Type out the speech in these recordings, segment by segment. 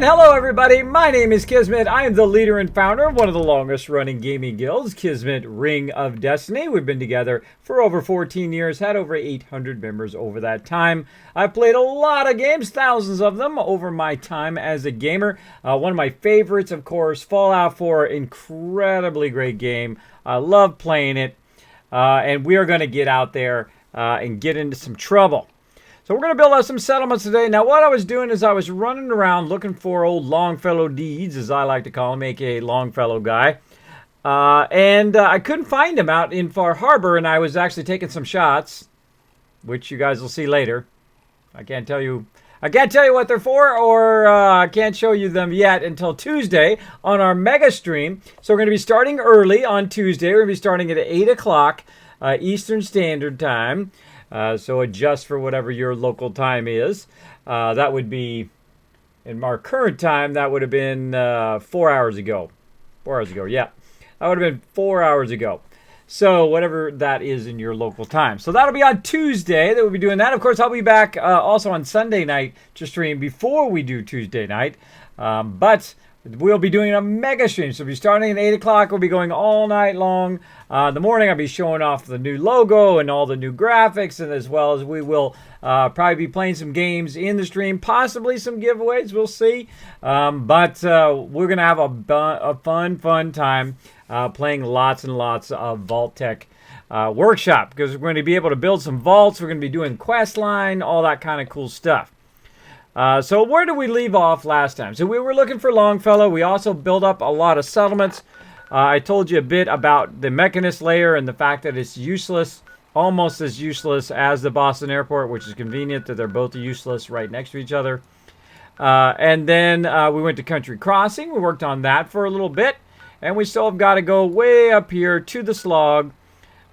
hello everybody, my name is Kismet. I am the leader and founder of one of the longest running gaming guilds, Kismet Ring of Destiny. We've been together for over 14 years, had over 800 members over that time. I've played a lot of games, thousands of them, over my time as a gamer. One of my favorites, of course, Fallout 4, incredibly great game. I love playing it, and we are going to get out there and get into some trouble. So we're going to build out some settlements today. Now, what I was doing is I was running around looking for old Longfellow deeds, as I like to call him, a.k.a. Longfellow guy. And I couldn't find him out in Far Harbor, and I was actually taking some shots, which you guys will see later. I can't tell you what they're for, or I can't show you them yet until Tuesday on our mega stream. So we're going to be starting early on Tuesday. We're going to be starting at 8 o'clock Eastern Standard Time. So adjust for whatever your local time is. That would be, in our current time, that would have been 4 hours ago. 4 hours ago, yeah. That would have been 4 hours ago. So whatever that is in your local time. So that'll be on Tuesday that we'll be doing that. Of course, I'll be back also on Sunday night to stream before we do Tuesday night. But we'll be doing a mega stream. So we'll be starting at 8 o'clock. We'll be going all night long. In the morning, I'll be showing off the new logo and all the new graphics. And as well as we will probably be playing some games in the stream. Possibly some giveaways. We'll see. But we're going to have a fun time playing lots and lots of vault-tec workshop. Because we're going to be able to build some vaults. We're going to be doing quest line. All that kind of cool stuff. So where did we leave off last time? So we were looking for Longfellow. We also built up a lot of settlements. I told you a bit about the Mechanist layer and the fact that it's useless, almost as useless as the Boston Airport, which is convenient that they're both useless right next to each other. And then we went to Country Crossing. We worked on that for a little bit. And we still have got to go way up here to the Slog.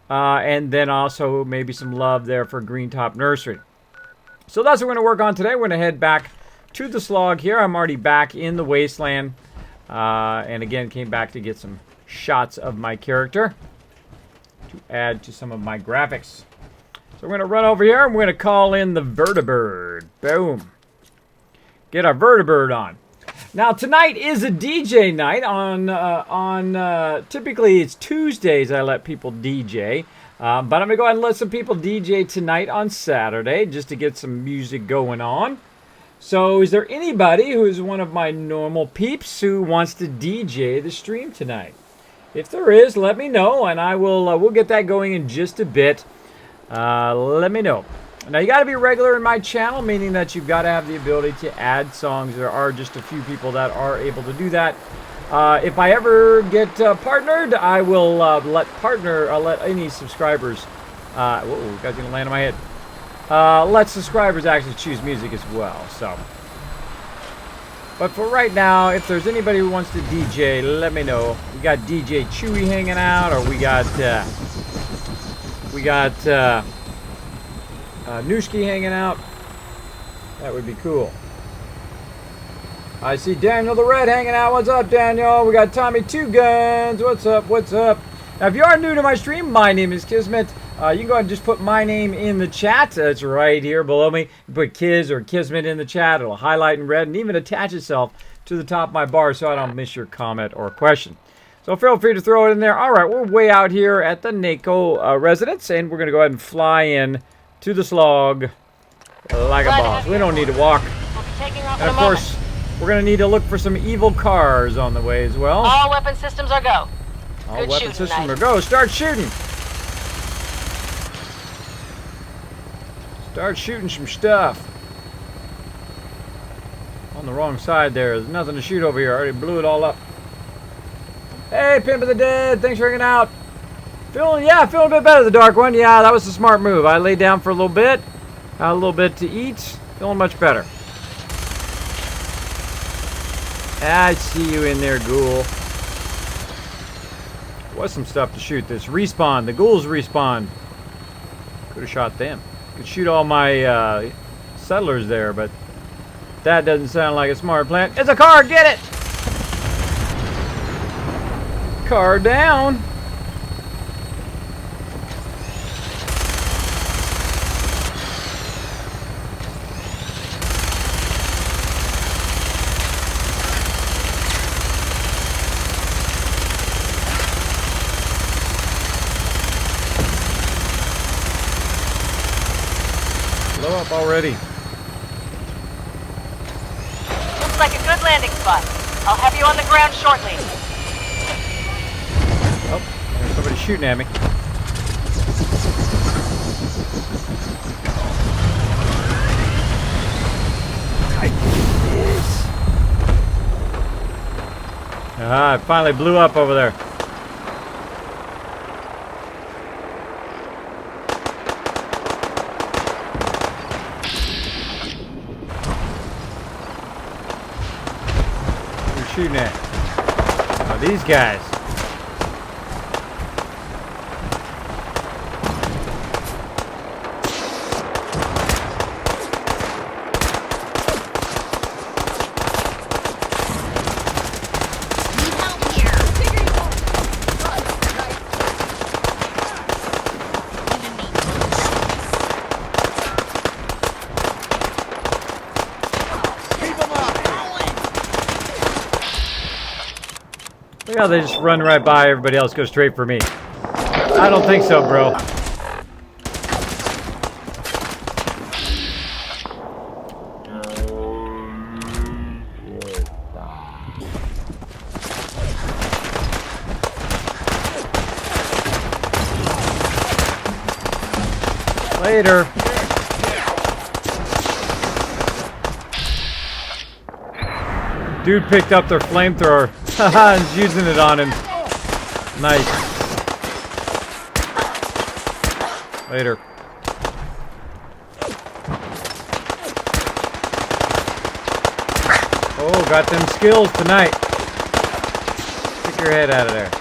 And then also maybe some love there for Greentop Nursery. So that's what we're going to work on today. We're going to head back to the Slog here. I'm already back in the Wasteland. And again, came back to get some shots of my character to add to some of my graphics. So we're going to run over here and we're going to call in the Vertibird. Boom. Get our Vertibird on. Now, tonight is a DJ night on typically it's Tuesdays I let people DJ. But I'm going to go ahead and let some people DJ tonight on Saturday just to get some music going on. So is there anybody who is one of my normal peeps who wants to DJ the stream tonight? If there is, let me know, and I will we'll get that going in just a bit. Let me know. Now, you got to be regular in my channel, meaning that you've got to have the ability to add songs. There are just a few people that are able to do that. If I ever get partnered, I will let any subscribers. Whoa, guy's gonna land on my head. Let subscribers actually choose music as well. So, but for right now, if there's anybody who wants to DJ, let me know. We got DJ Chewy hanging out, or we got Nooshki hanging out. That would be cool. I see Daniel the Red hanging out. What's up, Daniel? We got Tommy Two Guns. What's up? What's up? Now, if you are new to my stream, my name is Kismet. You can go ahead and just put my name in the chat. It's right here below me. You put Kiz or Kismet in the chat. It'll highlight in red and even attach itself to the top of my bar so I don't miss your comment or question. So feel free to throw it in there. All right, we're way out here at the NACO residence, and we're going to go ahead and fly in to the Slog like a boss. We don't need to walk. And of course, we're going to need to look for some evil cars on the way as well. All weapon systems are go. All weapon systems are go. Start shooting. Start shooting some stuff. On the wrong side there. There's nothing to shoot over here. I already blew it all up. Hey, Pimp of the Dead. Thanks for hanging out. Feeling a bit better, the Dark One. Yeah, that was a smart move. I laid down for a little bit. Had a little bit to eat. Feeling much better. I see you in there, ghoul. Was some stuff to shoot. This respawn. The ghouls respawn. Could have shot them. Could shoot all my settlers there, but that doesn't sound like a smart plan. It's a car. Get it. Car down. up already. Looks like a good landing spot. I'll have you on the ground shortly. Oh, there's somebody shooting at me. Ah, it finally blew up over there. Who's shooting at? Oh, these guys. Look how they just run right by everybody else, go straight for me. I don't think so, bro. Later. Dude picked up their flamethrower. Haha, he's using it on him. Nice. Later. Oh, got them skills tonight. Stick your head out of there.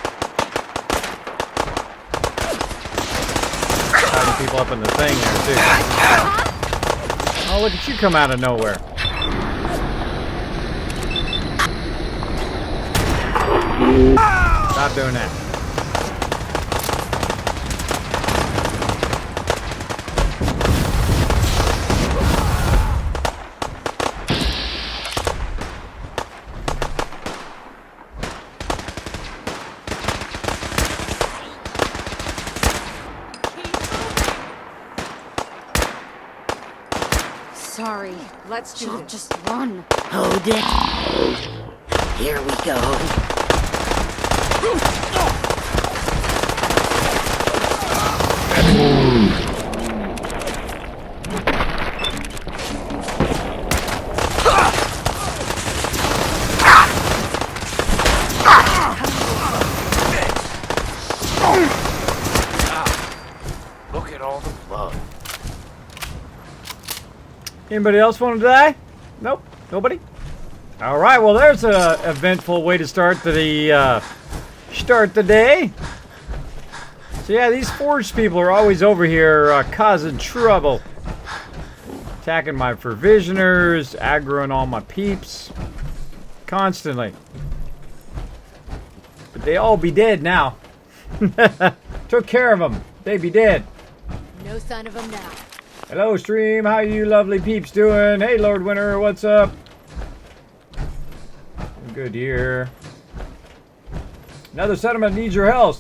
Having people up in the thing there, too. Oh, look at you come out of nowhere. Stop doing that. Sorry. Let's just run. Hold it. Here we go. Look at all the blood. Anybody else want to die? Nope. Nobody? Alright, well there's a eventful way to start the day. So yeah, these forge people are always over here causing trouble. Attacking my provisioners, aggroing all my peeps. Constantly. But they all be dead now. Took care of them. They be dead. No sign of them now. Hello stream, how you lovely peeps doing? Hey Lord Winter, what's up? Good here. Another settlement needs your help.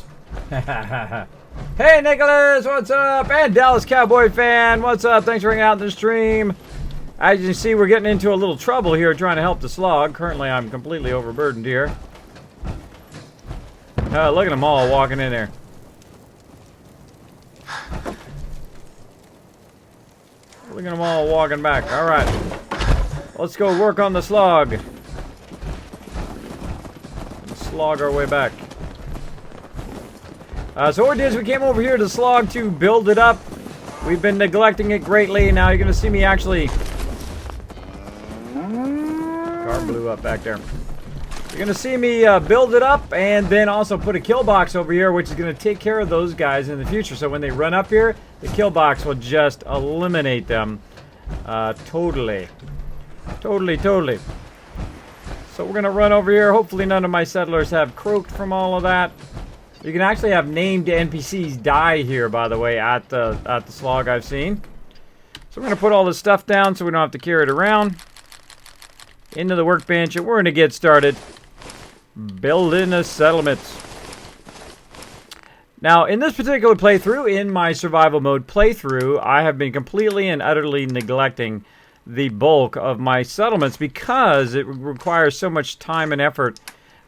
Hey Nicholas, what's up? And Dallas Cowboy fan, what's up? Thanks for hanging out in the stream. As you can see, we're getting into a little trouble here trying to help the slog. Currently, I'm completely overburdened here. Look at them all walking in there. Look at them all walking back. All right. Let's go work on the slog. Slog our way back. So what we did is we came over here to Slog to build it up. We've been neglecting it greatly. Now you're going to see me actually... Car blew up back there. You're going to see me build it up and then also put a kill box over here, which is going to take care of those guys in the future. So when they run up here, the kill box will just eliminate them. Totally. Totally. So we're going to run over here. Hopefully none of my settlers have croaked from all of that. You can actually have named NPCs die here, by the way, at the slog I've seen. So we're going to put all this stuff down so we don't have to carry it around. Into the workbench, and we're going to get started building a settlement. Now, in this particular playthrough, in my survival mode playthrough, I have been completely and utterly neglecting the bulk of my settlements because it requires so much time and effort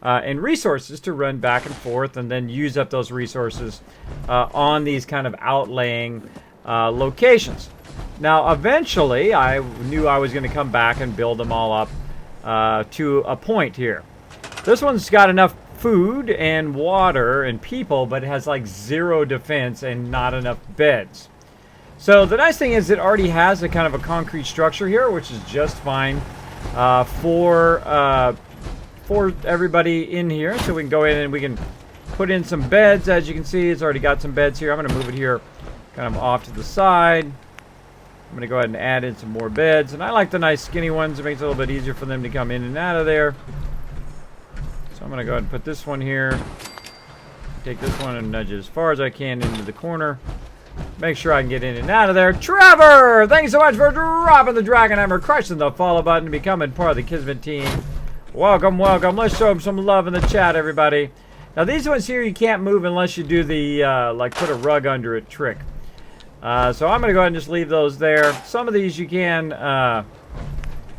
and resources to run back and forth and then use up those resources on these kind of outlaying locations. Now, eventually, I knew I was going to come back and build them all up to a point here. This one's got enough food and water and people, but it has like 0 defense and not enough beds. So the nice thing is it already has a kind of a concrete structure here, which is just fine for everybody in here. So we can go in and we can put in some beds. As you can see, it's already got some beds here. I'm going to move it here kind of off to the side. I'm going to go ahead and add in some more beds. And I like the nice skinny ones. It makes it a little bit easier for them to come in and out of there. So I'm going to go ahead and put this one here. Take this one and nudge it as far as I can into the corner. Make sure I can get in and out of there. Trevor! Thanks so much for dropping the Dragon Hammer, crushing the follow button, becoming part of the Kismet team. Welcome, welcome. Let's show them some love in the chat, everybody. Now, these ones here, you can't move unless you do the, like, put a rug under it trick. So I'm going to go ahead and just leave those there. Some of these you can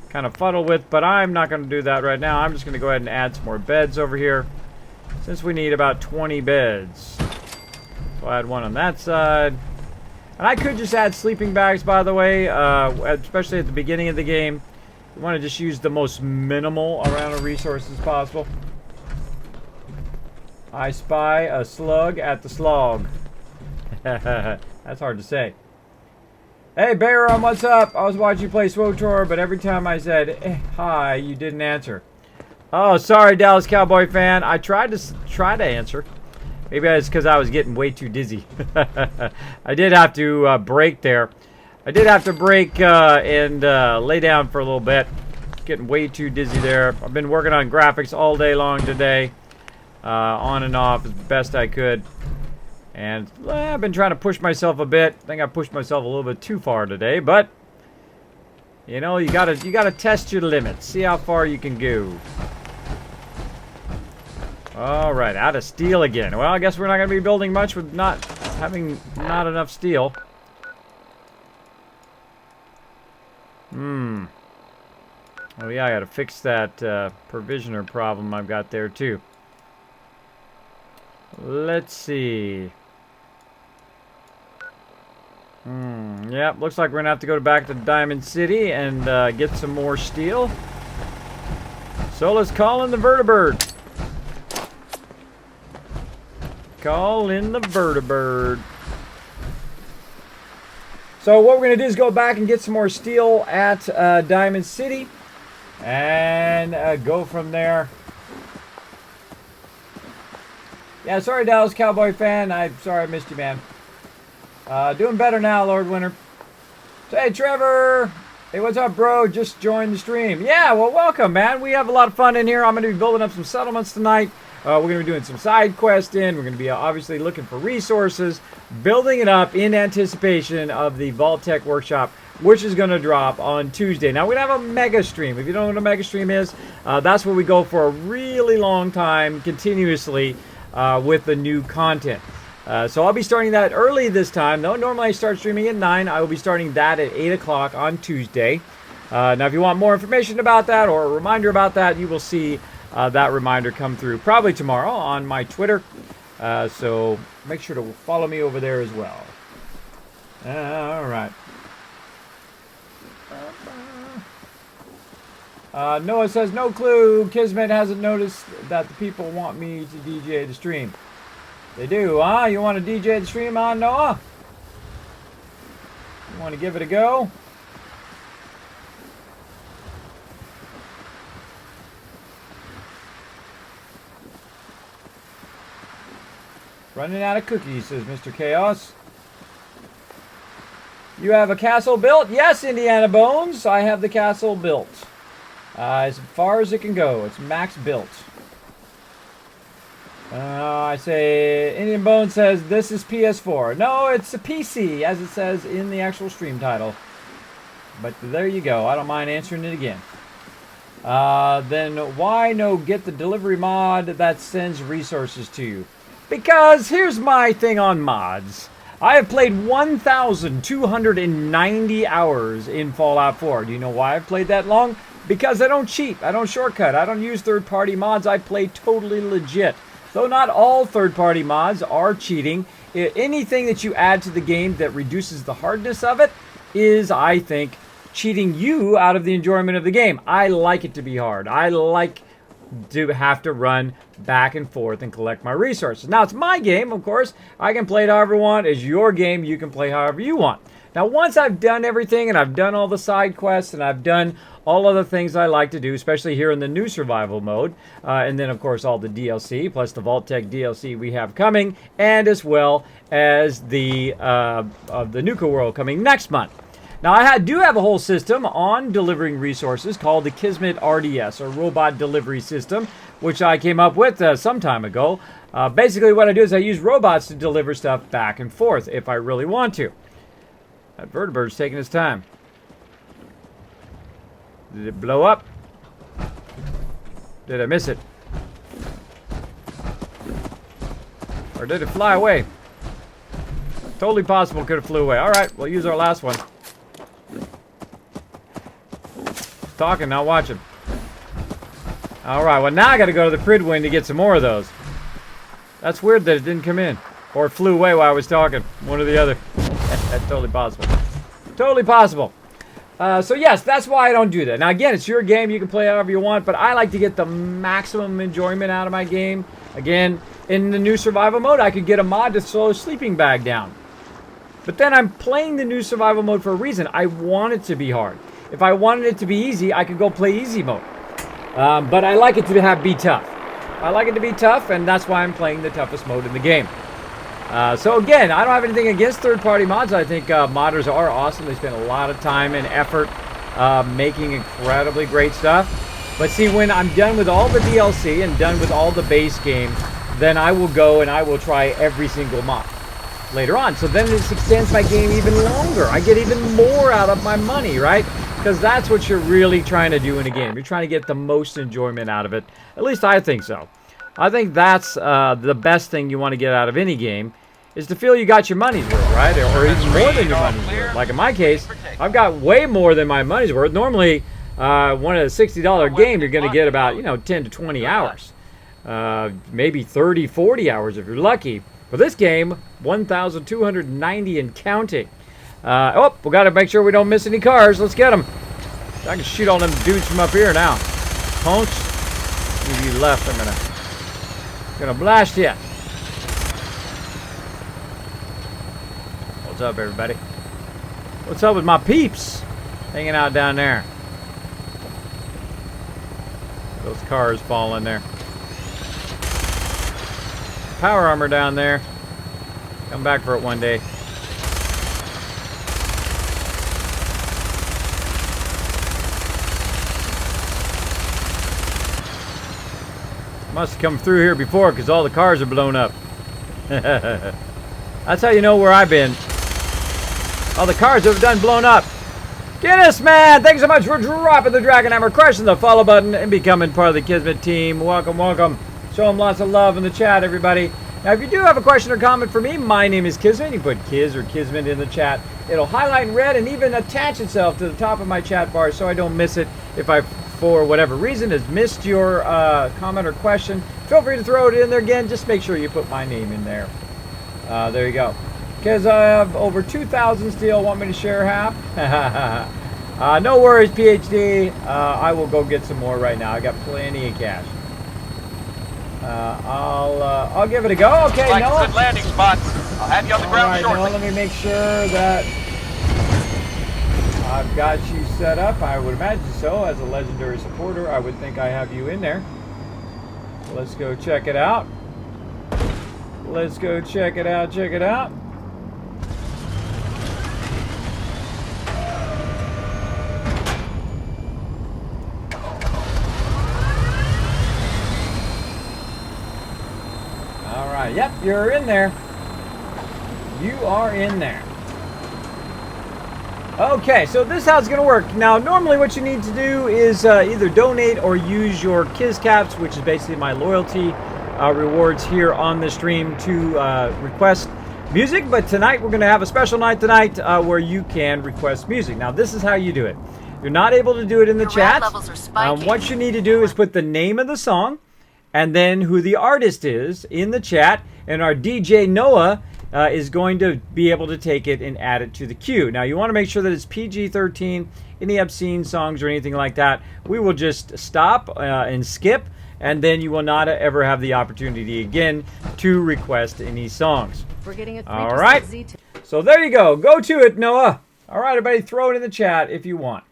kind of fuddle with, but I'm not going to do that right now. I'm just going to go ahead and add some more beds over here, since we need about 20 beds. So I'll add one on that side. And I could just add sleeping bags, by the way, especially at the beginning of the game. You want to just use the most minimal amount of resources possible. I spy a slug at the slog. That's hard to say. Hey, Bayram, what's up? I was watching you play SWTOR, but every time I said hi, you didn't answer. Oh, sorry, Dallas Cowboy fan. I tried to answer. Maybe it's because I was getting way too dizzy. I did have to break there. I did have to break and lay down for a little bit. Getting way too dizzy there. I've been working on graphics all day long today. On and off as best I could. And I've been trying to push myself a bit. I think I pushed myself a little bit too far today, but you know, you gotta test your limits. See how far you can go. All right, out of steel again. Well, I guess we're not gonna be building much with not enough steel. Oh yeah, I gotta fix that provisioner problem I've got there too. Let's see. Yep, looks like we're gonna have to go back to Diamond City and get some more steel. So let's call in the vertibird. Call in the vertibird. So what we're gonna do is go back and get some more steel at Diamond City and go from there. Yeah, sorry, Dallas Cowboy fan. I'm sorry I missed you, man. Doing better now, Lord Winter. So, hey, Trevor. Hey, what's up, bro? Just joined the stream. Yeah, well, welcome, man. We have a lot of fun in here. I'm going to be building up some settlements tonight. We're going to be doing some side questing. We're going to be obviously looking for resources, building it up in anticipation of the vault-tec workshop, which is going to drop on Tuesday. Now, we're going to have a mega stream. If you don't know what a mega stream is, that's where we go for a really long time, continuously, with the new content. So I'll be starting that early this time, though. Normally I start streaming at 9. I will be starting that at 8 o'clock on Tuesday. Now, if you want more information about that or a reminder about that, you will see that reminder come through probably tomorrow on my Twitter. So make sure to follow me over there as well. All right. Noah says, no clue. Kismet hasn't noticed that the people want me to DJ the stream. They do, huh? You want to DJ the stream on, Noah? You want to give it a go? Running out of cookies, says Mr. Chaos. You have a castle built? Yes, Indiana Bones. I have the castle built. As far as it can go. It's max built. I say, Indian Bone says, this is PS4. No, it's a PC, as it says in the actual stream title. But there you go. I don't mind answering it again. Then why no get the delivery mod that sends resources to you? Because here's my thing on mods. I have played 1,290 hours in Fallout 4. Do you know why I've played that long? Because I don't cheat. I don't shortcut. I don't use third-party mods. I play totally legit. Though not all third-party mods are cheating. Anything that you add to the game that reduces the hardness of it is, I think, cheating you out of the enjoyment of the game. I like it to be hard. I like to have to run back and forth and collect my resources. Now, it's my game, of course. I can play it however I want. It's your game. You can play however you want. Now, once I've done everything and I've done all the side quests and I've done all other things I like to do, especially here in the new survival mode, and then, of course, all the DLC, plus the vault-tec DLC we have coming, and as well as the Nuka World coming next month. Now, I do have a whole system on delivering resources called the Kismet RDS, or Robot Delivery System, which I came up with some time ago. Basically, what I do is I use robots to deliver stuff back and forth if I really want to. That vertebrate's taking its time. Did it blow up? Did I miss it? Or did it fly away? Totally possible could have flew away. Alright, we'll use our last one. Talking, not watching. Alright, well now I gotta go to the Pridwin to get some more of those. That's weird that it didn't come in. Or it flew away while I was talking. One or the other. That's totally possible. Totally possible. So yes, that's why I don't do that. Now again, it's your game. You can play however you want. But I like to get the maximum enjoyment out of my game. Again, in the new survival mode, I could get a mod to slow a sleeping bag down. But then I'm playing the new survival mode for a reason. I want it to be hard. If I wanted it to be easy, I could go play easy mode. But I like it to be tough. I like it to be tough, and that's why I'm playing the toughest mode in the game. So again, I don't have anything against third-party mods. I think modders are awesome. They spend a lot of time and effort making incredibly great stuff. But see, when I'm done with all the DLC and done with all the base game, then I will go and I will try every single mod later on. So then this extends my game even longer. I get even more out of my money, right? Because that's what you're really trying to do in a game. You're trying to get the most enjoyment out of it. At least I think so. I think that's the best thing you want to get out of any game, is to feel you got your money's worth, right? Or even more than your money's worth. Like in my case, I've got way more than my money's worth. Normally, one of the $60 game, you're going to get about, 10 to 20 hours. Maybe 30, 40 hours if you're lucky. For this game, 1,290 and counting. We got to make sure we don't miss any cars. Let's get them. I can shoot all them dudes from up here now. Punks, you left. I'm gonna blast you. What's up, everybody? What's up with my peeps hanging out down there? Those cars falling there. Power armor down there. Come back for it one day. Must have come through here before because all the cars are blown up. That's how you know where I've been. All the cars have done blown up. Guinness, man! Thanks so much for dropping the Dragon Hammer, crushing the follow button, and becoming part of the Kismet team. Welcome, welcome. Show them lots of love in the chat, everybody. Now, if you do have a question or comment for me, my name is Kismet. You put Kiz or Kismet in the chat. It'll highlight in red and even attach itself to the top of my chat bar so I don't miss it if I, for whatever reason, has missed your comment or question. Feel free to throw it in there again. Just make sure you put my name in there. There you go. Because I have over 2,000 steel. Want me to share half? No worries, PhD. I will go get some more right now. I got plenty of cash. I'll give it a go. Okay, like Noah. good landing spots. I'll have you on the ground Alright, shortly. Noah, let me make sure that I've got you set up. I would imagine so. As a legendary supporter, I would think I have you in there. Let's go check it out. Let's go check it out. Check it out. Alright, yep, you're in there. You are in there. Okay, so this is how it's going to work. Now, normally what you need to do is either donate or use your Kiz Caps, which is basically my loyalty rewards here on the stream to request music. But tonight we're going to have a special night tonight where you can request music. Now this is how you do it. You're not able to do it in the chat. What you need to do is put the name of the song and then who the artist is in the chat. And our DJ Noah is going to be able to take it and add it to the queue. Now you want to make sure that it's PG-13. Any obscene songs or anything like that, we will just stop and skip. And then you will not ever have the opportunity again to request any songs. We're getting a 3% All right. Z2. So there you go. Go to it, Noah. All right, everybody, throw it in the chat if you want.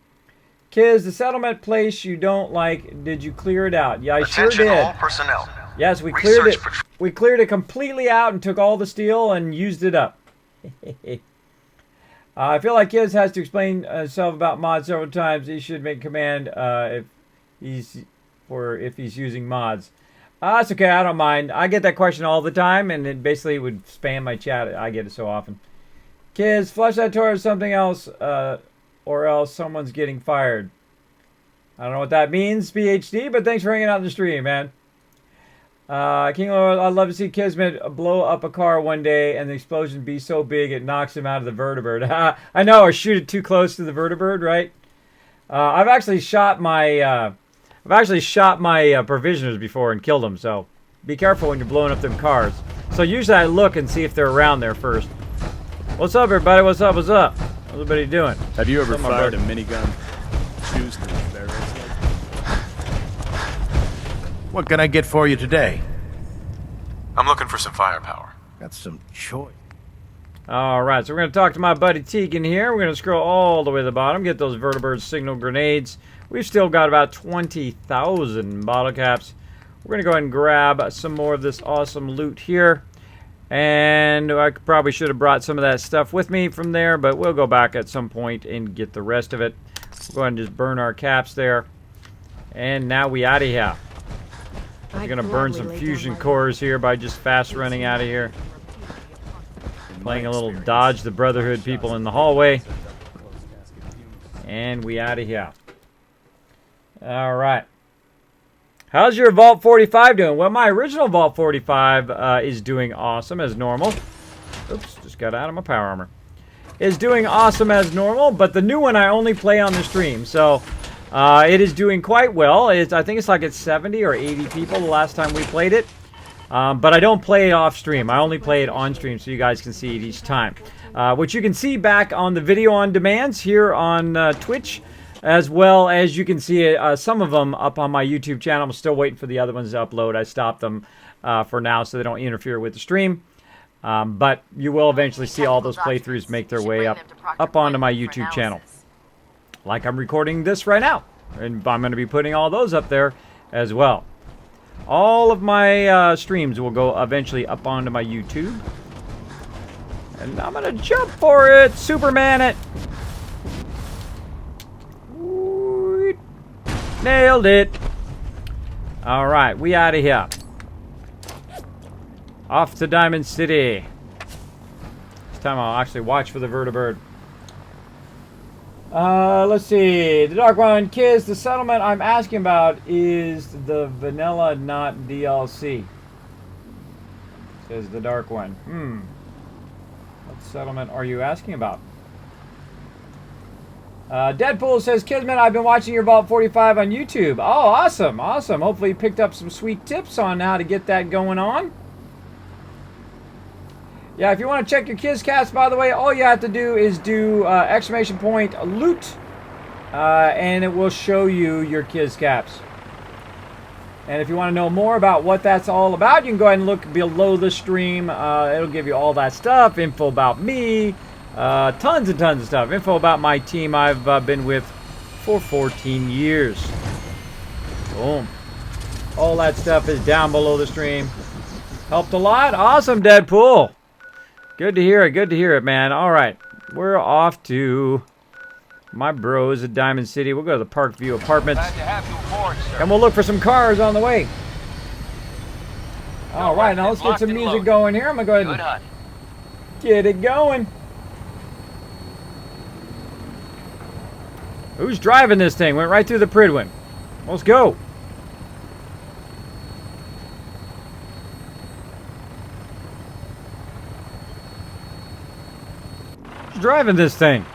Kids, the settlement place you don't like, did you clear it out? Yeah, I sure did. All personnel. Yes, we cleared it. We cleared it completely out and took all the steel and used it up. I feel like Kids has to explain himself about mods several times. He should make command if he's using mods. That's okay. I don't mind. I get that question all the time, and it basically would spam my chat. I get it so often. Kids, flush that towards something else. Or else someone's getting fired. I don't know what that means, PhD, but thanks for hanging out in the stream, man. King Lord, I'd love to see Kismet blow up a car one day and the explosion be so big it knocks him out of the vertibird. I know, or shoot it too close to the vertibird, right? I've actually shot my provisioners before and killed them, so be careful when you're blowing up them cars. So usually I look and see if they're around there first. What's up, everybody? What's up? What's up? What's everybody doing? Have you ever fired a minigun? Choose the barrels. What can I get for you today? I'm looking for some firepower. Got some choice. All right, so we're going to talk to my buddy Tegan here. We're going to scroll all the way to the bottom, get those vertibird signal grenades. We've still got about 20,000 bottle caps. We're going to go ahead and grab some more of this awesome loot here. And I probably should have brought some of that stuff with me from there, but we'll go back at some point and get the rest of it. We'll go ahead and just burn our caps there. And now we out of here. We're going to burn some fusion cores here by just fast running out of here. Playing a little dodge the Brotherhood people in the hallway. And we out of here. All right. How's your Vault 45 doing? Well, my original Vault 45 is doing awesome as normal. Oops, just got out of my power armor. Is doing awesome as normal, but the new one I only play on the stream. So it is doing quite well. I think it's like it's 70 or 80 people the last time we played it. But I don't play it off stream. I only play it on stream so you guys can see it each time. Which you can see back on the video on demands here on Twitch. As well as you can see some of them up on my YouTube channel. I'm still waiting for the other ones to upload. I stopped them for now so they don't interfere with the stream. But you will eventually see all those playthroughs make their way up onto my YouTube channel. Like I'm recording this right now. And I'm going to be putting all those up there as well. All of my streams will go eventually up onto my YouTube. And I'm going to jump for it. Superman it. Nailed it. All right, we out of here. Off to Diamond City. This time I'll actually watch for the vertibird. Let's see. The Dark One, Kids, the settlement I'm asking about is the vanilla, not DLC. Says the Dark One. What settlement are you asking about? Deadpool says, Kismet, I've been watching your Vault 45 on YouTube. Oh, awesome, awesome. Hopefully you picked up some sweet tips on how to get that going on. Yeah, if you want to check your Kizcast, by the way, all you have to do is do exclamation point loot, and it will show you your Kizcaps. And if you want to know more about what that's all about, you can go ahead and look below the stream. It'll give you all that stuff, info about me, tons and tons of stuff. Info about my team I've been with for 14 years. Boom. All that stuff is down below the stream. Helped a lot. Awesome, Deadpool. Good to hear it. Good to hear it, man. All right. We're off to my bros at Diamond City. We'll go to the Parkview Apartments. Glad to have you aboard, sir. And we'll look for some cars on the way. All right. Now let's get some music going here. I'm going to go ahead and get it going. Who's driving this thing? Went right through the Pridwin. Let's go. driving this thing?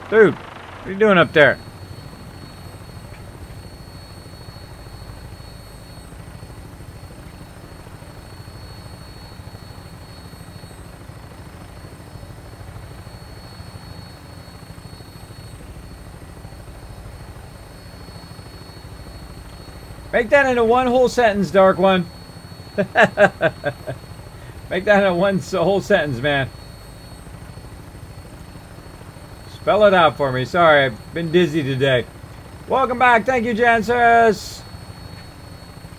Dude, what are you doing up there? Make that into one whole sentence, Dark One. Make that into one whole sentence, man. Spell it out for me. Sorry, I've been dizzy today. Welcome back. Thank you, Jansus.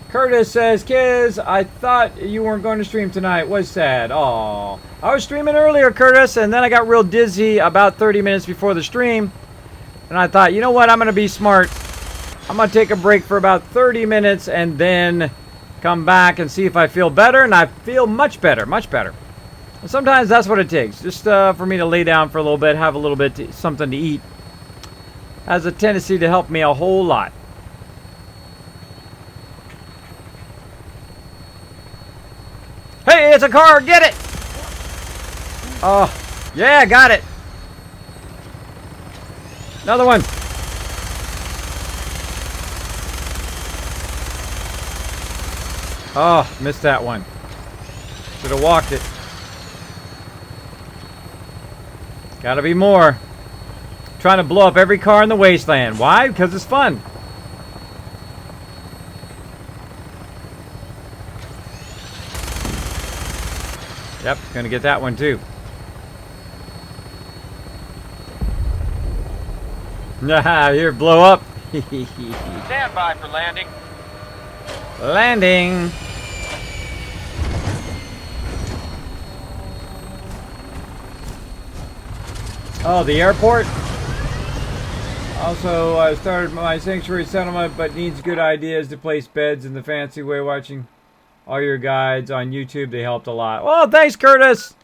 Curtis says, Kiz, I thought you weren't going to stream tonight. Was sad. Aw. I was streaming earlier, Curtis, and then I got real dizzy about 30 minutes before the stream. And I thought, you know what? I'm going to be smart. I'm going to take a break for about 30 minutes and then come back and see if I feel better. And I feel much better, much better. And sometimes that's what it takes. Just for me to lay down for a little bit, have a little bit something to eat. Has a tendency to help me a whole lot. Hey, it's a car! Get it! Oh, yeah, got it. Another one. Oh, missed that one. Should have walked it. Gotta be more. Trying to blow up every car in the wasteland. Why? Because it's fun. Yep, gonna get that one too. Nah, here, blow up. Stand by for landing. Landing. Oh, the airport? Also, I started my sanctuary settlement, but needs good ideas to place beds in the fancy way. Watching all your guides on YouTube, they helped a lot. Well, thanks, Curtis.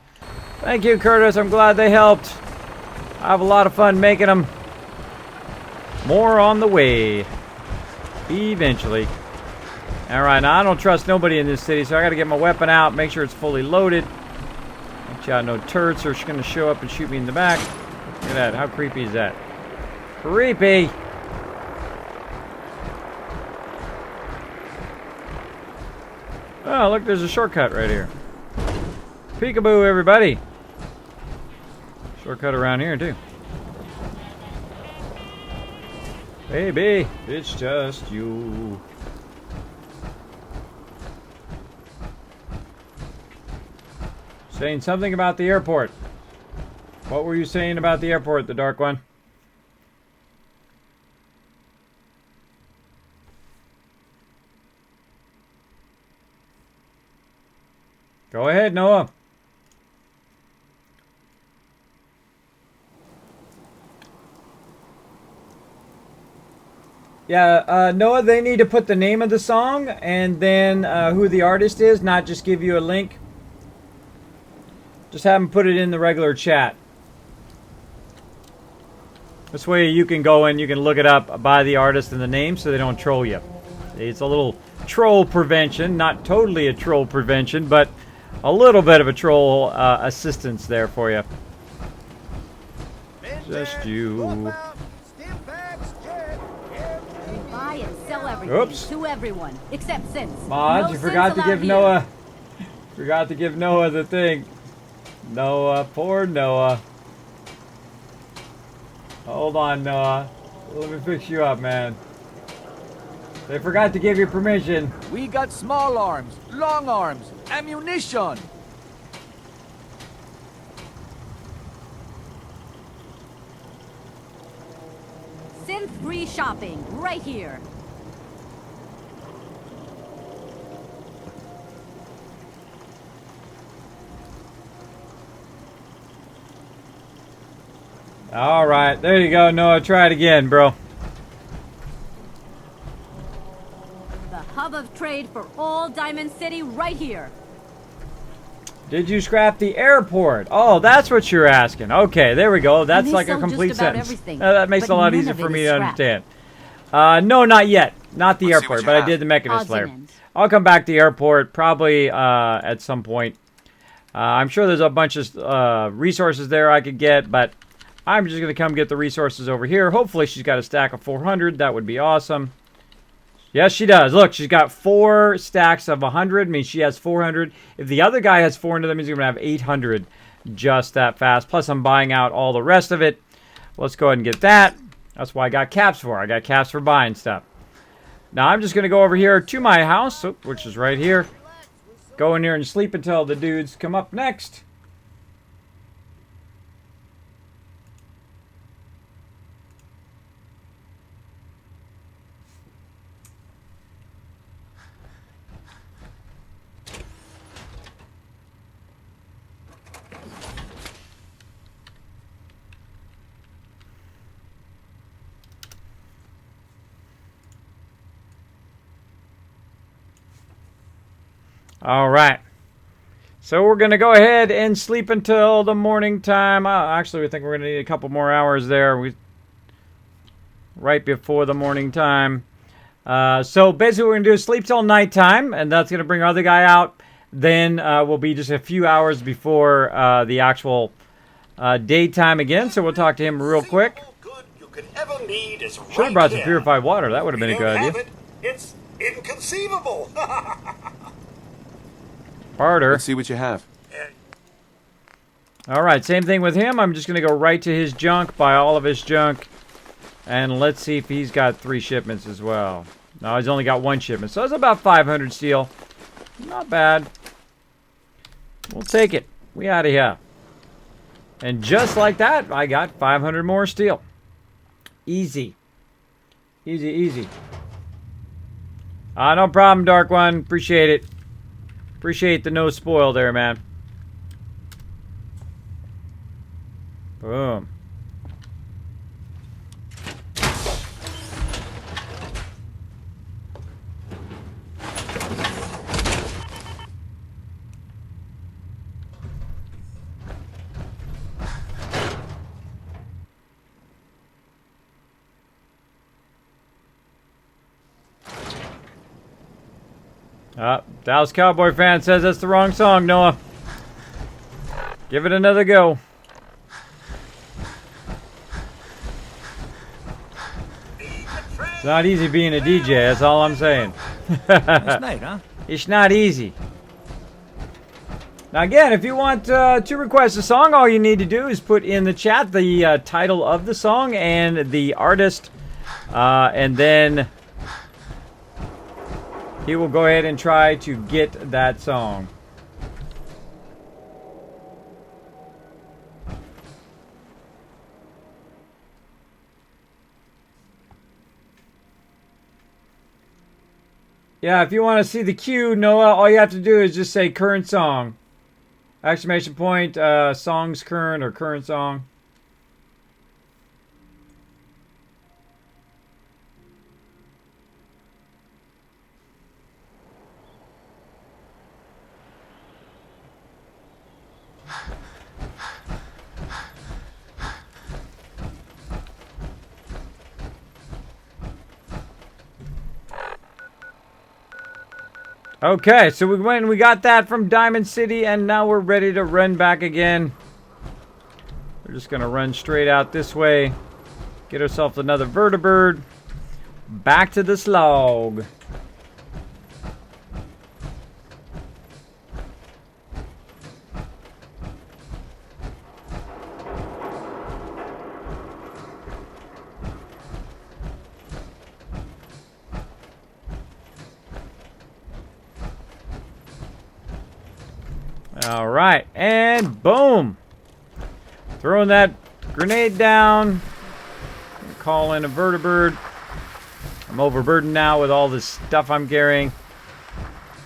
Thank you, Curtis. I'm glad they helped. I have a lot of fun making them. More on the way. Eventually. Alright, now I don't trust nobody in this city, so I gotta get my weapon out, make sure it's fully loaded. Make sure no turrets are gonna show up and shoot me in the back. Look at that, how creepy is that? Creepy! Oh, look, there's a shortcut right here. Peekaboo, everybody! Shortcut around here, too. Baby, it's just you. Saying something about the airport. What were you saying about the airport, the Dark One? Go ahead, Noah. Yeah, Noah, they need to put the name of the song and then who the artist is, not just give you a link. Just have them put it in the regular chat. This way you can go in, you can look it up by the artist and the name so they don't troll you. It's a little troll prevention, not totally a troll prevention, but a little bit of a troll assistance there for you. Just you. Buy and sell everything Oops. to everyone, except Sins. Mods, No you forgot Sins to give allowed Noah. Forgot to give Noah the thing. Noah, poor Noah. Hold on, Noah. Let me fix you up, man. They forgot to give you permission. We got small arms, long arms, ammunition. Synth-free shopping, right here. All right, there you go, Noah. Try it again, bro. The hub of trade for all Diamond City, right here. Did you scrap the airport? Oh, that's what you're asking. Okay, there we go. That's They like a sell complete just about sentence. everything, That makes it but a lot none easier of for it me is to scrap. understand. No, not yet. Not the Let's see what airport, you but I have. did the Mechanist Odds layer. and ends. I'll come back to the airport probably at some point. I'm sure there's a bunch of resources there I could get, but I'm just going to come get the resources over here. Hopefully she's got a stack of 400. That would be awesome. Yes, she does. Look, she's got 4 stacks of 100. I mean, she has 400. If the other guy has 400, that means he's going to have 800 just that fast. Plus, I'm buying out all the rest of it. Let's go ahead and get that. That's why I got caps for. I got caps for buying stuff. Now, I'm just going to go over here to my house, which is right here. Go in here and sleep until the dudes come up next. All right. So we're going to go ahead and sleep until the morning time. Actually, we think we're going to need a couple more hours there. Right before the morning time. So basically what we're going to do is sleep till nighttime, and that's going to bring our other guy out. Then we'll be just a few hours before the actual daytime again. So we'll talk to him real quick. Should have brought some purified water. That would have been a good idea. It's inconceivable. Barter. Let's see what you have. All right, same thing with him. I'm just going to go right to his junk, buy all of his junk, and let's see if he's got 3 shipments as well. No, he's only got 1 shipment, so it's about 500 steel. Not bad. We'll take it. We out of here. And just like that, I got 500 more steel. Easy. Easy, easy. No problem, Dark One. Appreciate it. Appreciate the no spoil there, man. Boom. Dallas Cowboy fan says that's the wrong song, Noah. Give it another go. It's not easy being a DJ, that's all I'm saying. Nice night, huh? It's not easy. Now again, if you want to request a song, all you need to do is put in the chat the title of the song and the artist, and then he will go ahead and try to get that song. Yeah, if you want to see the queue, Noah, all you have to do is just say current song. Exclamation point, songs current or current song. Okay, so we went and we got that from Diamond City, and now we're ready to run back again. We're just going to run straight out this way. Get ourselves another vertibird. Back to the Slog. All right, and boom. Throwing that grenade down. Call in a vertibird. I'm overburdened now with all this stuff I'm carrying.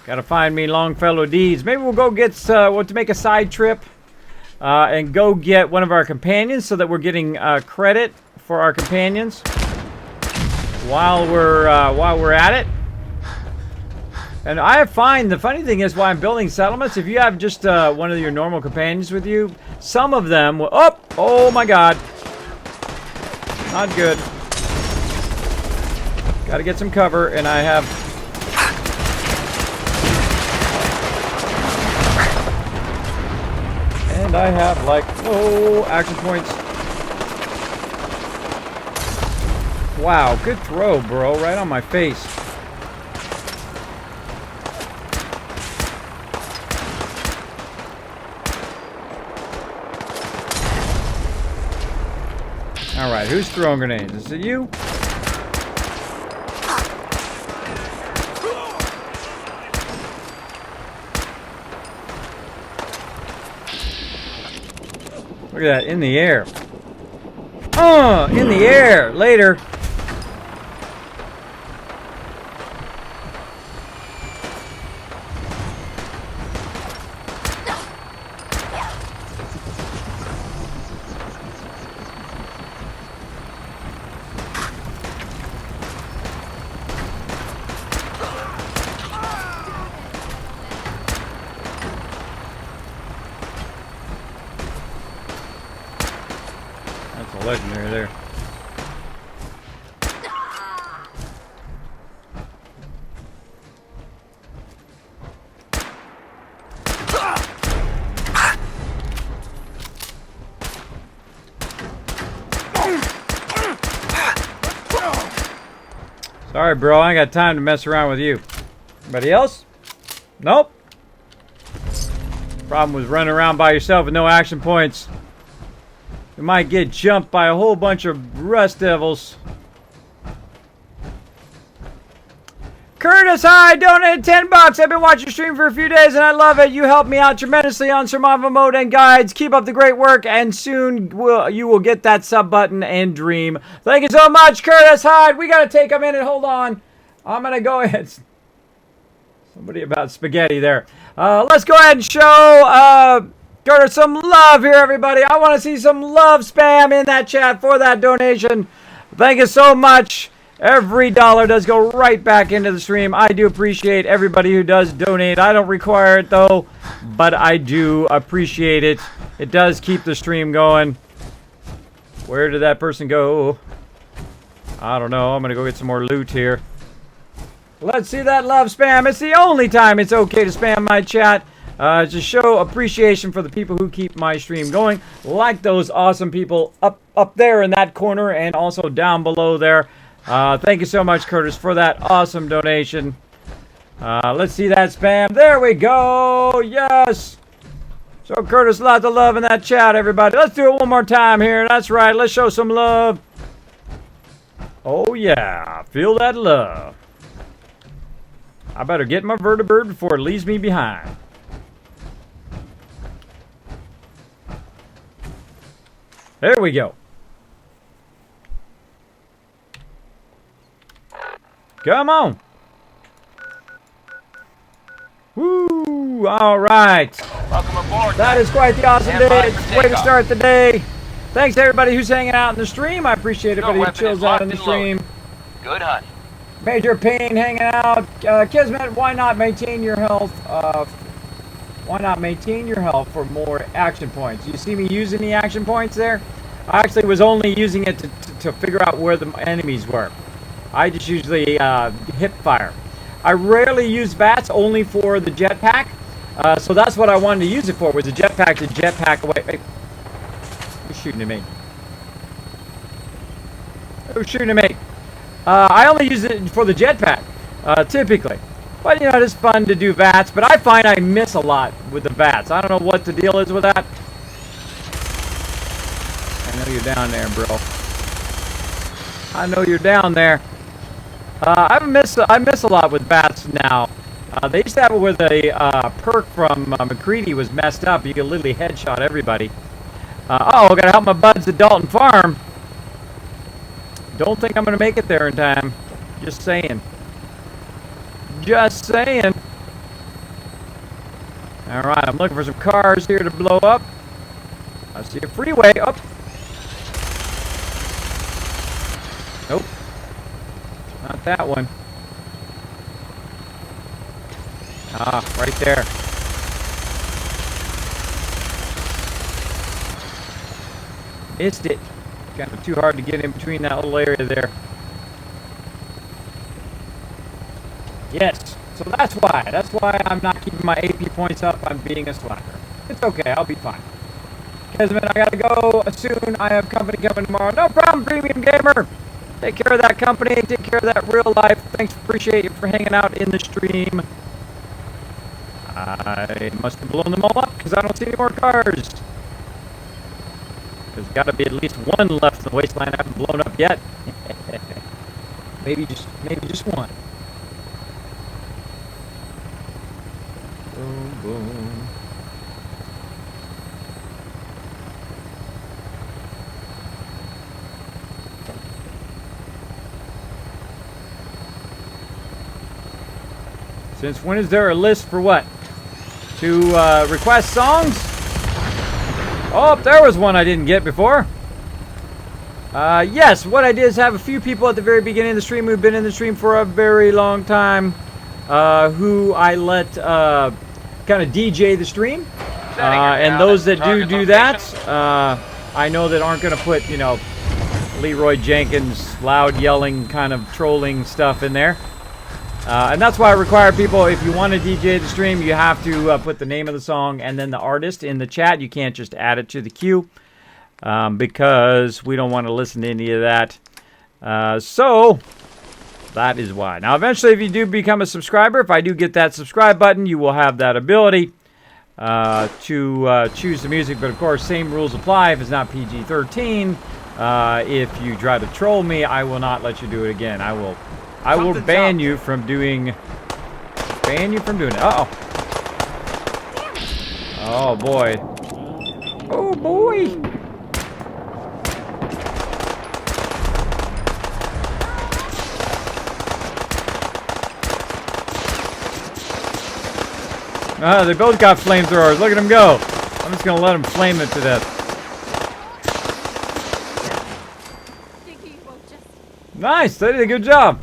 Gotta find me Longfellow deeds. Maybe we'll go get, to make a side trip and go get one of our companions so that we're getting credit for our companions while we're at it. And I find the funny thing is, while I'm building settlements, if you have just one of your normal companions with you, some of them will... Oh my God. Not good. Got to get some cover, and I have... And I have like no action points. Wow, good throw, bro. Right on my face. Alright, who's throwing grenades? Is it you? Look at that, in the air. In the air! Later! Legendary there. Sorry, bro. I ain't got time to mess around with you. Anybody else? Nope. Problem was running around by yourself with no action points. You might get jumped by a whole bunch of rust devils. Curtis, hi! Donated 10 bucks. I've been watching your stream for a few days and I love it. You helped me out tremendously on survival mode and guides. Keep up the great work and soon you will get that sub button and dream. Thank you so much, Curtis. Hi! We gotta take a minute. Hold on. I'm gonna go ahead. Somebody about spaghetti there. Let's go ahead and show Curtis some love here, everybody. I want to see some love spam in that chat for that donation. Thank you so much. Every dollar does go right back into the stream. I do appreciate everybody who does donate. I don't require it, though, but I do appreciate it. It does keep the stream going. Where did that person go? I don't know. I'm going to go get some more loot here. Let's see that love spam. It's the only time it's okay to spam my chat. To show appreciation for the people who keep my stream going, like those awesome people up there in that corner and also down below there. Thank you so much, Curtis, for that awesome donation. Let's see that spam. There we go. Yes. Show Curtis lots of love in that chat, everybody. Let's do it one more time here. That's right. Let's show some love. Oh, yeah. Feel that love. I better get my vertibird before it leaves me behind. There we go. Come on. Woo! All right. Welcome aboard. That is quite the awesome day. It's a way to start the day. Thanks to everybody who's hanging out in the stream. I appreciate everybody who chills out in the stream. Good hunt. Major Pain hanging out. Kismet, why not maintain your health? Why not maintain your health for more action points? You see me using the action points there? I actually was only using it to figure out where the enemies were. I just usually hip fire. I rarely use VATS, only for the jetpack. So that's what I wanted to use it for, was the jetpack to jetpack away. Hey, who's shooting at me? Who's shooting at me? I only use it for the jetpack, typically. But, you know, it's fun to do VATS, but I find I miss a lot with the VATS. I don't know what the deal is with that. I know you're down there, bro. I know you're down there. I miss a lot with VATS now. They used to have it where the perk from McCready was messed up. You could literally headshot everybody. Oh, gotta help my buds at Dalton Farm. Don't think I'm gonna make it there in time. Just saying. Just saying. Alright, I'm looking for some cars here to blow up. I see a freeway. Up. Nope. Not that one. Ah, right there. Missed it. Kind of too hard to get in between that little area there. Yes. So that's why. That's why I'm not keeping my AP points up. I'm being a slacker. It's okay. I'll be fine. Kismet, I gotta go soon. I have company coming tomorrow. No problem, Premium Gamer. Take care of that company. Take care of that real life. Thanks, appreciate you for hanging out in the stream. I must have blown them all up because I don't see any more cars. There's got to be at least one left in the wasteland I haven't blown up yet. maybe just one. Boom, boom. Since when is there a list for what? To request songs? Oh, there was one I didn't get before. Yes, what I did is have a few people at the very beginning of the stream who've been in the stream for a very long time, who I let kind of DJ the stream. And those that do that, I know that aren't going to put, you know, Leroy Jenkins loud yelling kind of trolling stuff in there. And that's why I require people, if you want to DJ the stream, you have to put the name of the song and then the artist in the chat. You can't just add it to the queue because we don't want to listen to any of that. So that is why. Now, eventually, if you do become a subscriber, if I do get that subscribe button, you will have that ability to choose the music. But, of course, same rules apply if it's not PG-13. If you try to troll me, I will not let you do it again. I will ban you from doing it. Uh-oh. Oh, boy. Oh, boy. They both got flamethrowers. Look at them go. I'm just going to let them flame it to death. Nice. They did a good job.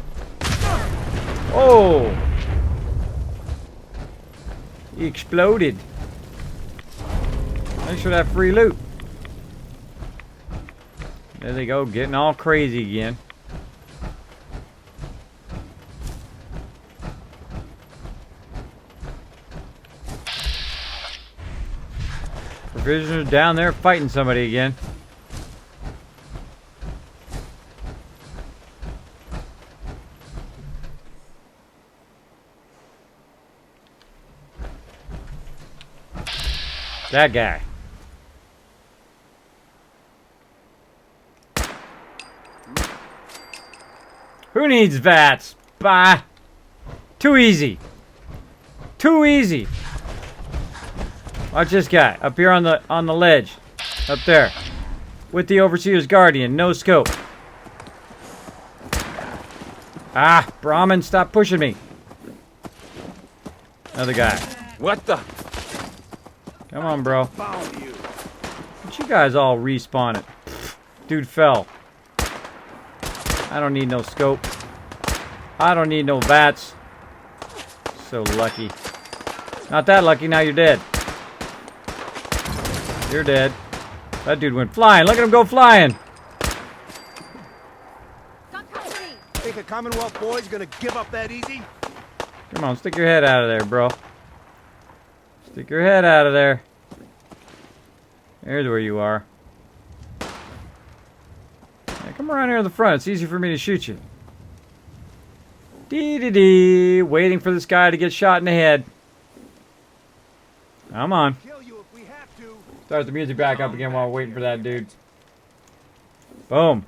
Oh. He exploded. Thanks for that free loot. There they go, getting all crazy again. Provisioners down there fighting somebody again. That guy. Who needs VATS? Bah. Too easy. Too easy. Watch this guy up here on the ledge. Up there. With the Overseer's Guardian. No scope. Ah, Brahmin, stop pushing me. Another guy. What the? Come on, bro. But you guys all respawn it. Dude fell. I don't need no scope. I don't need no VATS. So lucky. Not that lucky, now you're dead. You're dead. That dude went flying. Look at him go flying. Think a Commonwealth boy's gonna give up that easy? Come on, stick your head out of there, bro. Stick your head out of there. There's where you are. Yeah, come around here in the front. It's easy for me to shoot you. Dee-dee-dee. Waiting for this guy to get shot in the head. Come on. Start the music back up again while we're waiting for that dude. Boom.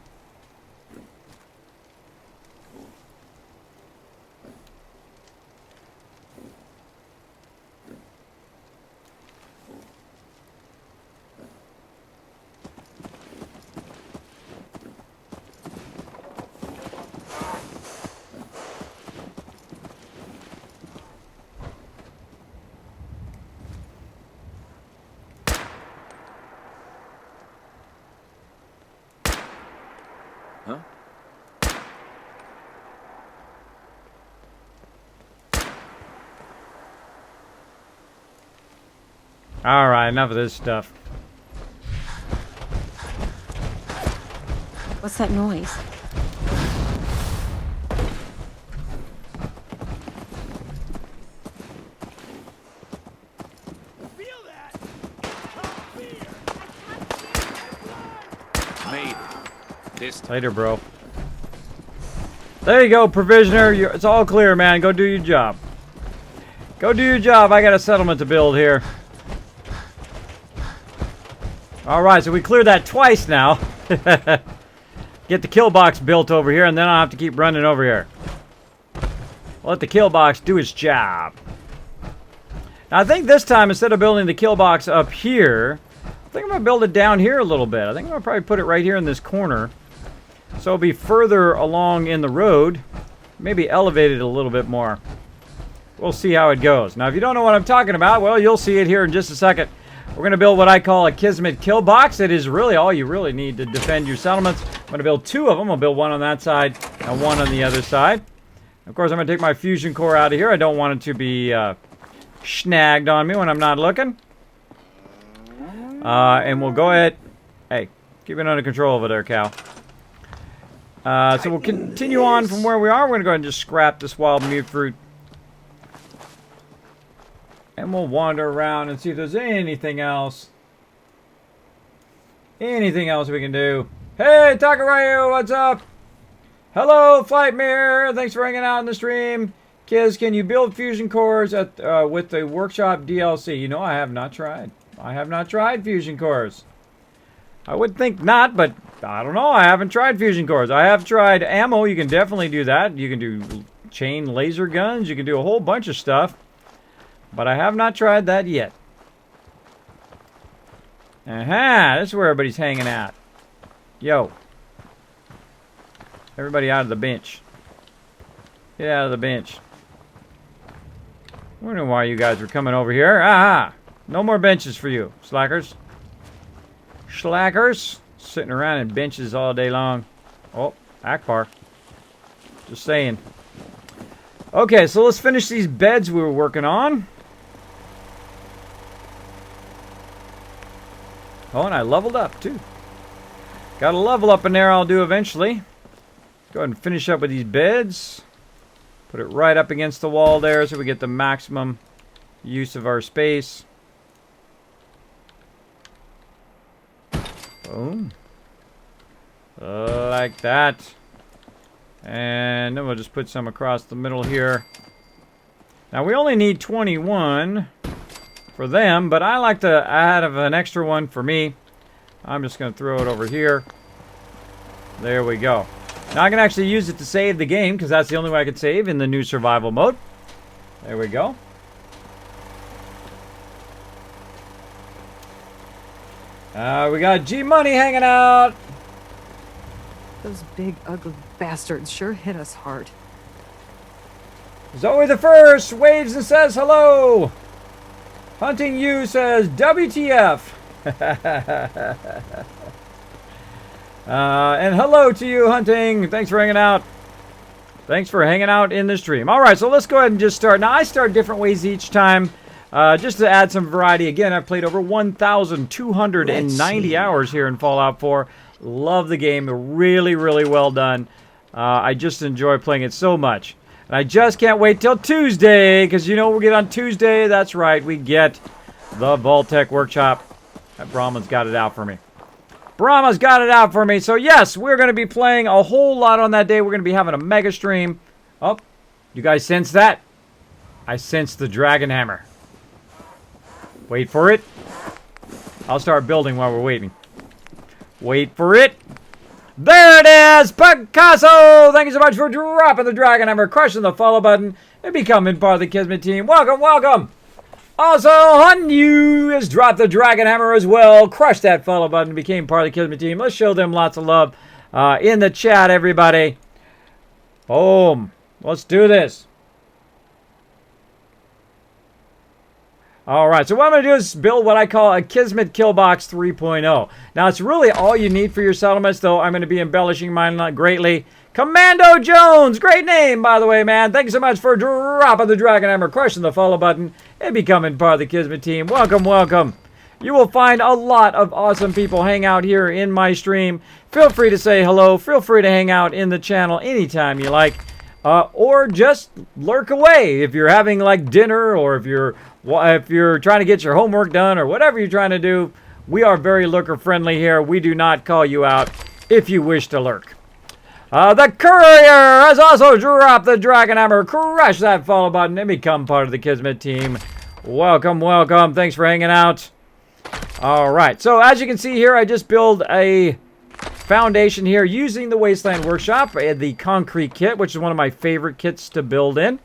Alright, enough of this stuff. What's that noise? I can't pissed. Later, bro. There you go, provisioner. It's all clear, man. Go do your job. Go do your job. I got a settlement to build here. Alright, so we cleared that twice now. Get the kill box built over here, and then I'll have to keep running over here. Let the kill box do its job. Now, I think this time, instead of building the kill box up here, I think I'm going to build it down here a little bit. I think I'm going to probably put it right here in this corner. So it'll be further along in the road. Maybe elevate it a little bit more. We'll see how it goes. Now, if you don't know what I'm talking about, well, you'll see it here in just a second. We're going to build what I call a Kismet kill box. It is really all you really need to defend your settlements. I'm going to build two of them. I'll build one on that side and one on the other side. Of course, I'm going to take my fusion core out of here. I don't want it to be snagged on me when I'm not looking. And we'll go ahead. Hey, keep it under control over there, Cal. So we'll continue on from where we are. We're going to go ahead and just scrap this wild mute fruit. And we'll wander around and see if there's anything else. Anything else we can do. Hey, Takarayu, what's up? Hello, Flight Mirror. Thanks for hanging out in the stream. Kids, can you build fusion cores at with the workshop DLC? You know, I have not tried. I have not tried fusion cores. I would think not, but I don't know. I haven't tried fusion cores. I have tried ammo. You can definitely do that. You can do chain laser guns. You can do a whole bunch of stuff. But I have not tried that yet. Aha! This is where everybody's hanging out. Yo. Everybody out of the bench. Get out of the bench. Wondering why you guys were coming over here. Aha! No more benches for you, slackers. Slackers. Sitting around in benches all day long. Oh, Akbar. Just saying. Okay, so let's finish these beds we were working on. Oh, and I leveled up, too. Got a level up in there I'll do eventually. Go ahead and finish up with these beds. Put it right up against the wall there so we get the maximum use of our space. Boom. Like that. And then we'll just put some across the middle here. Now, we only need 21 for them, but I like to add an extra one for me. I'm just going to throw it over here. There we go. Now I can actually use it to save the game, because that's the only way I could save in the new survival mode. There we go. We got G-Money hanging out. Those big, ugly bastards sure hit us hard. Zoe the First waves and says hello. Hunting You says WTF. And hello to you, Hunting. Thanks for hanging out. Thanks for hanging out in the stream. All right, so let's go ahead and just start. Now, I start different ways each time, just to add some variety. Again, I've played over 1,290 hours here in Fallout 4. Love the game. Really, really well done. I just enjoy playing it so much. And I just can't wait till Tuesday, because you know what we get on Tuesday? That's right, we get the vault-tec workshop. That Brahma's got it out for me. Brahma's got it out for me. So yes, we're going to be playing a whole lot on that day. We're going to be having a mega stream. Oh, you guys sense that? I sense the dragon hammer. Wait for it. I'll start building while we're waiting. Wait for it. There it is! Picasso! Thank you so much for dropping the dragon hammer, crushing the follow button, and becoming part of the Kismet team. Welcome, welcome! Also, Hunyu has dropped the dragon hammer as well, crushed that follow button, became part of the Kismet team. Let's show them lots of love in the chat, everybody. Boom. Let's do this. Alright, so what I'm going to do is build what I call a Kismet Killbox 3.0. Now, it's really all you need for your settlements, though I'm going to be embellishing mine greatly. Commando Jones! Great name, by the way, man. Thank you so much for dropping the dragon hammer, crushing the follow button, and becoming part of the Kismet team. Welcome, welcome. You will find a lot of awesome people hang out here in my stream. Feel free to say hello. Feel free to hang out in the channel anytime you like. Or just lurk away if you're having, like, dinner, or if you're trying to get your homework done, or whatever you're trying to do. We are very lurker friendly here. We do not call you out if you wish to lurk. The courier has also dropped the dragon hammer. Crush that follow button and become part of the Kismet team. Welcome, welcome. Thanks for hanging out. All right. So as you can see here, I just built a foundation here using the Wasteland Workshop, the concrete kit, which is one of my favorite kits to build in.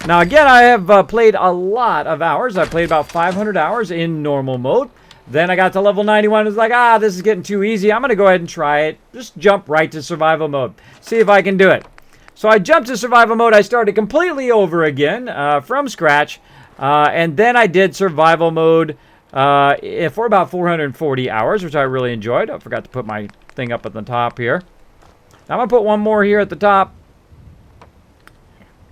Now, again, I have played a lot of hours. I played about 500 hours in normal mode. Then I got to level 91 and was like, this is getting too easy. I'm going to go ahead and try it. Just jump right to survival mode. See if I can do it. So I jumped to survival mode. I started completely over again from scratch. And then I did survival mode for about 440 hours, which I really enjoyed. I forgot to put my thing up at the top here. Now I'm going to put one more here at the top.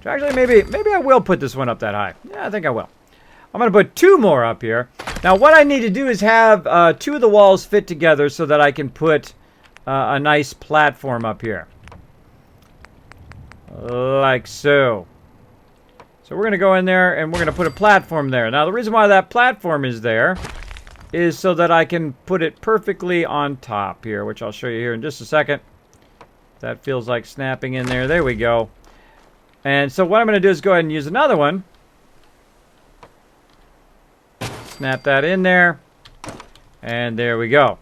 Actually, maybe I will put this one up that high. Yeah, I think I will. I'm going to put two more up here. Now, what I need to do is have two of the walls fit together so that I can put a nice platform up here. Like so. So we're going to go in there and we're going to put a platform there. Now, the reason why that platform is there is so that I can put it perfectly on top here, which I'll show you here in just a second. That feels like snapping in there. There we go. And so what I'm going to do is go ahead and use another one. Snap that in there. And there we go.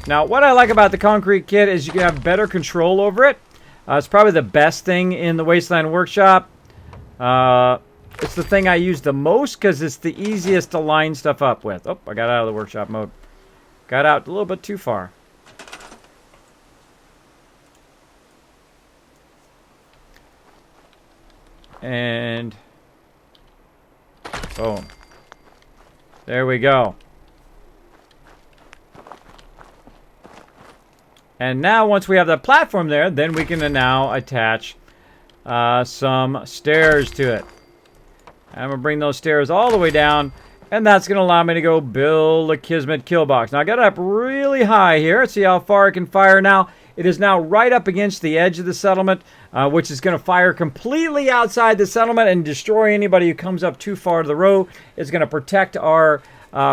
Now, what I like about the concrete kit is you can have better control over it. It's probably the best thing in the Wasteland Workshop. It's the thing I use the most because it's the easiest to line stuff up with. Oh, I got out of the workshop mode. Got out a little bit too far. And boom. There we go. And now once we have the platform there, then we can now attach some stairs to it. I'm going to bring those stairs all the way down. And that's going to allow me to go build a Kismet kill box. Now, I got it up really high here. See how far it can fire now. It is now right up against the edge of the settlement, which is going to fire completely outside the settlement and destroy anybody who comes up too far to the road. It's going to protect our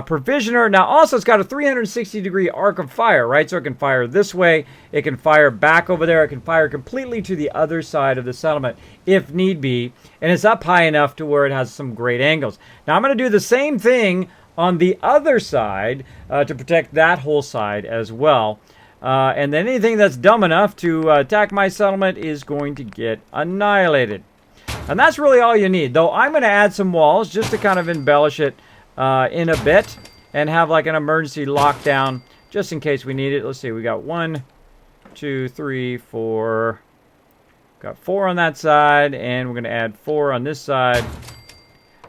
provisioner. Now, also, it's got a 360-degree arc of fire, right? So it can fire this way. It can fire back over there. It can fire completely to the other side of the settlement if need be. And it's up high enough to where it has some great angles. Now, I'm going to do the same thing on the other side to protect that whole side as well. And then anything that's dumb enough to attack my settlement is going to get annihilated. And that's really all you need. Though I'm going to add some walls just to kind of embellish it in a bit and have like an emergency lockdown just in case we need it. Let's see, we got 1, 2, 3, 4. Got 4 on that side, and we're going to add 4 on this side.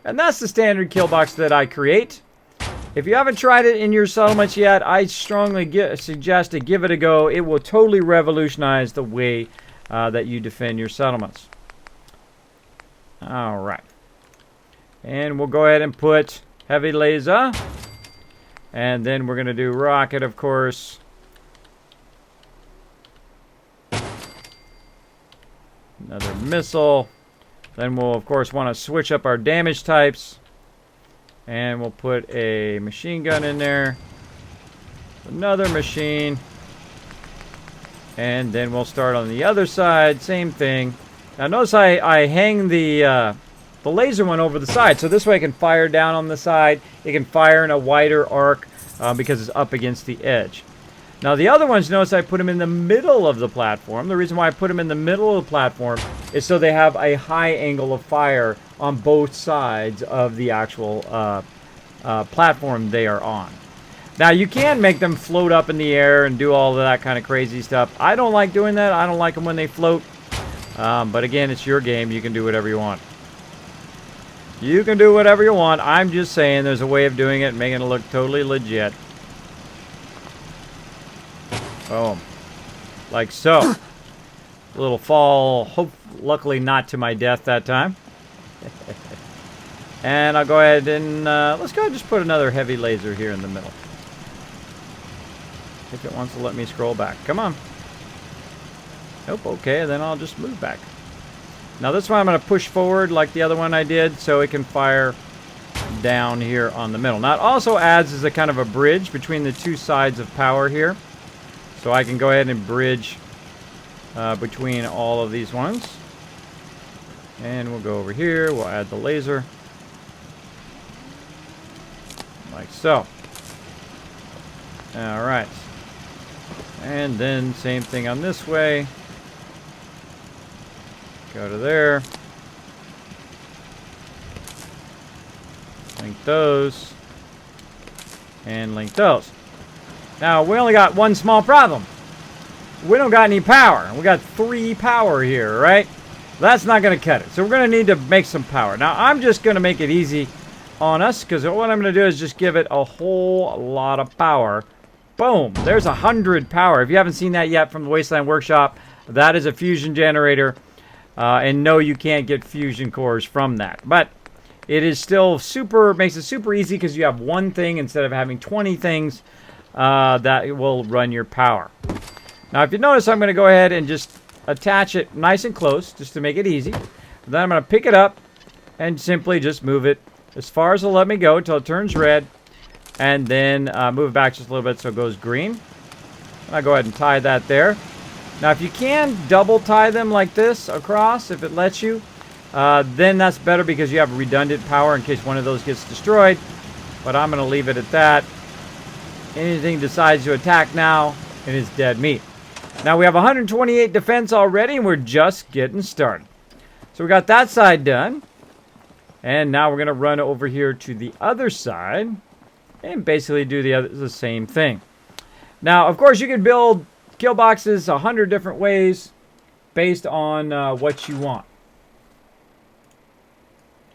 And that's the standard kill box that I create. If you haven't tried it in your settlements yet, I strongly suggest to give it a go. It will totally revolutionize the way that you defend your settlements. All right. And we'll go ahead and put heavy laser. And then we're going to do rocket, of course. Another missile. Then we'll, of course, want to switch up our damage types. And we'll put a machine gun in there. Another machine. And then we'll start on the other side. Same thing. Now notice I hang the laser one over the side. So this way it can fire down on the side. It can fire in a wider arc because it's up against the edge. Now the other ones, notice I put them in the middle of the platform. The reason why I put them in the middle of the platform is so they have a high angle of fire on both sides of the actual platform they are on. Now you can make them float up in the air and do all of that kind of crazy stuff. I don't like doing that. I don't like them when they float. But again, it's your game. You can do whatever you want. You can do whatever you want. I'm just saying there's a way of doing it and making it look totally legit. Boom. Like so. A little fall. Luckily not to my death that time. And I'll go ahead and let's go ahead and just put another heavy laser here in the middle. If it wants to let me scroll back. Come on. Nope, okay, then I'll just move back. Now this one I'm going to push forward like the other one I did so it can fire down here on the middle. Now it also adds as a kind of a bridge between the two sides of power here. So I can go ahead and bridge between all of these ones. And we'll go over here. We'll add the laser. Like so. Alright. And then same thing on this way. Go to there. Link those. And link those. Now, we only got one small problem. We don't got any power. We got 3 power here, right? That's not going to cut it. So we're going to need to make some power. Now, I'm just going to make it easy on us, because what I'm going to do is just give it a whole lot of power. Boom. There's 100 power. If you haven't seen that yet from the Wasteland Workshop, that is a fusion generator. And no, you can't get fusion cores from that. But it is still super, makes it super easy because you have one thing instead of having 20 things that will run your power. Now, if you notice, I'm going to go ahead and just attach it nice and close just to make it easy. Then I'm going to pick it up and simply just move it as far as it'll let me go until it turns red. And then move it back just a little bit so it goes green. And I'll go ahead and tie that there. Now, if you can double tie them like this across, if it lets you, then that's better because you have redundant power in case one of those gets destroyed. But I'm going to leave it at that. Anything decides to attack now, it is dead meat. Now, we have 128 defense already, and we're just getting started. So we got that side done. And now we're going to run over here to the other side and basically do the same thing. Now, of course, you can build kill boxes 100 different ways based on what you want.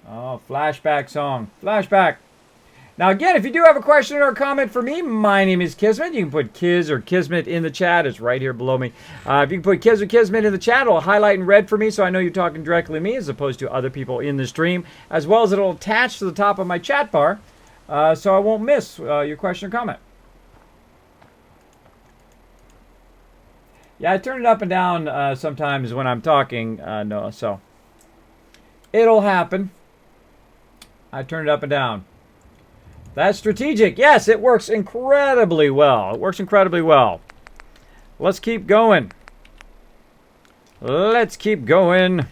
Oh, flashback song. Flashback. Now, again, if you do have a question or a comment for me, my name is Kismet. You can put Kiz or Kismet in the chat. It's right here below me. If you can put Kiz or Kismet in the chat, it'll highlight in red for me so I know you're talking directly to me as opposed to other people in the stream, as well as it'll attach to the top of my chat bar so I won't miss your question or comment. Yeah, I turn it up and down sometimes when I'm talking, Noah, so it'll happen. I turn it up and down. That's strategic. Yes, it works incredibly well. It works incredibly well. Let's keep going. Let's keep going.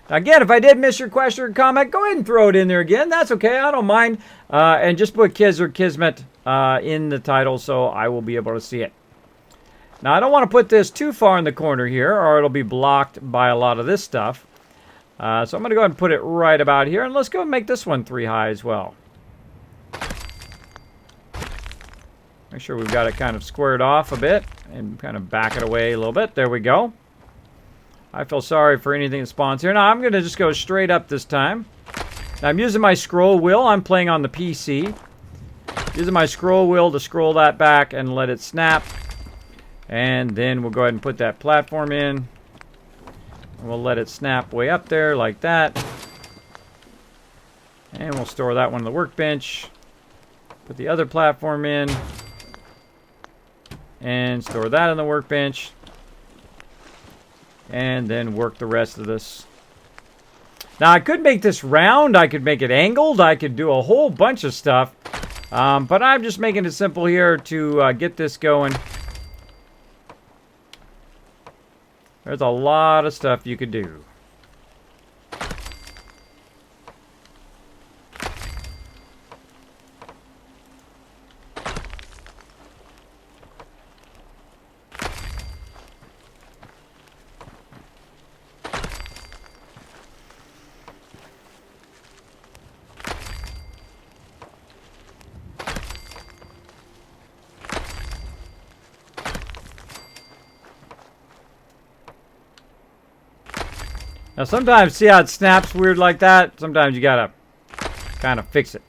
Again, if I did miss your question or comment, go ahead and throw it in there again. That's okay. I don't mind. And just put Kiz or Kismet in the title so I will be able to see it. Now, I don't want to put this too far in the corner here or it'll be blocked by a lot of this stuff. So I'm going to go ahead and put it right about here. And let's go and make this one 3 high as well. Make sure we've got it kind of squared off a bit and kind of back it away a little bit. There we go. I feel sorry for anything that spawns here. Now, I'm going to just go straight up this time. Now, I'm using my scroll wheel. I'm playing on the PC. Using my scroll wheel to scroll that back and let it snap. And then we'll go ahead and put that platform in. And we'll let it snap way up there like that. And we'll store that one on the workbench. Put the other platform in. And store that on the workbench. And then work the rest of this. Now, I could make this round. I could make it angled. I could do a whole bunch of stuff. But I'm just making it simple here to get this going. There's a lot of stuff you could do. Now sometimes, see how it snaps weird like that? Sometimes you gotta kind of fix it.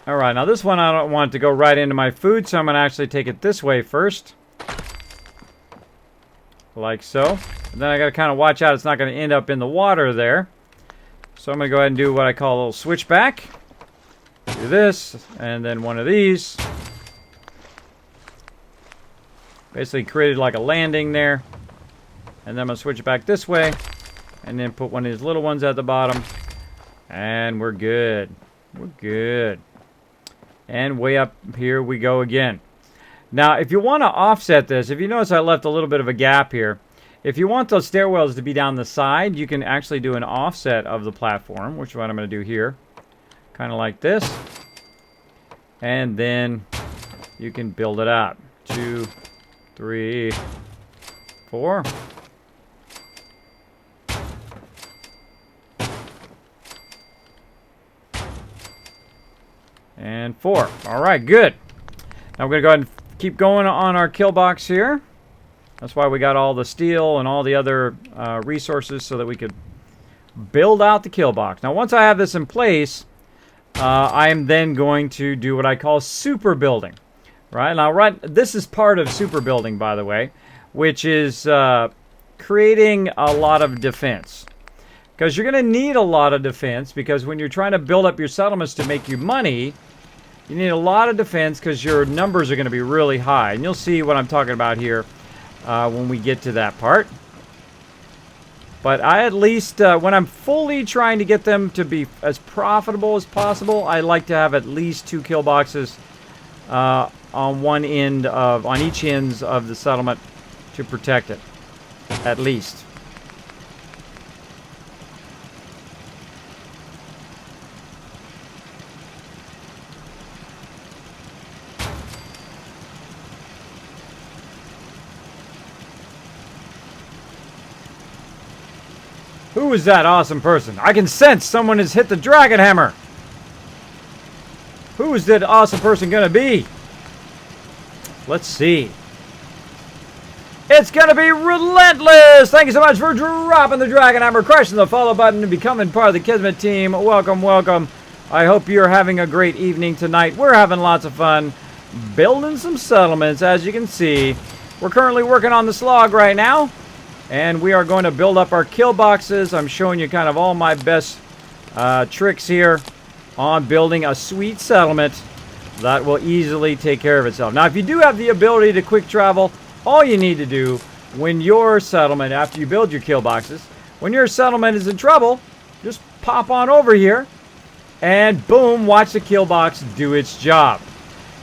Alright, now this one I don't want it to go right into my food, so I'm gonna actually take it this way first. Like so. And then I gotta kind of watch out it's not gonna end up in the water there. So I'm gonna go ahead and do what I call a little switchback. Do this, and then one of these. Basically created like a landing there. And then I'm going to switch it back this way. And then put one of these little ones at the bottom. And we're good. We're good. And way up here we go again. Now, if you want to offset this, if you notice I left a little bit of a gap here. If you want those stairwells to be down the side, you can actually do an offset of the platform, which is what I'm going to do here. Kind of like this. And then you can build it out. 2, 3, 4. And 4. All right, good. Now we're going to go ahead and keep going on our kill box here. That's why we got all the steel and all the other resources so that we could build out the kill box. Now, once I have this in place, I am then going to do what I call super building. Right? Now, this is part of super building, by the way, which is creating a lot of defense. Because you're going to need a lot of defense, because when you're trying to build up your settlements to make you money, you need a lot of defense because your numbers are going to be really high. And you'll see what I'm talking about here when we get to that part. But I at least, when I'm fully trying to get them to be as profitable as possible, I like to have at least 2 kill boxes on each ends of the settlement to protect it, at least. Who is that awesome person? I can sense someone has hit the dragon hammer. Who is that awesome person gonna be? Let's see. It's gonna be Relentless! Thank you so much for dropping the dragon hammer, crushing the follow button, and becoming part of the Kismet team. Welcome, welcome. I hope you're having a great evening tonight. We're having lots of fun building some settlements, as you can see. We're currently working on the Slog right now. And we are going to build up our kill boxes. I'm showing you kind of all my best tricks here on building a sweet settlement that will easily take care of itself. Now, if you do have the ability to quick travel, all you need to do when your settlement, after you build your kill boxes, when your settlement is in trouble, just pop on over here and boom, watch the kill box do its job.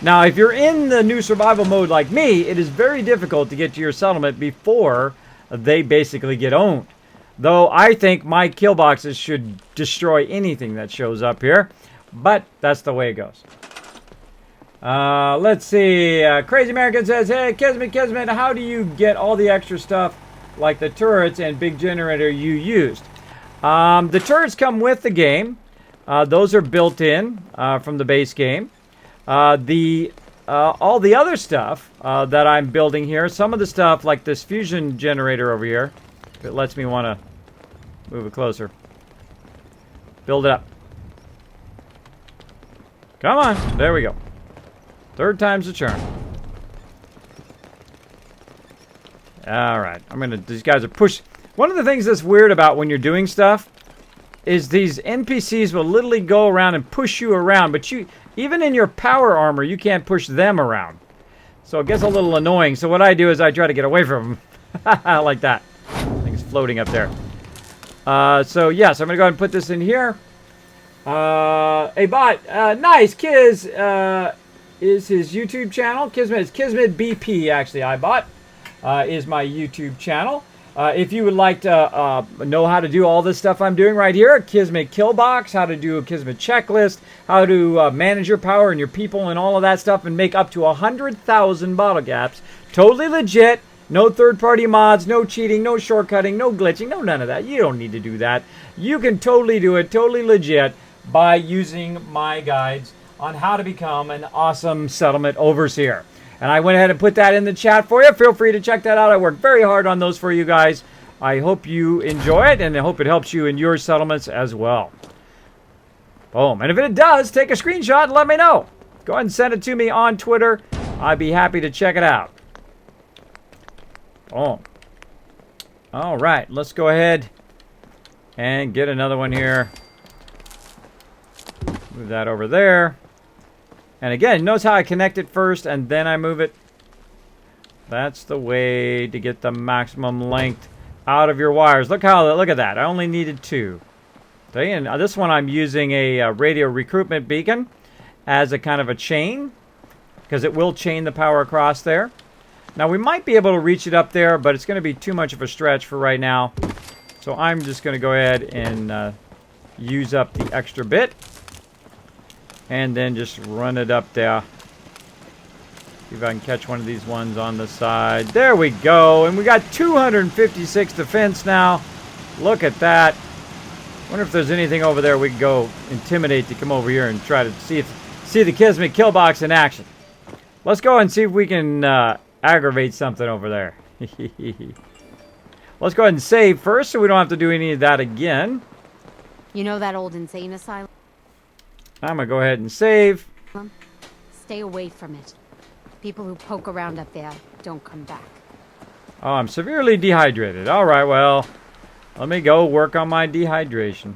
Now, if you're in the new survival mode like me, it is very difficult to get to your settlement before they basically get owned. Though I think my kill boxes should destroy anything that shows up here. But that's the way it goes. Let's see. Crazy American says, hey, Kismet, how do you get all the extra stuff like the turrets and big generator you used? The turrets come with the game. Those are built in from the base game. All the other stuff that I'm building here, some of the stuff like this fusion generator over here, if it lets me want to move it closer. Build it up. Come on. There we go. 3rd time's the charm. Alright. These guys are push. One of the things that's weird about when you're doing stuff is these NPCs will literally go around and push you around, but even in your power armor, you can't push them around. So it gets a little annoying. So what I do is I try to get away from them. Like that. I think it's floating up there. So yes, I'm going to go ahead and put this in here. Hey, bot. Nice. Kiz is his YouTube channel. Kismet is Kismet BP, actually. iBot is my YouTube channel. If you would like to know how to do all this stuff I'm doing right here, Kismet Killbox, how to do a Kismet checklist, how to manage your power and your people and all of that stuff and make up to 100,000 bottle caps. Totally legit. No third-party mods, no cheating, no shortcutting, no glitching, no none of that. You don't need to do that. You can totally do it, totally legit, by using my guides on how to become an awesome settlement overseer. And I went ahead and put that in the chat for you. Feel free to check that out. I worked very hard on those for you guys. I hope you enjoy it, and I hope it helps you in your settlements as well. Boom. And if it does, take a screenshot and let me know. Go ahead and send it to me on Twitter. I'd be happy to check it out. Boom. All right. Let's go ahead and get another one here. Move that over there. And again, notice how I connect it first and then I move it. That's the way to get the maximum length out of your wires. Look at that. I only needed 2. See, and this one I'm using a radio recruitment beacon as a kind of a chain, because it will chain the power across there. Now we might be able to reach it up there, but it's going to be too much of a stretch for right now. So I'm just going to go ahead and use up the extra bit. And then just run it up there. See if I can catch one of these ones on the side. There we go. And we got 256 defense now. Look at that. Wonder if there's anything over there we can go intimidate to come over here and try to see the Kismet kill box in action. Let's go and see if we can aggravate something over there. Let's go ahead and save first so we don't have to do any of that again. You know that old insane asylum? I'm going to go ahead and save. Stay away from it. People who poke around up there don't come back. Oh, I'm severely dehydrated. All right, well, let me go work on my dehydration.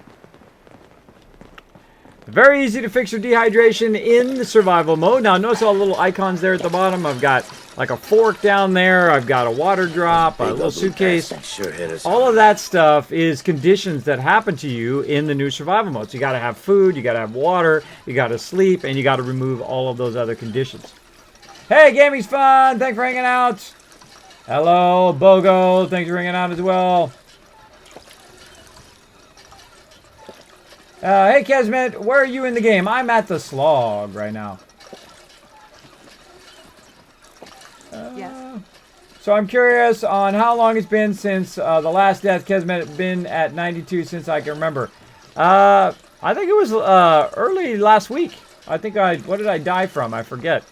Very easy to fix your dehydration in the survival mode. Now, notice all the little icons there at the bottom. I've got like a fork down there. I've got a water drop, a little suitcase. All of that stuff is conditions that happen to you in the new survival mode. So you got to have food, you got to have water, you got to sleep, and you got to remove all of those other conditions. Hey, gaming's fun. Thanks for hanging out. Hello, Bogo. Thanks for hanging out as well. Hey, Kismet, where are you in the game? I'm at the Slog right now. Yes. So I'm curious on how long it's been since the last death. Kismet been at 92 since I can remember. I think it was early last week. I think what did I die from? I forget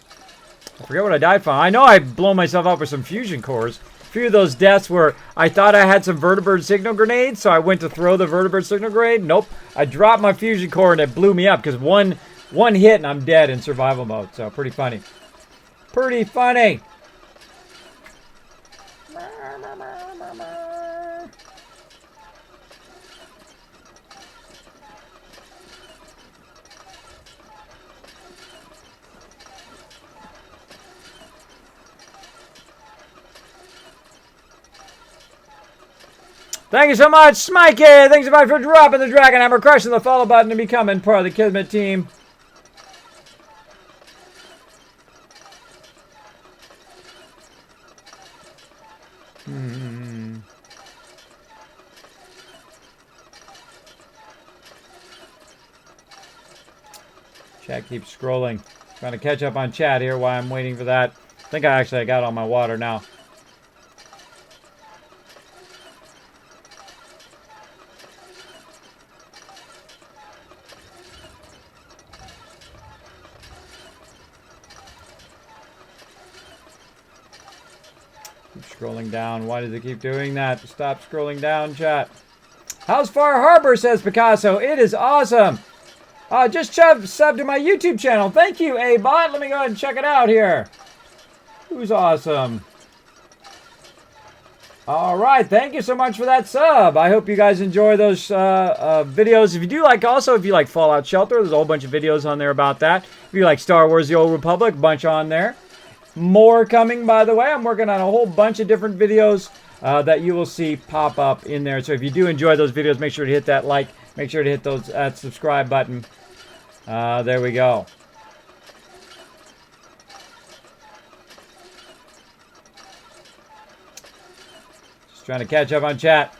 what I died from. I know I blow myself up with some fusion cores. A few of those deaths where I thought I had some vertibird signal grenades, so I went to throw the vertibird signal grenade. Nope. I dropped my fusion core and it blew me up because one hit and I'm dead in survival mode. So pretty funny. Pretty funny. Thank you so much, Smikey! Thanks so much for dropping the Dragon Hammer, crushing the follow button, and becoming part of the Kismet team. Chat keeps scrolling. Trying to catch up on chat here while I'm waiting for that. I think I got all my water now. Scrolling down. Why does it keep doing that? Stop scrolling down, chat. How's Far Harbor, says Picasso. It is awesome. Just sub to my YouTube channel. Thank you, A-Bot. Let me go ahead and check it out here. Who's awesome? All right. Thank you so much for that sub. I hope you guys enjoy those videos. If you do if you like Fallout Shelter, there's a whole bunch of videos on there about that. If you like Star Wars The Old Republic, bunch on there. More coming, by the way. I'm working on a whole bunch of different videos that you will see pop up in there. So if you do enjoy those videos, make sure to hit that like. Make sure to hit that subscribe button. There we go. Just trying to catch up on chat.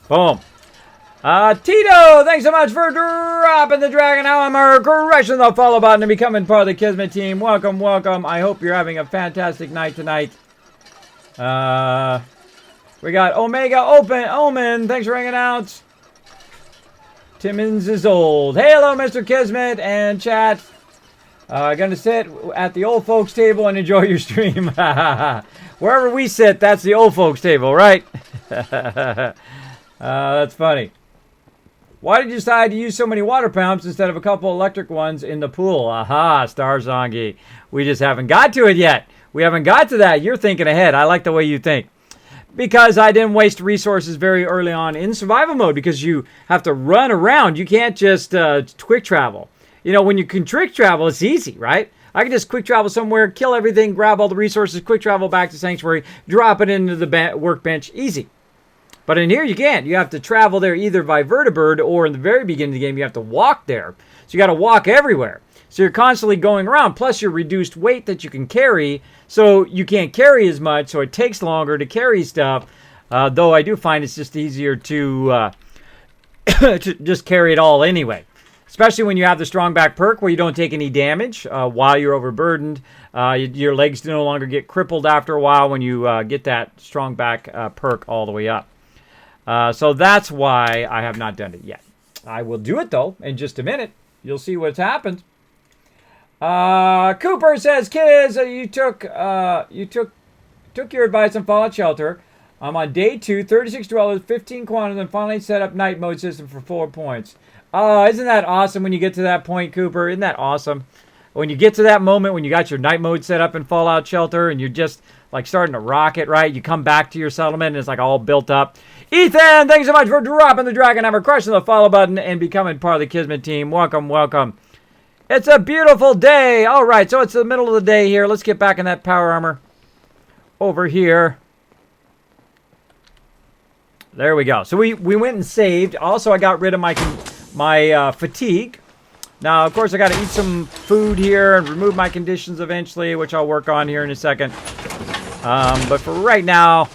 Boom. Tito, thanks so much for dropping the Dragon Hammer, crushing the follow button, and becoming part of the Kismet team. Welcome, welcome. I hope you're having a fantastic night tonight. We got Omega Omen. Thanks for hanging out. Timmons is old. Hey, hello, Mr. Kismet and chat. Gonna sit at the old folks table and enjoy your stream. Wherever we sit, that's the old folks table, right? That's funny. Why did you decide to use so many water pumps instead of a couple electric ones in the pool? Aha, Star Zongi. We just haven't got to it yet. We haven't got to that. You're thinking ahead. I like the way you think. because I didn't waste resources very early on in survival mode, because you have to run around. You can't just quick travel. You know, when you can quick travel, it's easy, right? I can just quick travel somewhere, kill everything, grab all the resources, quick travel back to Sanctuary, drop it into the workbench, easy. But in here, you can't. You have to travel there either by vertibird, or in the very beginning of the game, you have to walk there. So you got to walk everywhere. So you're constantly going around, plus your reduced weight that you can carry, so you can't carry as much, so it takes longer to carry stuff, though I do find it's just easier to, to just carry it all anyway. Especially when you have the strong back perk where you don't take any damage while you're overburdened. Your legs no longer get crippled after a while when you get that strong back perk all the way up. So that's why I have not done it yet. I will do it, though, in just a minute. You'll see what's happened. Cooper says, "Kids, you took your advice on Fallout Shelter. I'm on day 2, 36 dwellers, 15 quantum, and finally set up night mode system for 4 points." Oh, isn't that awesome when you get to that point, Cooper? Isn't that awesome? When you get to that moment when you got your night mode set up in Fallout Shelter and you're just like starting to rocket, right? You come back to your settlement and it's like all built up. Ethan, thanks so much for dropping the Dragon Hammer, crushing the follow button, and becoming part of the Kismet team. Welcome, welcome. It's a beautiful day. All right, so it's the middle of the day here. Let's get back in that power armor over here. There we go. So we went and saved. Also, I got rid of my fatigue. Now, of course, I got to eat some food here and remove my conditions eventually, which I'll work on here in a second. But for right now,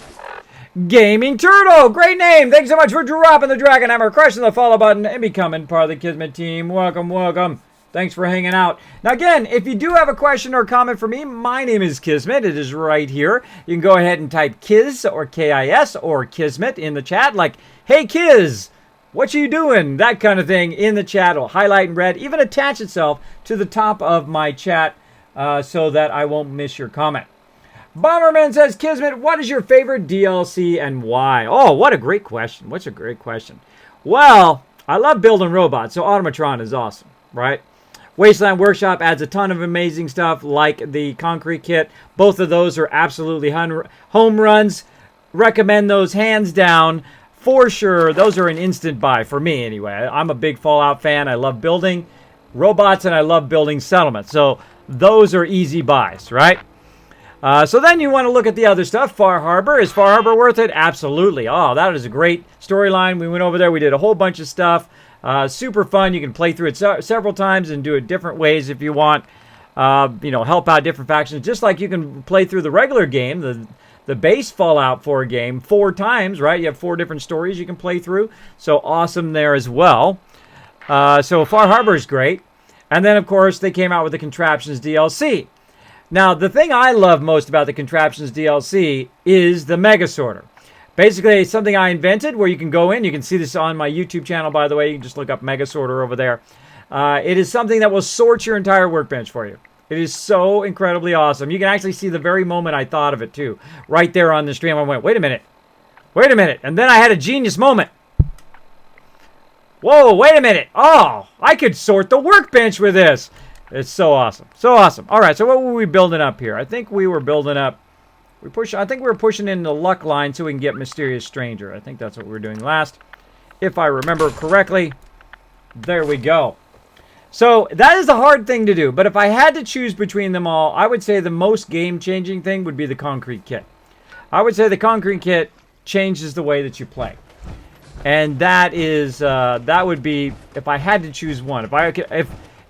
Gaming Turtle, great name. Thanks so much for dropping the Dragon Hammer, crushing the follow button, and becoming part of the Kismet team. Welcome, welcome. Thanks for hanging out. Now, again, if you do have a question or comment for me, my name is Kismet. It is right here. You can go ahead and type Kiz or K-I-S or Kismet in the chat, like, "Hey, Kiz, what you doing?" That kind of thing in the chat. It'll highlight in red, even attach itself to the top of my chat so that I won't miss your comment. Bomberman says, "Kismet, what is your favorite DLC and why?" Oh, what a great question. What's a great question? Well, I love building robots, so Automatron is awesome, right? Wasteland Workshop adds a ton of amazing stuff like the concrete kit. Both of those are absolutely home runs. Recommend those hands down for sure. Those are an instant buy for me anyway. I'm a big Fallout fan. I love building robots and I love building settlements. So those are easy buys, right? So then you want to look at the other stuff. Far Harbor. Is Far Harbor worth it? Absolutely. Oh, that is a great storyline. We went over there. We did a whole bunch of stuff. Super fun. You can play through it several times and do it different ways if you want. You know, help out different factions. Just like you can play through the regular game, the base Fallout 4 game 4 times, right? You have 4 different stories you can play through. So awesome there as well. So Far Harbor is great. And then, of course, they came out with the Contraptions DLC. Now, the thing I love most about the Contraptions DLC is the Mega Sorter. Basically, it's something I invented where you can go in. You can see this on my YouTube channel, by the way. You can just look up Mega Sorter over there. It is something that will sort your entire workbench for you. It is so incredibly awesome. You can actually see the very moment I thought of it, too. Right there on the stream, I went, wait a minute. Wait a minute. And then I had a genius moment. Whoa, wait a minute. Oh, I could sort the workbench with this. It's so awesome. So awesome. All right, so what were we building up here? I think we were building up... I think we were pushing in the luck line so we can get Mysterious Stranger. I think that's what we were doing last. If I remember correctly. There we go. So that is a hard thing to do. But if I had to choose between them all, I would say the most game-changing thing would be the Concrete Kit. I would say the Concrete Kit changes the way that you play. And that is, that would be, if I had to choose one.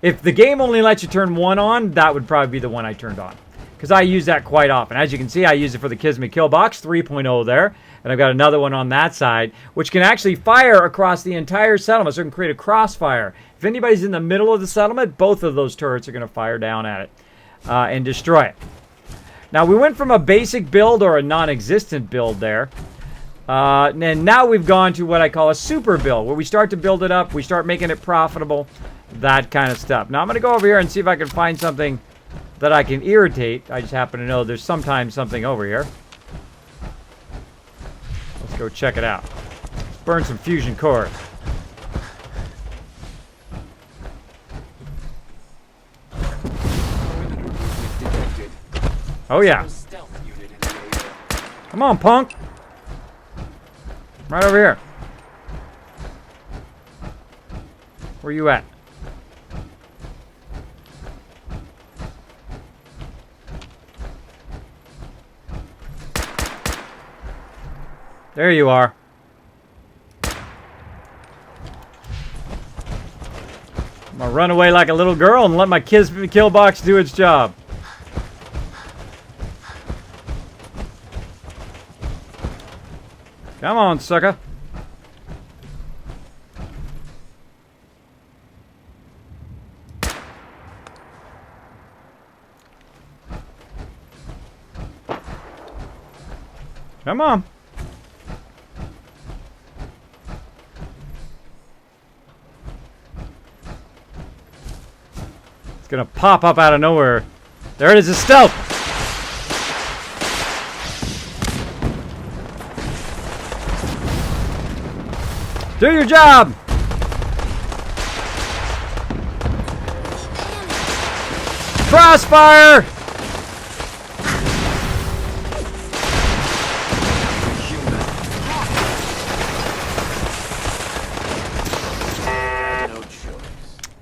If the game only lets you turn one on, that would probably be the one I turned on. Because I use that quite often. As you can see, I use it for the Kismet Kill Box 3.0 there. And I've got another one on that side, which can actually fire across the entire settlement. So it can create a crossfire. If anybody's in the middle of the settlement, both of those turrets are going to fire down at it and destroy it. Now, we went from a basic build or a non-existent build there. And now we've gone to what I call a super build, where we start to build it up. We start making it profitable. That kind of stuff. Now, I'm going to go over here and see if I can find something that I can irritate. I just happen to know there's sometimes something over here. Let's go check it out. Let's burn some fusion cores. Oh, yeah. Come on, punk. Right over here. Where you at? There you are. I'm gonna run away like a little girl and let my Kismet kill box do its job. Come on, sucker. Come on. It's gonna pop up out of nowhere. There it is, a stealth. Do your job. Crossfire.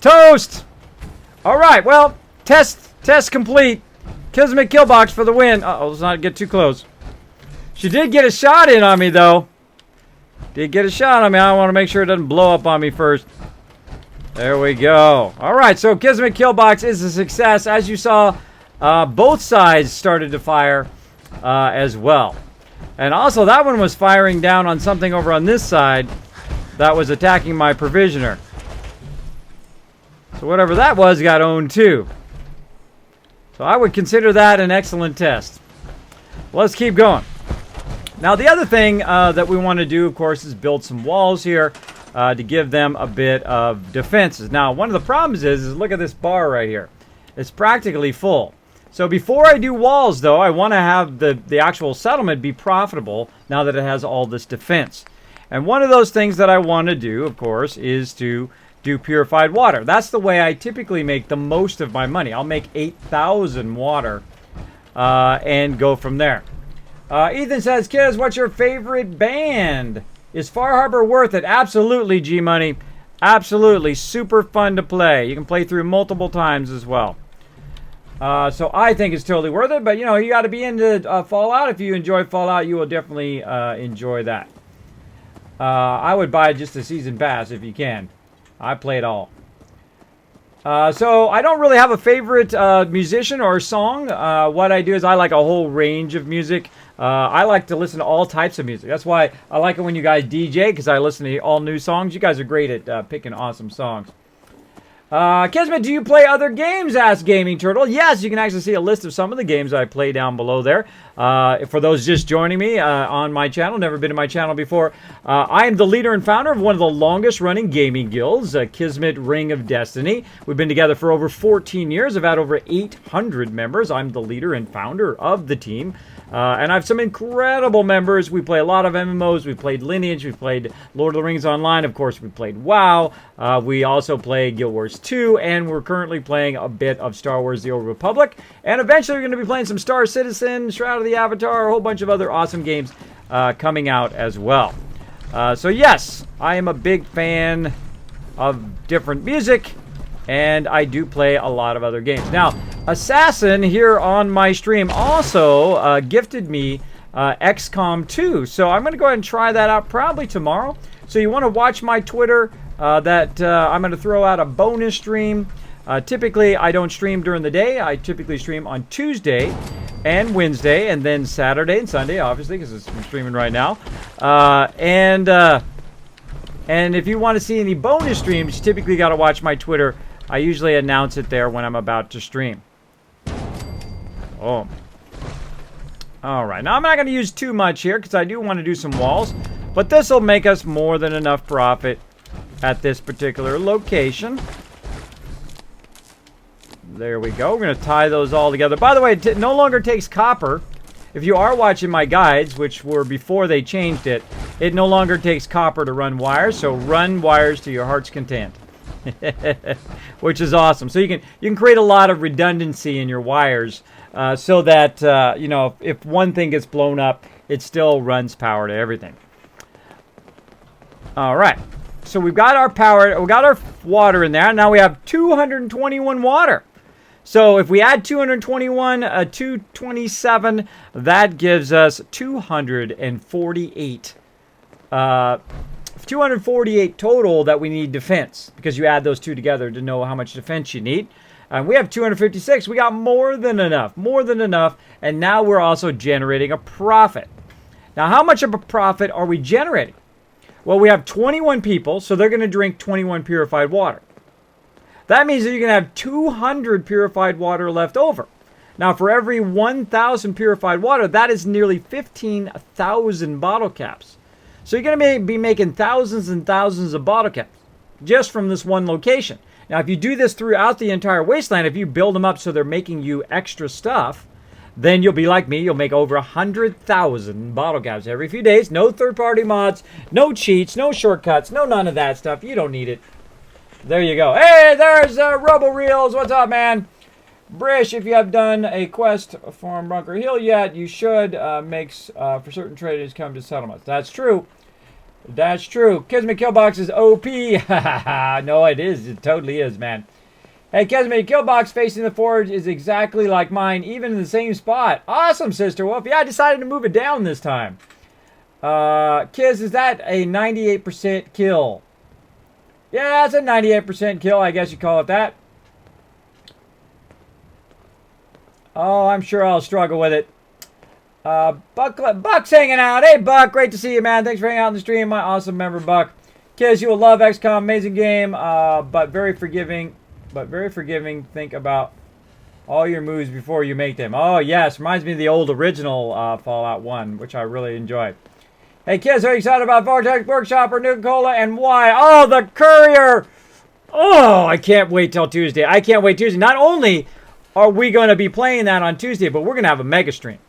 Toast! Alright, well, test complete. Kismet kill box for the win. Uh-oh, let's not get too close. She did get a shot in on me, though. Did get a shot on me. I want to make sure it doesn't blow up on me first. There we go. Alright, so Kismet kill box is a success. As you saw, both sides started to fire as well. And also, that one was firing down on something over on this side that was attacking my provisioner. So whatever that was got owned too. So I would consider that an excellent test. Let's keep going. Now the other thing that we want to do, of course, is build some walls here to give them a bit of defenses. Now one of the problems is look at this bar right here. It's practically full. So before I do walls though, I want to have the actual settlement be profitable now that it has all this defense. And one of those things that I want to do, of course, is to do purified water. That's the way I typically make the most of my money. I'll make 8,000 water and go from there. Ethan says, Kiz, what's your favorite band? Is Far Harbor worth it? Absolutely, G-Money. Absolutely. Super fun to play. You can play through multiple times as well. So I think it's totally worth it. But, you know, you got to be into Fallout. If you enjoy Fallout, you will definitely enjoy that. I would buy just a season pass if you can. I play it all. So I don't really have a favorite musician or song. What I do is I like a whole range of music. I like to listen to all types of music. That's why I like it when you guys DJ, because I listen to all new songs. You guys are great at picking awesome songs. Kismet, do you play other games? Asked Gaming Turtle. Yes, you can actually see a list of some of the games I play down below there. For those just joining me on my channel, never been to my channel before, I am the leader and founder of one of the longest running gaming guilds, Kismet Ring of Destiny. We've been together for over 14 years. I've had over 800 members. I'm the leader and founder of the team. And I have some incredible members. We play a lot of MMOs. We played Lineage. We played Lord of the Rings Online. Of course, we played WoW. We also play Guild Wars 2. And we're currently playing a bit of Star Wars The Old Republic. And eventually we're going to be playing some Star Citizen, Shroud of the Avatar, a whole bunch of other awesome games coming out as well. So yes, I am a big fan of different music. And I do play a lot of other games. Now, Assassin here on my stream also gifted me XCOM 2. So I'm going to go ahead and try that out probably tomorrow. So you want to watch my Twitter that I'm going to throw out a bonus stream. Typically, I don't stream during the day. I typically stream on Tuesday and Wednesday and then Saturday and Sunday, obviously, because I'm streaming right now. And if you want to see any bonus streams, you typically got to watch my Twitter. I usually announce it there when I'm about to stream. Oh. Alright, now I'm not going to use too much here because I do want to do some walls. But this will make us more than enough profit at this particular location. There we go. We're going to tie those all together. By the way, it no longer takes copper. If you are watching my guides, which were before they changed it, it no longer takes copper to run wires. So run wires to your heart's content. Which is awesome. So you can create a lot of redundancy in your wires so that you know, if one thing gets blown up, it still runs power to everything. All right. So we've got our power, we got our water in there. Now we have 221 water. So if we add 221, 227, that gives us 248. 248 total that we need defense, because you add those two together to know how much defense you need. We have 256. We got more than enough, and now we're also generating a profit. Now, how much of a profit are we generating? Well, we have 21 people, so they're going to drink 21 purified water. That means that you're going to have 200 purified water left over. Now, for every 1,000 purified water, that is nearly 15,000 bottle caps. So you're going to be making thousands and thousands of bottle caps just from this one location. Now, if you do this throughout the entire wasteland, if you build them up so they're making you extra stuff, then you'll be like me. You'll make over 100,000 bottle caps every few days. No third-party mods, no cheats, no shortcuts, no none of that stuff. You don't need it. There you go. Hey, there's Robo Reels. What's up, man? Brish, if you have done a quest from Bunker Hill yet, you should. Makes for certain traders come to settlements. That's true. That's true. Kismet Killbox is OP. No, it is. It totally is, man. Hey, Kismet, Killbox facing the forge is exactly like mine, even in the same spot. Awesome, Sister Wolf. Yeah, I decided to move it down this time. Kiz, is that a 98% kill? Yeah, it's a 98% kill, I guess you call it that. Oh, I'm sure I'll struggle with it. Buck's hanging out. Hey, Buck, great to see you, man. Thanks for hanging out in the stream, my awesome member, Buck. Kiz, you will love XCOM. Amazing game, but very forgiving. Think about all your moves before you make them. Oh, yes. Reminds me of the old original Fallout 1, which I really enjoyed. Hey, kids, are you excited about vault-tec Workshop or Nuka-Cola, and why? Oh, the courier! Oh, I can't wait till Tuesday. I can't wait Tuesday. Not only are we going to be playing that on Tuesday, but we're going to have a mega stream.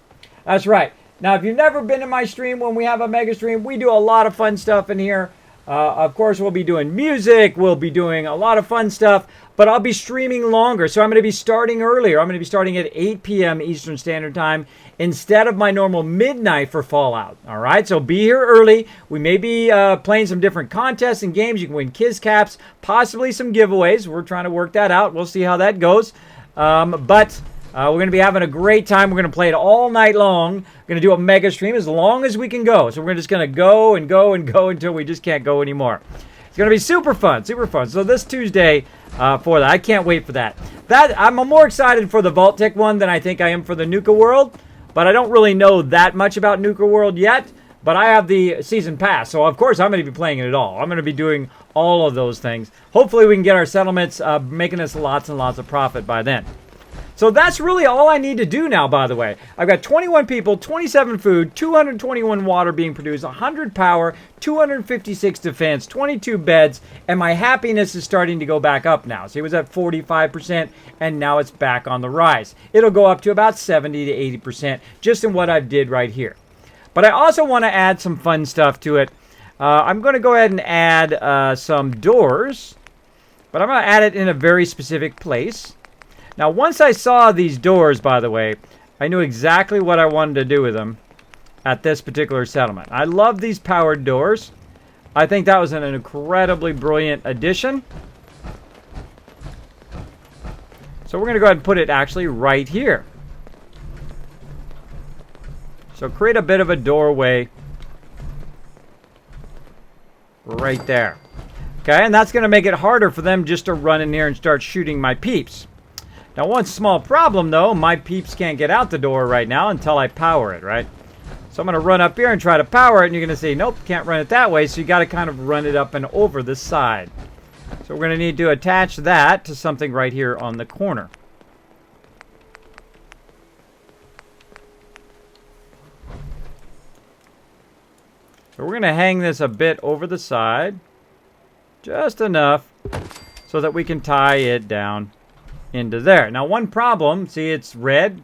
That's right. Now, if you've never been in my stream, when we have a mega stream, we do a lot of fun stuff in here. Of course, we'll be doing music. We'll be doing a lot of fun stuff. But I'll be streaming longer, so I'm going to be starting earlier. I'm going to be starting at 8 p.m. Eastern Standard Time instead of my normal midnight for Fallout. All right, so be here early. We may be playing some different contests and games. You can win Kiz Caps, possibly some giveaways. We're trying to work that out. We'll see how that goes. But we're going to be having a great time. We're going to play it all night long. We're going to do a mega stream as long as we can go. So we're just going to go and go and go until we just can't go anymore. It's going to be super fun, super fun. So this Tuesday for that, I can't wait for that. I'm more excited for the vault-tec one than I think I am for the Nuka World. But I don't really know that much about Nuka World yet. But I have the season pass, so of course I'm going to be playing it all. I'm going to be doing all of those things. Hopefully we can get our settlements making us lots and lots of profit by then. So that's really all I need to do now, by the way. I've got 21 people, 27 food, 221 water being produced, 100 power, 256 defense, 22 beds, and my happiness is starting to go back up now. See, it was at 45%, and now it's back on the rise. It'll go up to about 70 to 80% just in what I've did right here. But I also want to add some fun stuff to it. I'm going to go ahead and add some doors, but I'm going to add it in a very specific place. Now, once I saw these doors, by the way, I knew exactly what I wanted to do with them at this particular settlement. I love these powered doors. I think that was an incredibly brilliant addition. So we're going to go ahead and put it actually right here. So create a bit of a doorway right there. Okay, and that's going to make it harder for them just to run in here and start shooting my peeps. Now, one small problem, though, my peeps can't get out the door right now until I power it, right? So I'm going to run up here and try to power it, and you're going to say, nope, can't run it that way, so you got to kind of run it up and over the side. So we're going to need to attach that to something right here on the corner. So we're going to hang this a bit over the side, just enough so that we can tie it down into there. Now, one problem, see, it's red,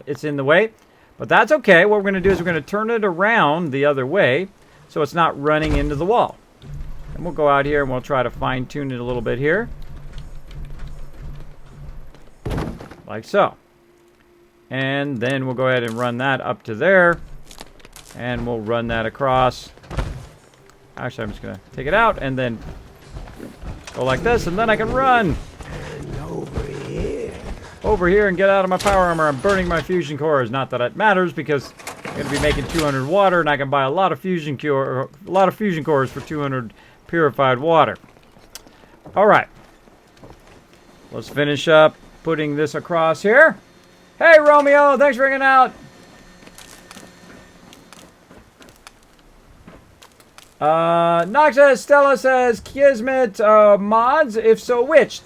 it's in the way, but that's okay. What we're going to do is we're going to turn it around the other way so it's not running into the wall. And we'll go out here and we'll try to fine tune it a little bit here. Like so. And then we'll go ahead and run that up to there. And we'll run that across. Actually, I'm just going to take it out and then go like this, and then I can run. Over here and get out of my power armor. I'm burning my fusion cores. Not that it matters because I'm going to be making 200 water, and I can buy a lot of fusion cores for 200 purified water. All right. Let's finish up putting this across here. Hey, Romeo, thanks for hanging out. Noxus Stella says, Kismet mods? If so, which?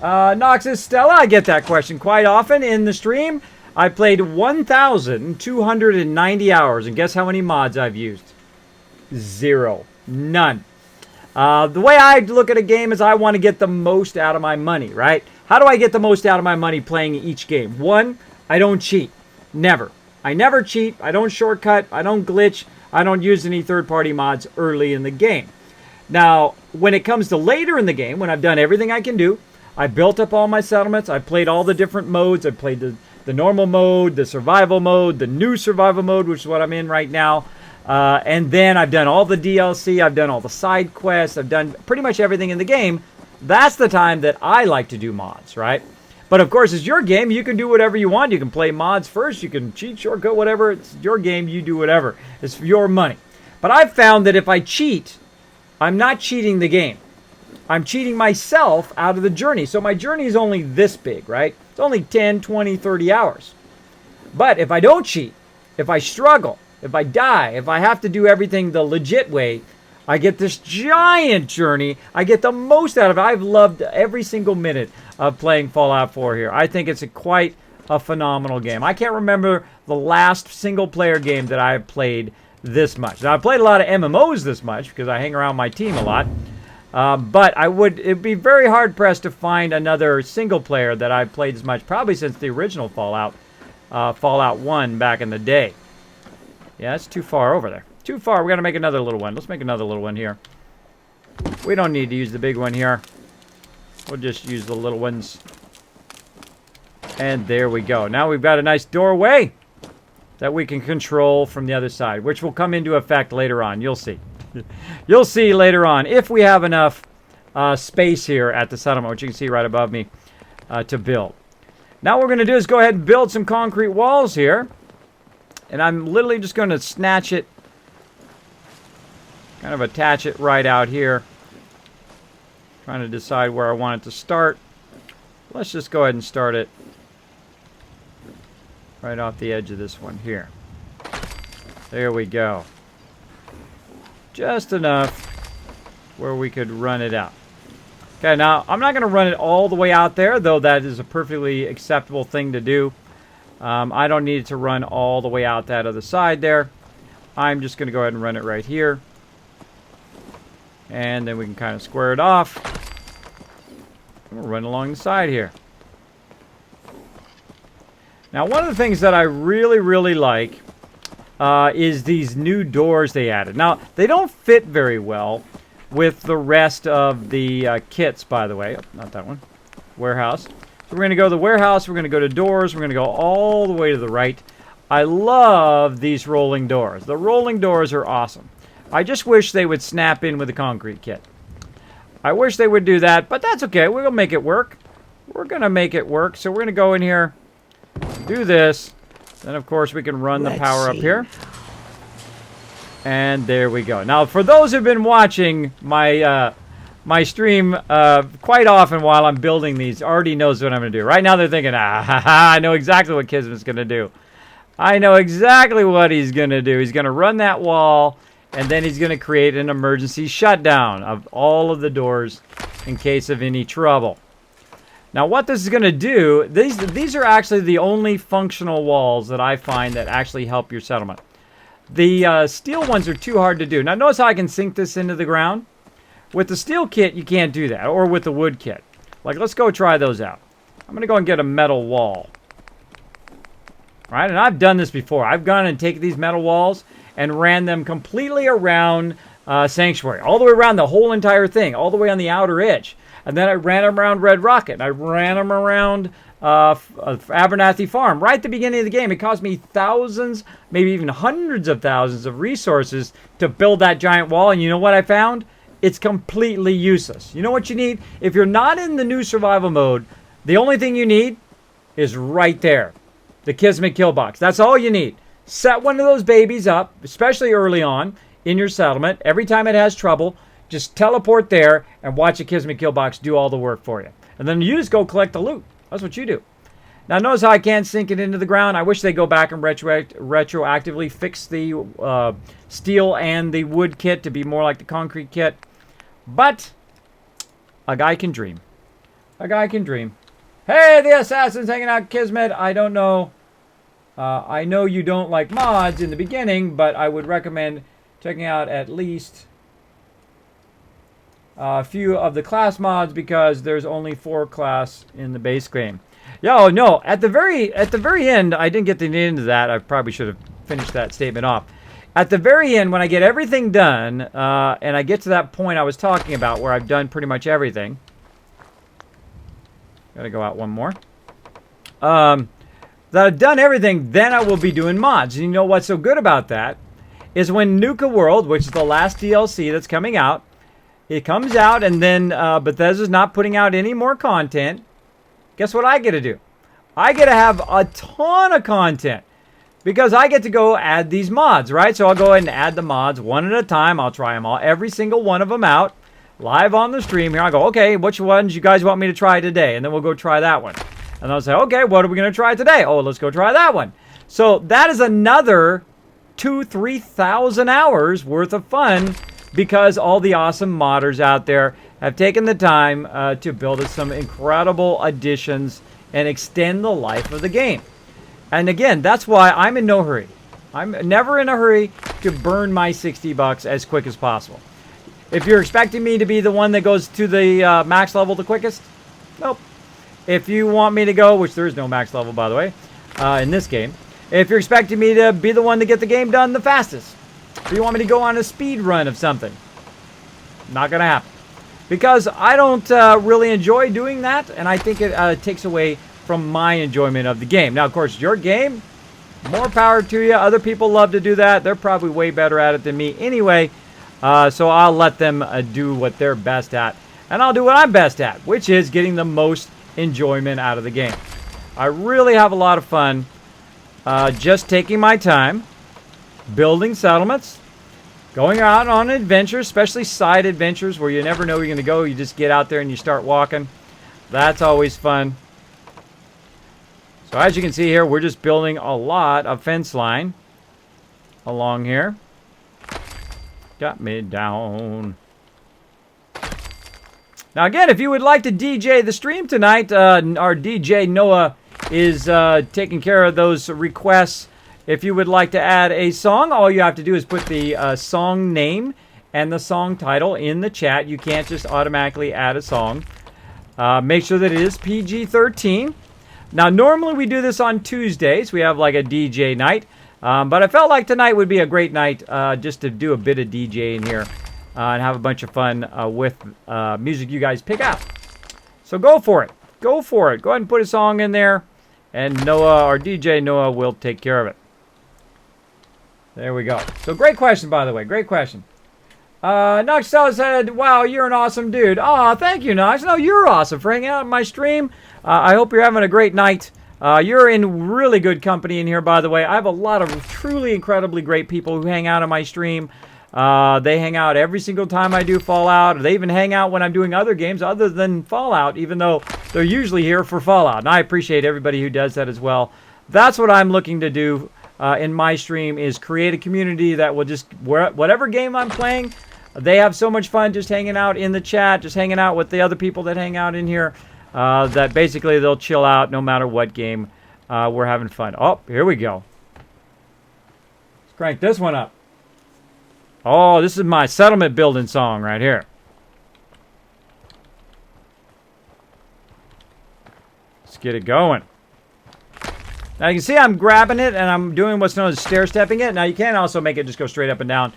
Noxus Stella, I get that question quite often in the stream. I played 1,290 hours, and guess how many mods I've used? 0. None. The way I look at a game is I want to get the most out of my money, right? How do I get the most out of my money playing each game? 1, I don't cheat. Never. I never cheat. I don't shortcut. I don't glitch. I don't use any third-party mods early in the game. Now, when it comes to later in the game, when I've done everything I can do, I built up all my settlements. I played all the different modes. I played the normal mode, the survival mode, the new survival mode, which is what I'm in right now. And then I've done all the DLC. I've done all the side quests. I've done pretty much everything in the game. That's the time that I like to do mods, right? But of course, it's your game. You can do whatever you want. You can play mods first. You can cheat, shortcut, whatever. It's your game. You do whatever. It's your money. But I've found that if I cheat, I'm not cheating the game. I'm cheating myself out of the journey. So my journey is only this big, right? It's only 10, 20, 30 hours. But if I don't cheat, if I struggle, if I die, if I have to do everything the legit way, I get this giant journey. I get the most out of it. I've loved every single minute of playing Fallout 4 here. I think it's quite a phenomenal game. I can't remember the last single-player game that I have played this much. Now, I've played a lot of MMOs this much because I hang around my team a lot. But it'd be very hard-pressed to find another single-player that I've played as much, probably since the original Fallout, Fallout 1 back in the day. Yeah, it's too far over there. Too far. We're going to make another little one. Let's make another little one here. We don't need to use the big one here. We'll just use the little ones. And there we go. Now we've got a nice doorway that we can control from the other side, which will come into effect later on. You'll see. You'll see later on if we have enough space here at the settlement, which you can see right above me, to build. Now what we're going to do is go ahead and build some concrete walls here. And I'm literally just going to snatch it, kind of attach it right out here. Trying to decide where I want it to start. Let's just go ahead and start it right off the edge of this one here. There we go. Just enough where we could run it out. Okay, now I'm not going to run it all the way out there, though that is a perfectly acceptable thing to do. I don't need it to run all the way out that other side there. I'm just going to go ahead and run it right here. And then we can kind of square it off. And we'll run along the side here. Now, one of the things that I really, really like is these new doors they added. Now, they don't fit very well with the rest of the kits, by the way. Oh, not that one. Warehouse. So we're going to go to the warehouse. We're going to go to doors. We're going to go all the way to the right. I love these rolling doors. The rolling doors are awesome. I just wish they would snap in with the concrete kit. I wish they would do that, but that's okay. We're going to make it work. We're going to make it work. So we're going to go in here, do this. Then, of course, we can run the power up here. And there we go. Now, for those who've been watching my my stream quite often while I'm building these, already knows what I'm going to do. Right now, they're thinking, I know exactly what Kismet's going to do. I know exactly what he's going to do. He's going to run that wall, and then he's going to create an emergency shutdown of all of the doors in case of any trouble. Now, what this is going to do, these are actually the only functional walls that I find that actually help your settlement. The steel ones are too hard to do. Now, notice how I can sink this into the ground? With the steel kit, you can't do that, or with the wood kit. Like, let's go try those out. I'm going to go and get a metal wall. All right, and I've done this before. I've gone and taken these metal walls and ran them completely around Sanctuary. All the way around the whole entire thing, all the way on the outer edge. And then I ran them around Red Rocket. I ran them around Abernathy Farm. Right at the beginning of the game, it cost me thousands, maybe even hundreds of thousands of resources to build that giant wall. And you know what I found? It's completely useless. You know what you need? If you're not in the new survival mode, the only thing you need is right there. The Kismet kill box. That's all you need. Set one of those babies up, especially early on in your settlement. Every time it has trouble, just teleport there and watch a Kismet kill box do all the work for you. And then you just go collect the loot. That's what you do. Now notice how I can't sink it into the ground. I wish they go back and retroactively fix the steel and the wood kit to be more like the concrete kit. But a guy can dream. A guy can dream. Hey, the assassin's hanging out, Kismet. I don't know. I know you don't like mods in the beginning, but I would recommend checking out at least a few of the class mods because there's only 4 class in the base game. Yo, no, at the very end, I didn't get to the end of that. I probably should have finished that statement off. At the very end, when I get everything done, and I get to that point I was talking about where I've done pretty much everything. Gotta go out one more. That I've done everything, then I will be doing mods. And you know what's so good about that is when Nuka World, which is the last DLC that's coming out, it comes out and then Bethesda's not putting out any more content. Guess what I get to do? I get to have a ton of content because I get to go add these mods, right? So I'll go ahead and add the mods one at a time. I'll try them all, every single one of them out live on the stream here. I go, okay, which ones you guys want me to try today? And then we'll go try that one. And I'll say, okay, what are we going to try today? Oh, let's go try that one. So that is another 2,000-3,000 hours worth of fun because all the awesome modders out there have taken the time to build us some incredible additions and extend the life of the game. And again, that's why I'm in no hurry. I'm never in a hurry to burn my $60 as quick as possible. If you're expecting me to be the one that goes to the max level the quickest, nope. If you want me to go, which there is no max level, by the way, in this game. If you're expecting me to be the one to get the game done the fastest. If you want me to go on a speed run of something. Not going to happen. Because I don't really enjoy doing that, and I think it takes away from my enjoyment of the game. Now, of course, your game, more power to you. Other people love to do that. They're probably way better at it than me anyway. So I'll let them do what they're best at. And I'll do what I'm best at, which is getting the most enjoyment out of the game. I really have a lot of fun just taking my time, building settlements, going out on adventures, especially side adventures where you never know where you're going to go. You just get out there and you start walking. That's always fun. So as you can see here, we're just building a lot of fence line along here. Got me down. Now again, if you would like to DJ the stream tonight, our DJ Noah is taking care of those requests. If you would like to add a song, all you have to do is put the song name and the song title in the chat. You can't just automatically add a song. Make sure that it is PG-13. Now normally we do this on Tuesdays. We have like a DJ night. But I felt like tonight would be a great night just to do a bit of DJ in here. And have a bunch of fun with music you guys pick out. So go for it. Go for it. Go ahead and put a song in there. And Noah, our DJ Noah, will take care of it. There we go. So great question, by the way. Great question. Noxella said, wow, you're an awesome dude. Aw, thank you, Nox. No, you're awesome for hanging out on my stream. I hope you're having a great night. You're in really good company in here, by the way. I have a lot of truly incredibly great people who hang out on my stream. They hang out every single time I do Fallout. They even hang out when I'm doing other games other than Fallout, even though they're usually here for Fallout. And I appreciate everybody who does that as well. That's what I'm looking to do in my stream is create a community that will just, whatever game I'm playing, they have so much fun just hanging out in the chat, just hanging out with the other people that hang out in here, that basically they'll chill out no matter what game we're having fun. Oh, here we go. Let's crank this one up. Oh, this is my settlement building song right here. Let's get it going. Now you can see I'm grabbing it and I'm doing what's known as stair stepping it. Now you can also make it just go straight up and down.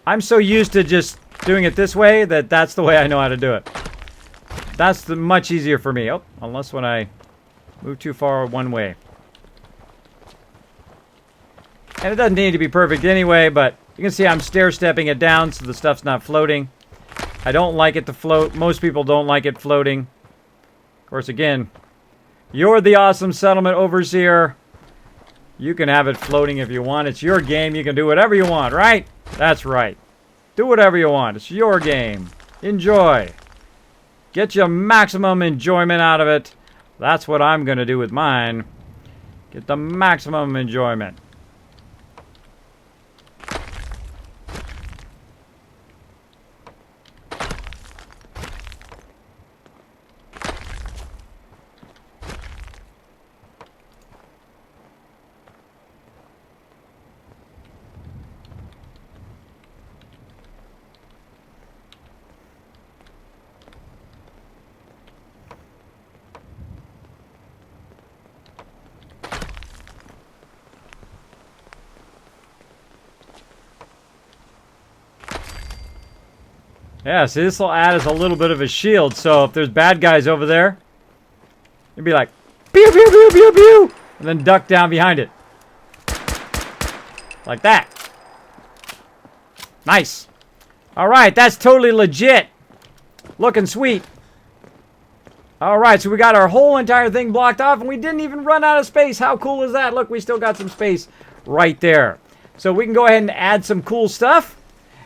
I'm so used to just doing it this way that that's the way I know how to do it. That's much easier for me. Oh, unless when I move too far one way. And it doesn't need to be perfect anyway, but you can see I'm stair-stepping it down so the stuff's not floating. I don't like it to float. Most people don't like it floating. Of course, again, you're the awesome settlement overseer. You can have it floating if you want. It's your game. You can do whatever you want, right? That's right. Do whatever you want. It's your game. Enjoy. Get your maximum enjoyment out of it. That's what I'm going to do with mine. Get the maximum enjoyment. Yeah, see, this will add as a little bit of a shield, so if there's bad guys over there, you'd be like, pew, pew, pew, pew, pew, and then duck down behind it. Like that. Nice. Alright, that's totally legit. Looking sweet. Alright, so we got our whole entire thing blocked off, and we didn't even run out of space. How cool is that? Look, we still got some space right there. So we can go ahead and add some cool stuff.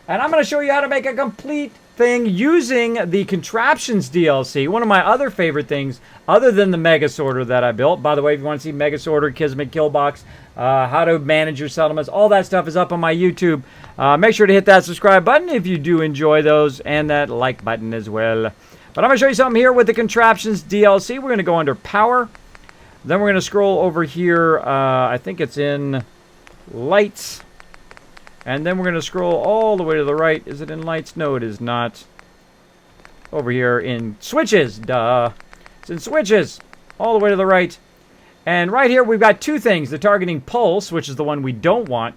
And I'm going to show you how to make a complete thing using the Contraptions DLC. One of my other favorite things, other than the Mega Sorter that I built. By the way, if you want to see Mega Sorter, Kismet Killbox, how to manage your settlements, all that stuff is up on my YouTube. Make sure to hit that subscribe button if you do enjoy those, and that like button as well. But I'm going to show you something here with the Contraptions DLC. We're going to go under Power. Then we're going to scroll over here. I think it's in Lights. And then we're going to scroll all the way to the right. Is it in Lights? No, it is not. Over here in Switches. Duh. It's in Switches. All the way to the right. And right here we've got two things. The Targeting Pulse, which is the one we don't want.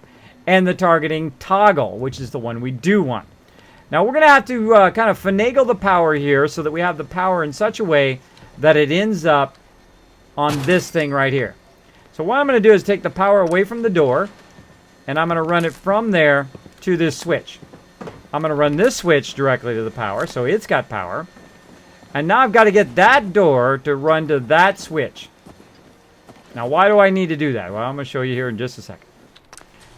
And the Targeting Toggle, which is the one we do want. Now we're going to have to kind of finagle the power here so that we have the power in such a way that it ends up on this thing right here. So what I'm going to do is take the power away from the door. And I'm going to run it from there to this switch. I'm going to run this switch directly to the power, so it's got power. And now I've got to get that door to run to that switch. Now, why do I need to do that? Well, I'm going to show you here in just a second.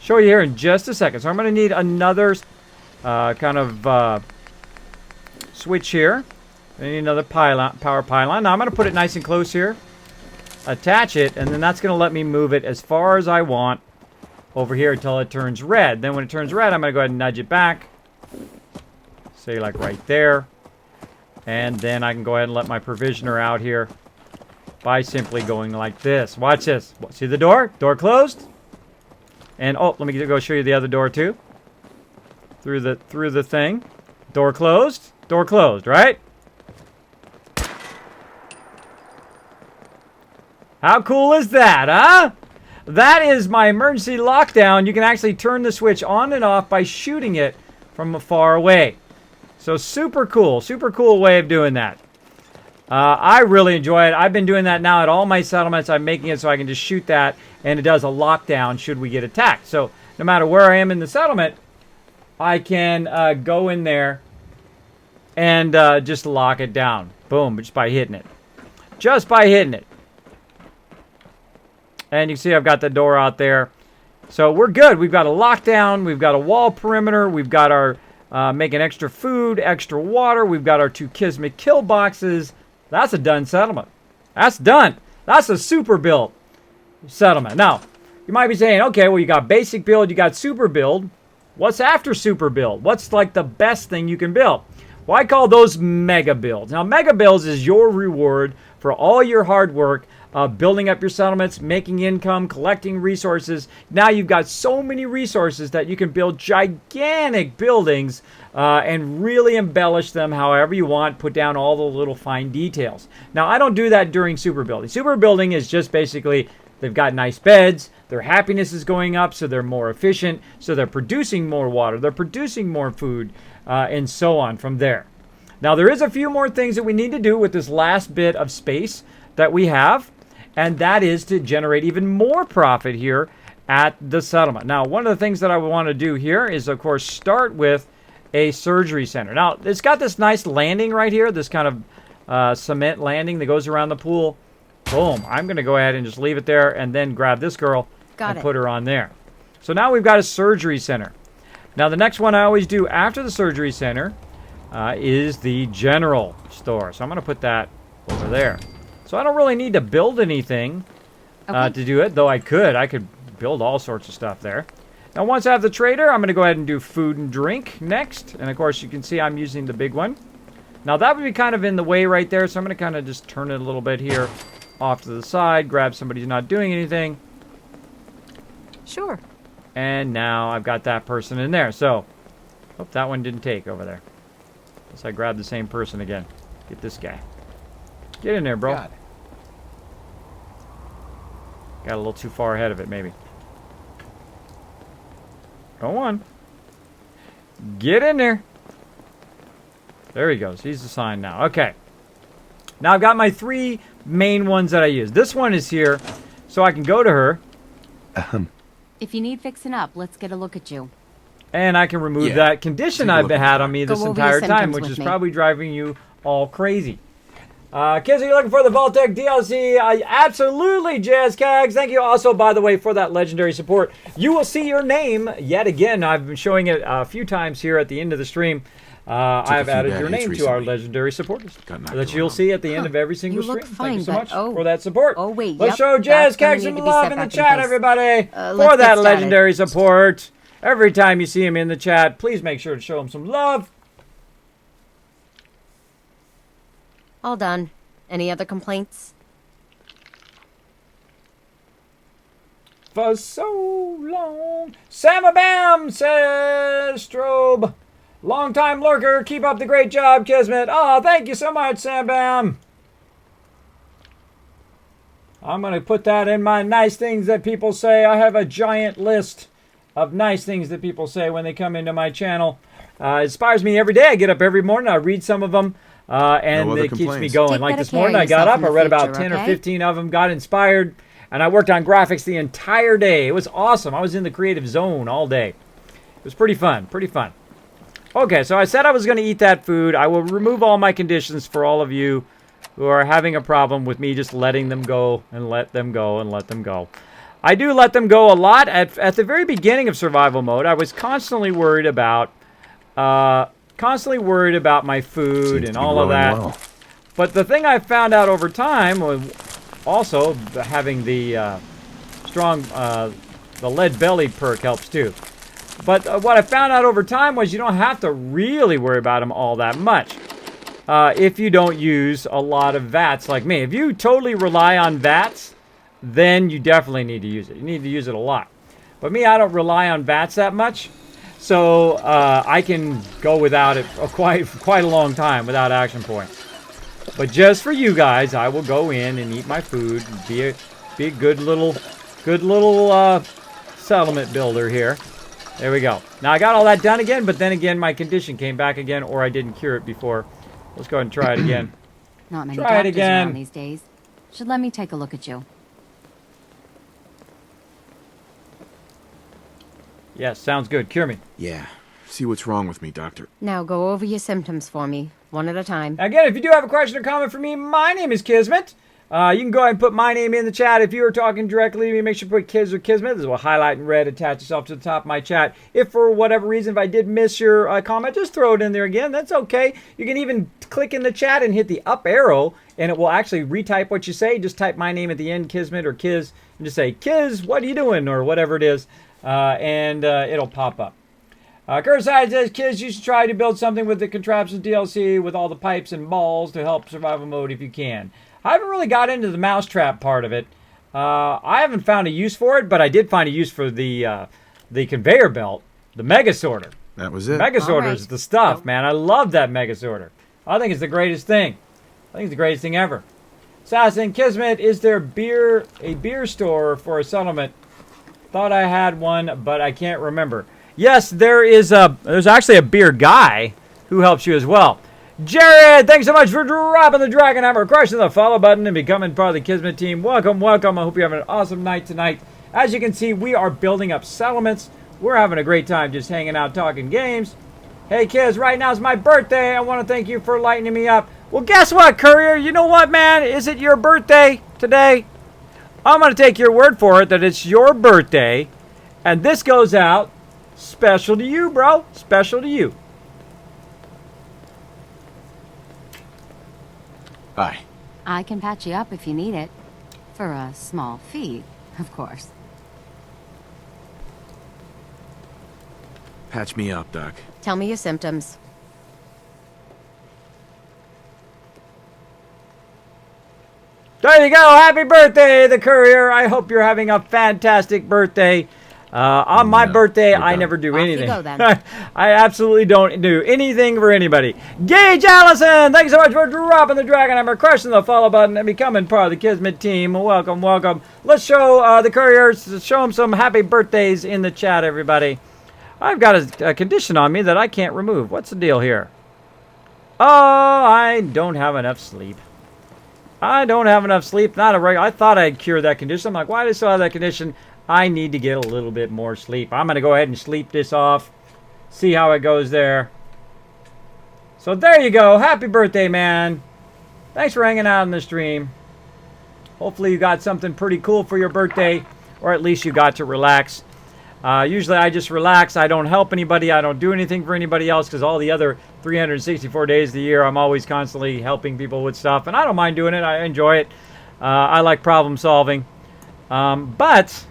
So I'm going to need another kind of switch here. I need another power pylon. Now, I'm going to put it nice and close here. Attach it, and then that's going to let me move it as far as I want over here until it turns red. Then when it turns red, I'm going to go ahead and nudge it back. Say like right there. And then I can go ahead and let my provisioner out here by simply going like this. Watch this. See the door? Door closed. And oh, let me go show you the other door too. Through the thing. Door closed. Door closed, right? How cool is that, huh? That is my emergency lockdown. You can actually turn the switch on and off by shooting it from far away. So super cool way of doing that. I really enjoy it. I've been doing that now at all my settlements. I'm making it so I can just shoot that, and it does a lockdown should we get attacked. So no matter where I am in the settlement, I can go in there and just lock it down. Boom, just by hitting it. Just by hitting it. And you see I've got the door out there. So we're good. We've got a lockdown. We've got a wall perimeter. We've got our making extra food, extra water. We've got our 2 Kismet kill boxes. That's a done settlement. That's done. That's a super build settlement. Now, you might be saying, okay, well, you got basic build, you got super build. What's after super build? What's like the best thing you can build? Well, I call those mega builds. Now, mega builds is your reward for all your hard work building up your settlements, making income, collecting resources. Now you've got so many resources that you can build gigantic buildings and really embellish them however you want, put down all the little fine details. Now, I don't do that during super building. Super building is just basically they've got nice beds, their happiness is going up, so they're more efficient, so they're producing more water, they're producing more food, and so on from there. Now, there is a few more things that we need to do with this last bit of space that we have, and that is to generate even more profit here at the settlement. Now, one of the things that I want to do here is, of course, start with a surgery center. Now, it's got this nice landing right here, this kind of cement landing that goes around the pool. Boom. I'm going to go ahead and just leave it there and then grab this girl and put her on there. So now we've got a surgery center. Now, the next one I always do after the surgery center is the general store. So I'm going to put that over there. So I don't really need to build anything to do it, though I could build all sorts of stuff there. Now, once I have the trader, I'm going to go ahead and do food and drink next. And, of course, you can see I'm using the big one. Now, that would be kind of in the way right there, so I'm going to kind of just turn it a little bit here off to the side, grab somebody who's not doing anything. Sure. And now I've got that person in there. So, hope that one didn't take over there. Guess I grabbed the same person again. Get this guy. Get in there, bro. Got a little too far ahead of it, maybe. Go on. Get in there. There he goes. He's assigned now. Okay. Now I've got my 3 main ones that I use. This one is here, so I can go to her. If you need fixing up, let's get a look at you. And I can remove that condition I've had on me this entire time, which is me. probably driving you all crazy. Kids, are you looking for the Vault-tec DLC? Absolutely, Jazz Cags. Thank you also, by the way, for that legendary support. You will see your name yet again. I've been showing it a few times here at the end of the stream. I've added your name to our legendary supporters that you'll see at the end of every single stream. Thank you so much for that support. Oh, wait. Let's show Jazz Cags some love in the chat, everybody, for that started. legendary support. Every time you see him in the chat, please make sure to show him some love. All done. Any other complaints? For so long. Samma Bam, says Strobe. Long-time lurker, keep up the great job, Kismet. Oh, thank you so much, Sam Bam. I'm going to put that in my nice things that people say. I have a giant list of nice things that people say when they come into my channel. It inspires me every day. I get up every morning. I read some of them, and it keeps me going. Take like better this care morning, of I got up. yourself I in read the about future, 10 or okay? 15 of them, got inspired, and I worked on graphics the entire day. It was awesome. I was in the creative zone all day. It was pretty fun. Pretty fun. Okay, so I said I was going to eat that food. I will remove all my conditions for all of you who are having a problem with me just letting them go and let them go and let them go. I do let them go a lot. At the very beginning of survival mode, I was constantly worried about my food and all of that. Well. But the thing I found out over time was also having the the lead belly perk helps too. But what I found out over time was you don't have to really worry about them all that much if you don't use a lot of VATs like me. If you totally rely on VATs, then you definitely need to use it. You need to use it a lot. But me, I don't rely on VATs that much, so I can go without it for quite a long time without action points. But just for you guys, I will go in and eat my food, and be a good little settlement builder here. There we go. Now I got all that done again, but then again my condition came back again, or I didn't cure it before. Let's go ahead and try it again. Not many Try it doctors again. around these days. Should let me take a look at you. Yes, sounds good. Cure me. Yeah. See what's wrong with me, doctor. Now go over your symptoms for me, one at a time. Again, if you do have a question or comment for me, my name is Kismet. You can go ahead and put my name in the chat. If you are talking directly to me, make sure to put Kiz or Kismet. This will highlight in red, attach yourself to the top of my chat. If for whatever reason, if I did miss your comment, just throw it in there again. That's okay. You can even click in the chat and hit the up arrow, and it will actually retype what you say. Just type my name at the end, Kismet or Kiz, and just say, Kiz, what are you doing? Or whatever it is, and it'll pop up. Curbside says, Kiz, you should try to build something with the contraptions DLC with all the pipes and balls to help survival mode if you can. I haven't really got into the mousetrap part of it. I haven't found a use for it, but I did find a use for the conveyor belt, the Mega Sorter. That was it. Mega Sorter is the stuff, man. I love that Mega Sorter. I think it's the greatest thing. I think it's the greatest thing ever. Assassin Kismet, is there a beer store for a settlement? Thought I had one, but I can't remember. Yes, there's actually a beer guy who helps you as well. Jared, thanks so much for dropping the Dragon Hammer, crushing the follow button, and becoming part of the Kismet team. Welcome, welcome. I hope you're having an awesome night tonight. As you can see, we are building up settlements. We're having a great time just hanging out, talking games. Hey, kids, right now is my birthday. I want to thank you for lightening me up. Well, guess what, Courier? You know what, man? Is it your birthday today? I'm going to take your word for it that it's your birthday. And this goes out special to you, bro. Special to you. Bye. I can patch you up if you need it. For a small fee, of course. Patch me up, Doc. Tell me your symptoms. There you go. Happy birthday, the Courier. I hope you're having a fantastic birthday. On my birthday, I never do Off you anything. go, then. I absolutely don't do anything for anybody. Gage Allison, thanks so much for dropping the Dragon Hammer, crushing the follow button, and becoming part of the Kismet team. Welcome, welcome. Let's show the Couriers, show them some happy birthdays in the chat, everybody. I've got a condition on me that I can't remove. What's the deal here? Oh, I don't have enough sleep. I don't have enough sleep. Not a regular. I thought I'd cured that condition. I'm like, why do I still have that condition? I need to get a little bit more sleep. I'm going to go ahead and sleep this off. See how it goes there. So there you go. Happy birthday, man. Thanks for hanging out in the stream. Hopefully you got something pretty cool for your birthday. Or at least you got to relax. Usually I just relax. I don't help anybody. I don't do anything for anybody else. Because all the other 364 days of the year, I'm always constantly helping people with stuff. And I don't mind doing it. I enjoy it. I like problem solving. But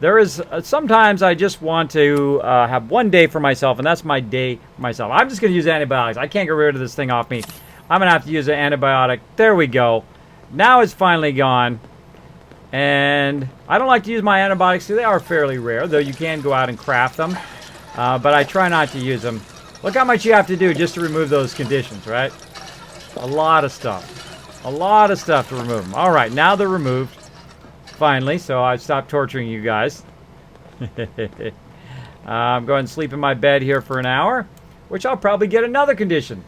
there is sometimes I just want to have one day for myself, and that's my day for myself. I'm just going to use antibiotics. I can't get rid of this thing off me. I'm going to have to use an antibiotic. There we go. Now it's finally gone. And I don't like to use my antibiotics. They are fairly rare, though you can go out and craft them. But I try not to use them. Look how much you have to do just to remove those conditions, right? A lot of stuff. A lot of stuff to remove them. All right, now they're removed. Finally, so I stopped torturing you guys. I'm going to sleep in my bed here for an hour, which I'll probably get another condition.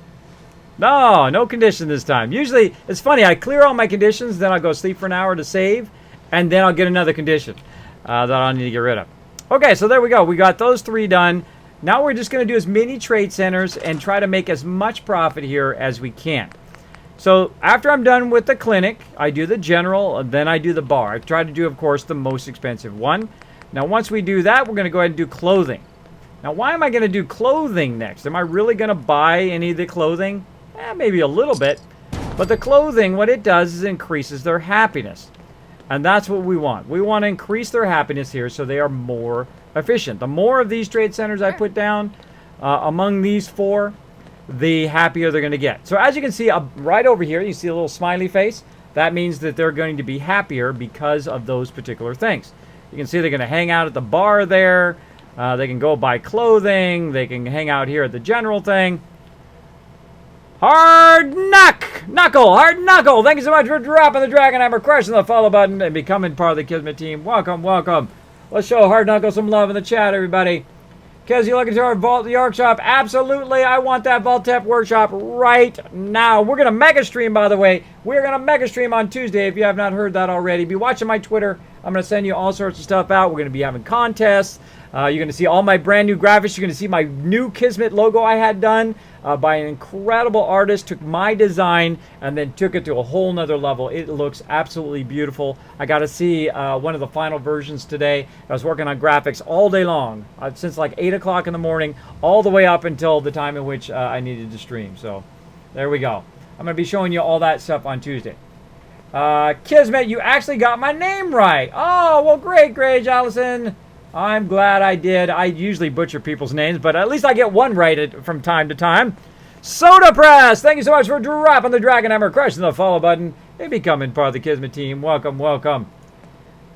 No condition this time. Usually, it's funny, I clear all my conditions, then I'll go sleep for an hour to save, and then I'll get another condition that I'll need to get rid of. Okay, so there we go. We got those 3 done. Now we're just going to do as many trade centers and try to make as much profit here as we can. So after I'm done with the clinic, I do the general, and then I do the bar. I try to do, of course, the most expensive one. Now, once we do that, we're going to go ahead and do clothing. Now, why am I going to do clothing next? Am I really going to buy any of the clothing? Maybe a little bit. But the clothing, what it does is increases their happiness. And that's what we want. We want to increase their happiness here so they are more efficient. The more of these trade centers I put down among these 4, the happier they're going to get. So as you can see right over here, you see a little smiley face. That means that they're going to be happier because of those particular things. You can see they're going to hang out at the bar there. They can go buy clothing. They can hang out here at the general thing. Hard Knuckle. Thank you so much for dropping the Dragon Hammer, crushing the follow button, and becoming part of the Kismet team. Welcome, welcome. Let's show Hard Knuckle some love in the chat, everybody. Because you looking to our Vault Workshop? Absolutely, I want that vault-tec workshop right now. We're going to mega stream, by the way. We're going to mega stream on Tuesday, if you have not heard that already. Be watching my Twitter. I'm going to send you all sorts of stuff out. We're going to be having contests. You're going to see all my brand new graphics. You're going to see my new Kismet logo I had done by an incredible artist. Took my design and then took it to a whole nother level. It looks absolutely beautiful. I got to see one of the final versions today. I was working on graphics all day long, since like 8 o'clock in the morning, all the way up until the time in which I needed to stream. So there we go. I'm going to be showing you all that stuff on Tuesday. Kismet, you actually got my name right. Oh, well, great, Allison. I'm glad I did. I usually butcher people's names, but at least I get one right from time to time. Soda Press, thank you so much for dropping the Dragon Hammer, crushing the follow button, and becoming part of the Kismet team. Welcome, welcome.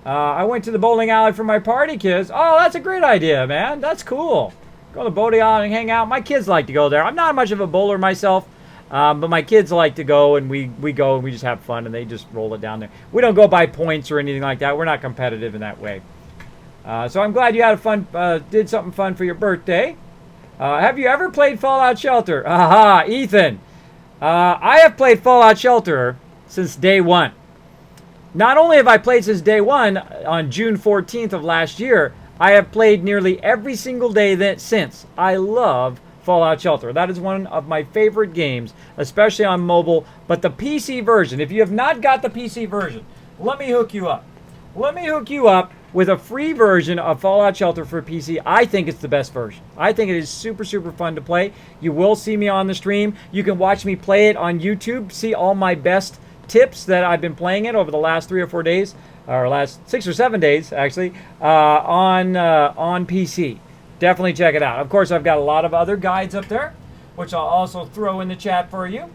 I went to the bowling alley for my party, kids. Oh, that's a great idea, man. That's cool. Go to the bowling alley and hang out. My kids like to go there. I'm not much of a bowler myself, but my kids like to go, and we go and we just have fun, and they just roll it down there. We don't go by points or anything like that. We're not competitive in that way. So I'm glad you had did something fun for your birthday. Have you ever played Fallout Shelter? Aha, Ethan. I have played Fallout Shelter since day one. Not only have I played since day one, on June 14th of last year, I have played nearly every single day since. I love Fallout Shelter. That is one of my favorite games, especially on mobile. But the PC version, if you have not got the PC version, let me hook you up. Let me hook you up with a free version of Fallout Shelter for PC. I think it's the best version. I think it is super, super fun to play. You will see me on the stream. You can watch me play it on YouTube, see all my best tips that I've been playing it over the last 3 or 4 days, or last 6 or 7 days, actually, on PC. Definitely check it out. Of course, I've got a lot of other guides up there, which I'll also throw in the chat for you.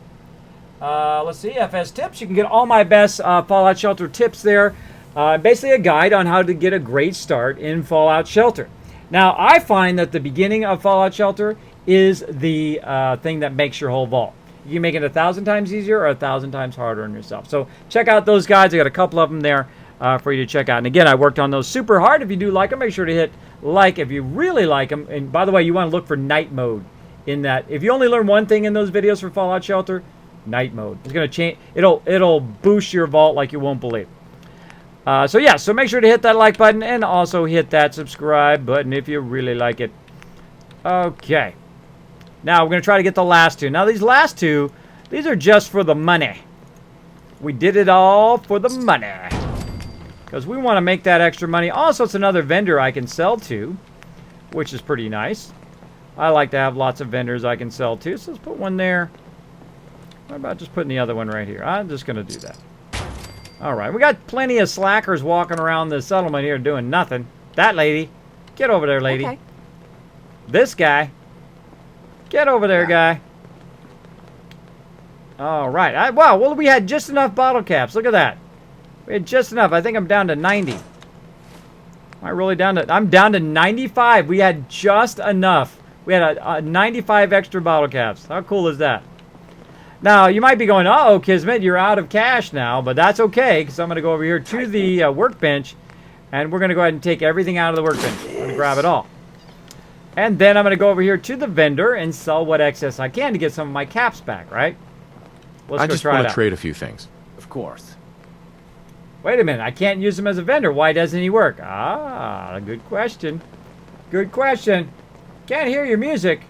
Let's see, FS tips. You can get all my best Fallout Shelter tips there. Basically a guide on how to get a great start in Fallout Shelter. Now, I find that the beginning of Fallout Shelter is the thing that makes your whole vault. You can make it 1,000 times easier or 1,000 times harder on yourself. So check out those guides. I got a couple of them there for you to check out. And again, I worked on those super hard. If you do like them, make sure to hit like if you really like them. And by the way, you want to look for night mode in that. If you only learn one thing in those videos for Fallout Shelter, night mode. It's going to change. It'll boost your vault like you won't believe. So yeah, so make sure to hit that like button and also hit that subscribe button if you really like it. Okay. Now we're going to try to get the last two. Now these last two, these are just for the money. We did it all for the money. Because we want to make that extra money. Also, it's another vendor I can sell to, which is pretty nice. I like to have lots of vendors I can sell to. So let's put one there. What about just putting the other one right here? I'm just going to do that. All right, we got plenty of slackers walking around the settlement here doing nothing. That lady. Get over there, lady. Okay. This guy. Get over there, guy. All right. Wow, well, we had just enough bottle caps. Look at that. We had just enough. I think I'm down to 90. Am I really down to... I'm down to 95. We had just enough. We had a 95 extra bottle caps. How cool is that? Now, you might be going, uh-oh, Kismet, you're out of cash now. But that's okay, because I'm going to go over here to the workbench. And we're going to go ahead and take everything out of the workbench. I'm going to grab it all. And then I'm going to go over here to the vendor and sell what excess I can to get some of my caps back, right? Let's I go just try want it to out. trade a few things. Of course. Wait a minute, I can't use him as a vendor. Why doesn't he work? Ah, good question. Good question. Can't hear your music.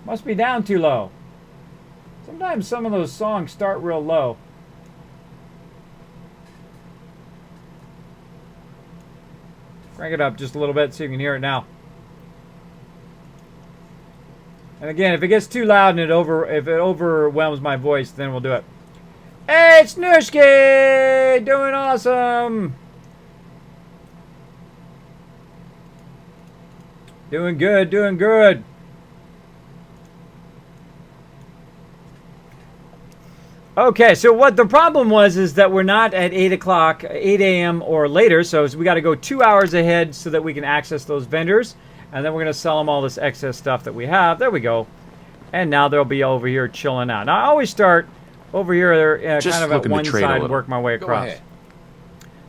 Must be down too low. Sometimes some of those songs start real low. Crank it up just a little bit so you can hear it now. And again, if it gets too loud and if it overwhelms my voice, then we'll do it. Hey, it's Nursery! Doing awesome! Doing good, doing good. Okay, so what the problem was is that we're not at 8 o'clock, 8 a.m. or later, so we got to go 2 hours ahead so that we can access those vendors. And then we're going to sell them all this excess stuff that we have. There we go. And now they'll be over here chilling out. Now, I always start over here kind of at one side and work my way across. Go ahead.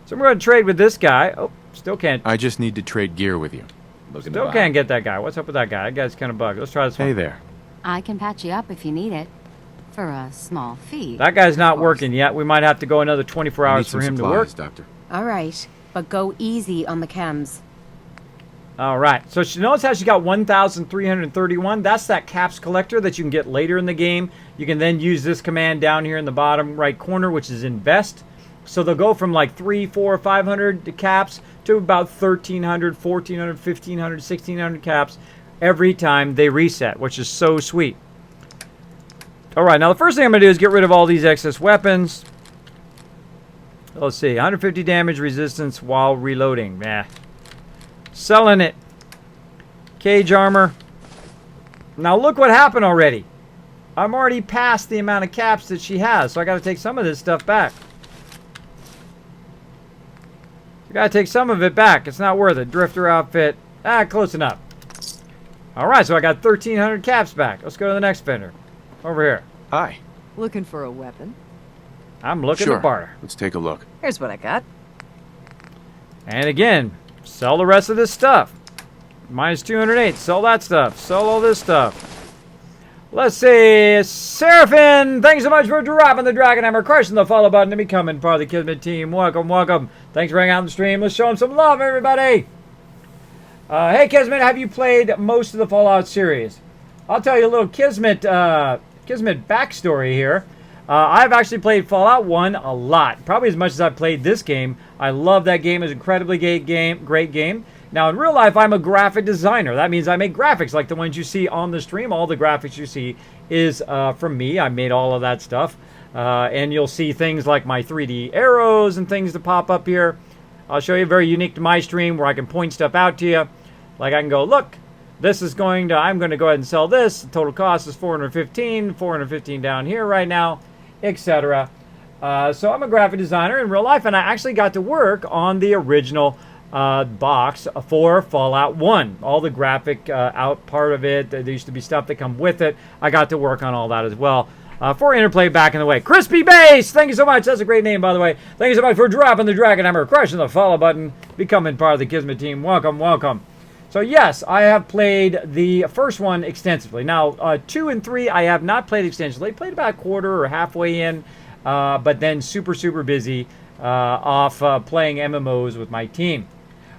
So we're going to trade with this guy. Oh, still can't. I just need to trade gear with you. Still can't get that guy. What's up with that guy? That guy's kind of bugged. Let's try this one. Hey there. I can patch you up if you need it. For a small fee. That guy's not working yet. We might have to go another 24 hours for him to work. Doctor. All right, but go easy on the chems. All right. So she notice how she got 1,331. That's that caps collector that you can get later in the game. You can then use this command down here in the bottom right corner, which is invest. So they'll go from like 300, 400, 500 caps to about 1,300, 1,400, 1,500, 1,600 caps every time they reset, which is so sweet. All right, now the first thing I'm going to do is get rid of all these excess weapons. Let's see, 150 damage resistance while reloading. Nah. Selling it. Cage armor. Now look what happened already. I'm already past the amount of caps that she has, so I got to take some of this stuff back. I got to take some of it back. It's not worth it. Drifter outfit. Close enough. All right, so I got 1,300 caps back. Let's go to the next vendor. Over here. Hi. Looking for a weapon? I'm looking to barter. Let's take a look. Here's what I got. And again, sell the rest of this stuff. Minus 208. Sell that stuff. Sell all this stuff. Let's see. Seraphin, thanks so much for dropping the Dragon Hammer, crushing the follow button, and becoming part of the Kismet team. Welcome, welcome. Thanks for hanging out on the stream. Let's show them some love, everybody. Hey, Kismet, have you played most of the Fallout series? I'll tell you a little Kismet backstory here. I've actually played Fallout 1 a lot, probably as much as I've played this game. I love that game. It's an incredibly great game. Now, in real life, I'm a graphic designer. That means I make graphics like the ones you see on the stream. All the graphics you see is from me. I made all of that stuff. And you'll see things like my 3D arrows and things that pop up here. I'll show you very unique to my stream where I can point stuff out to you. Like I can go, look, this is I'm going to go ahead and sell this. The total cost is $415 down here right now, etc. So I'm a graphic designer in real life, and I actually got to work on the original box for Fallout 1. All the graphic out part of it. There used to be stuff that come with it. I got to work on all that as well. For Interplay back in the way. Crispy Base! Thank you so much. That's a great name, by the way. Thank you so much for dropping the Dragon Hammer, crushing the follow button, becoming part of the Kismet team. Welcome, welcome. So yes, I have played the first one extensively. Now, 2 and 3 I have not played extensively. Played about a quarter or halfway in, but then super busy off playing MMOs with my team.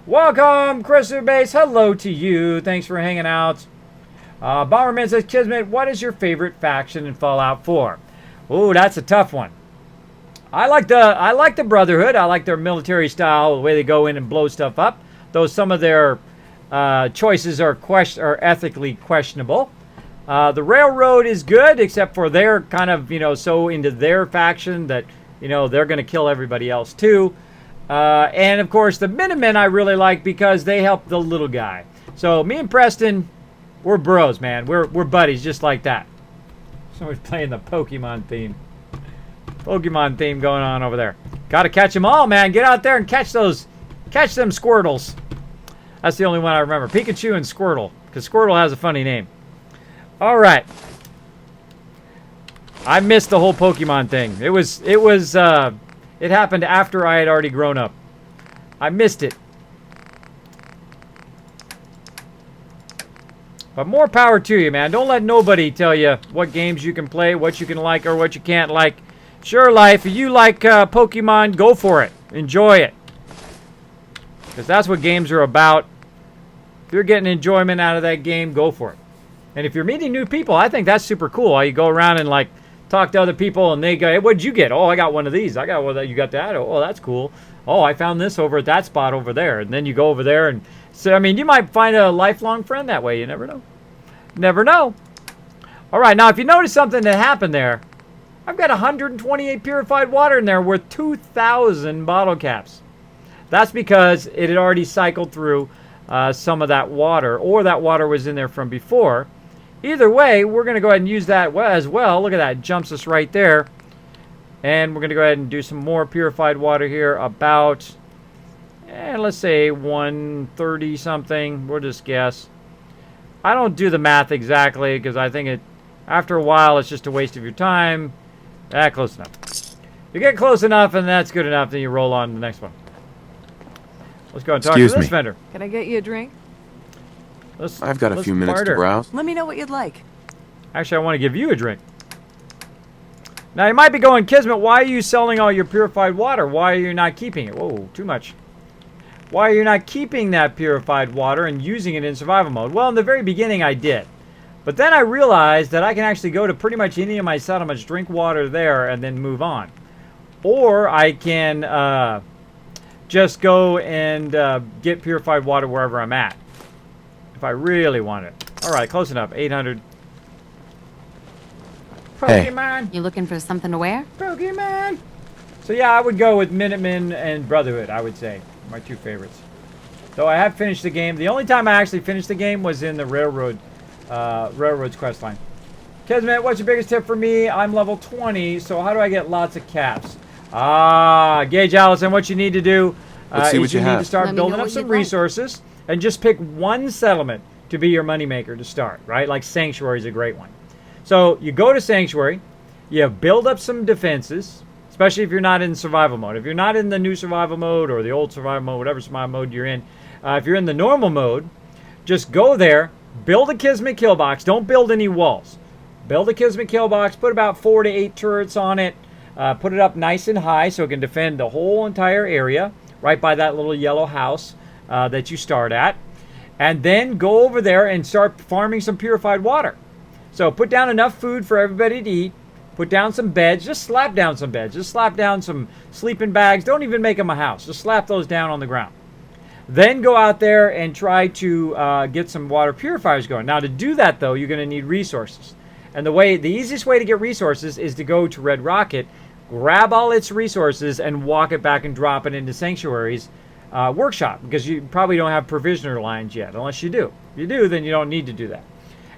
Welcome, Crispy Base. Hello to you. Thanks for hanging out. Bomberman says, Kismet, what is your favorite faction in Fallout 4? Ooh, that's a tough one. I like the Brotherhood. I like their military style, the way they go in and blow stuff up. Though some of their choices are ethically questionable. The Railroad is good, except for they're kind of, so into their faction that, they're going to kill everybody else too. And of course, the Minutemen I really like because they help the little guy. So me and Preston, we're bros, man. We're buddies just like that. Someone's playing the Pokemon theme. Pokemon theme going on over there. Got to catch them all, man. Get out there and catch them Squirtles. That's the only one I remember. Pikachu and Squirtle, because Squirtle has a funny name. All right. I missed the whole Pokemon thing. It happened after I had already grown up. I missed it. But more power to you, man. Don't let nobody tell you what games you can play, what you can like, or what you can't like. Sure, life. If you like Pokemon, go for it. Enjoy it. Because that's what games are about. If you're getting enjoyment out of that game, go for it. And if you're meeting new people, I think that's super cool. You go around and talk to other people and they go, hey, what'd you get? Oh, I got one of these. I got one that you got that. Oh, that's cool. Oh, I found this over at that spot over there. And then you go over there and so, you might find a lifelong friend that way. You never know. Never know. All right, now if you notice something that happened there, I've got 128 purified water in there worth 2,000 bottle caps. That's because it had already cycled through some of that water, or that water was in there from before. Either way, we're going to go ahead and use that as well. Look at that. It jumps us right there. And we're going to go ahead and do some more purified water here. About, let's say 130 something. We'll just guess. I don't do the math exactly because I think after a while it's just a waste of your time. Close enough. You get close enough and that's good enough, then you roll on to the next one. Let's go and talk to this vendor. Can I get you a drink? I've got a few minutes to browse. Let me know what you'd like. Actually, I want to give you a drink. Now, you might be going, Kismet, why are you selling all your purified water? Why are you not keeping it? Whoa, too much. Why are you not keeping that purified water and using it in survival mode? Well, in the very beginning, I did. But then I realized that I can actually go to pretty much any of my settlements, drink water there, and then move on. Or I can just go and get purified water wherever I'm at. If I really want it. All right, close enough. 800. Pokemon. Hey. You looking for something to wear? Pokemon. So yeah, I would go with Minutemen and Brotherhood, I would say. My two favorites. Though I have finished the game. The only time I actually finished the game was in the Railroad's quest line. Kismet, what's your biggest tip for me? I'm level 20, so how do I get lots of caps? Gage Allison, what you need to do is you need to start building up some resources and just pick one settlement to be your moneymaker to start, right? Like Sanctuary is a great one. So you go to Sanctuary, you build up some defenses, especially if you're not in survival mode. If you're not in the new survival mode or the old survival mode, whatever survival mode you're in, if you're in the normal mode, Just go there, build a Kismet kill box. Don't build any walls. Build a Kismet kill box, put about 4 to 8 turrets on it, put it up nice and high so it can defend the whole entire area, right by that little yellow house that you start at. And then go over there and start farming some purified water. So put down enough food for everybody to eat. Put down some beds. Just slap down some beds. Just slap down some sleeping bags. Don't even make them a house. Just slap those down on the ground. Then go out there and try to get some water purifiers going. Now to do that though, you're going to need resources. And the easiest way to get resources is to go to Red Rocket, grab all its resources, and walk it back and drop it into Sanctuary's workshop, because you probably don't have provisioner lines yet, unless you do. If you do, then you don't need to do that.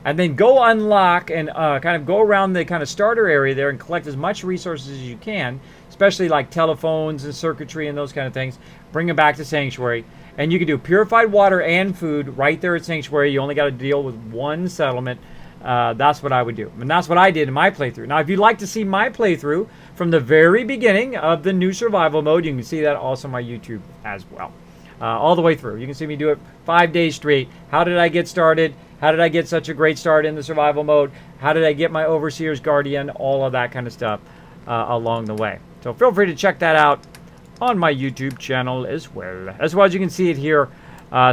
And then go unlock and kind of go around the kind of starter area there and collect as much resources as you can, especially like telephones and circuitry and those kind of things. Bring them back to Sanctuary. And you can do purified water and food right there at Sanctuary. You only got to deal with one settlement. That's what I would do. And that's what I did in my playthrough. Now, if you'd like to see my playthrough from the very beginning of the new survival mode, you can see that also on my YouTube as well. All the way through. You can see me do it 5 days straight. How did I get started? How did I get such a great start in the survival mode? How did I get my Overseer's Guardian? All of that kind of stuff along the way. So feel free to check that out on my YouTube channel as well. As well as you can see it here.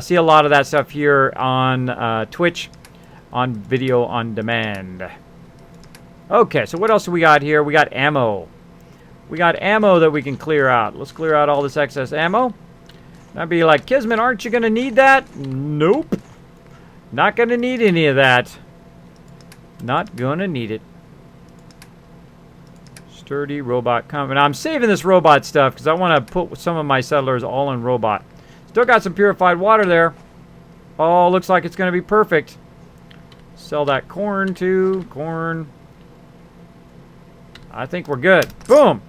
See a lot of that stuff here on Twitch, on video on demand. Okay, so what else do we got here? We got ammo. We got ammo that we can clear out. Let's clear out all this excess ammo. I'd be like, Kismet, aren't you going to need that? Nope. Not going to need any of that. Not going to need it. Sturdy robot coming. I'm saving this robot stuff because I want to put some of my settlers all in robot. Still got some purified water there. Oh, looks like it's going to be perfect. Sell that corn too. Corn. I think we're good. Boom.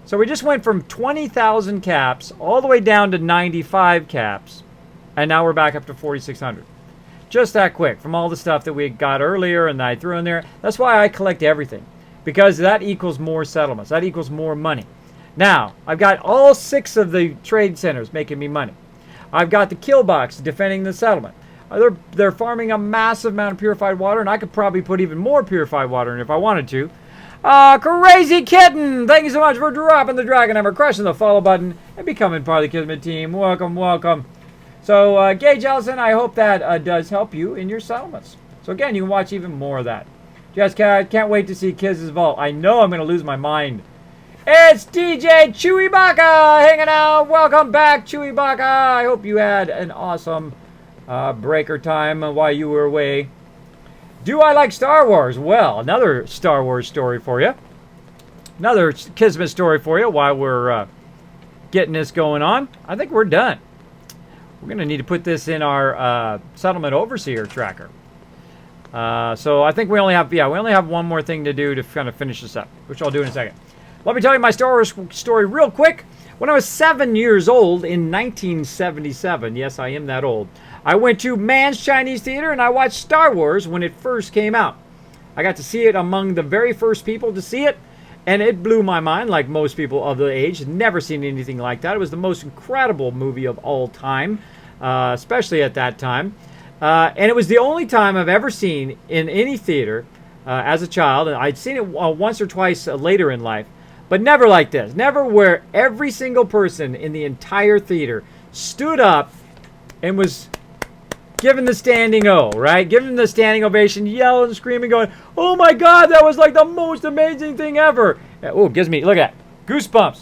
So we just went from 20,000 caps all the way down to 95 caps. And now we're back up to 4,600. Just that quick from all the stuff that we got earlier and that I threw in there. That's why I collect everything. Because that equals more settlements. That equals more money. Now, I've got all 6 of the trade centers making me money. I've got the kill box defending the settlement. They're farming a massive amount of purified water, and I could probably put even more purified water in if I wanted to. Crazy Kitten! Thank you so much for dropping the dragon hammer, crushing the follow button, and becoming part of the Kismet team. Welcome, welcome. So, Gage Ellison, I hope that does help you in your settlements. So again, you can watch even more of that. Jessica, I can't wait to see Kiz's Vault. I know I'm going to lose my mind. It's DJ Chewy Baka hanging out. Welcome back, Chewy Baka. I hope you had an awesome breaker time while you were away. Do I like Star Wars? Well, another Star Wars story for you. Another Kismet story for you while we're getting this going on. I think we're done. We're going to need to put this in our Settlement Overseer tracker. So I think we only have one more thing to do to kind of finish this up, which I'll do in a second. Let me tell you my Star Wars story real quick. When I was 7 years old in 1977, yes, I am that old, I went to Mann's Chinese Theater and I watched Star Wars when it first came out. I got to see it among the very first people to see it, and it blew my mind, like most people of the age. Never seen anything like that. It was the most incredible movie of all time, especially at that time. And it was the only time I've ever seen in any theater as a child. I'd seen it once or twice later in life, but never like this. Never where every single person in the entire theater stood up and was giving the standing O, right? Giving the standing ovation, yelling, screaming, going, "Oh my God, that was like the most amazing thing ever." Oh, gives me, look at that. Goosebumps.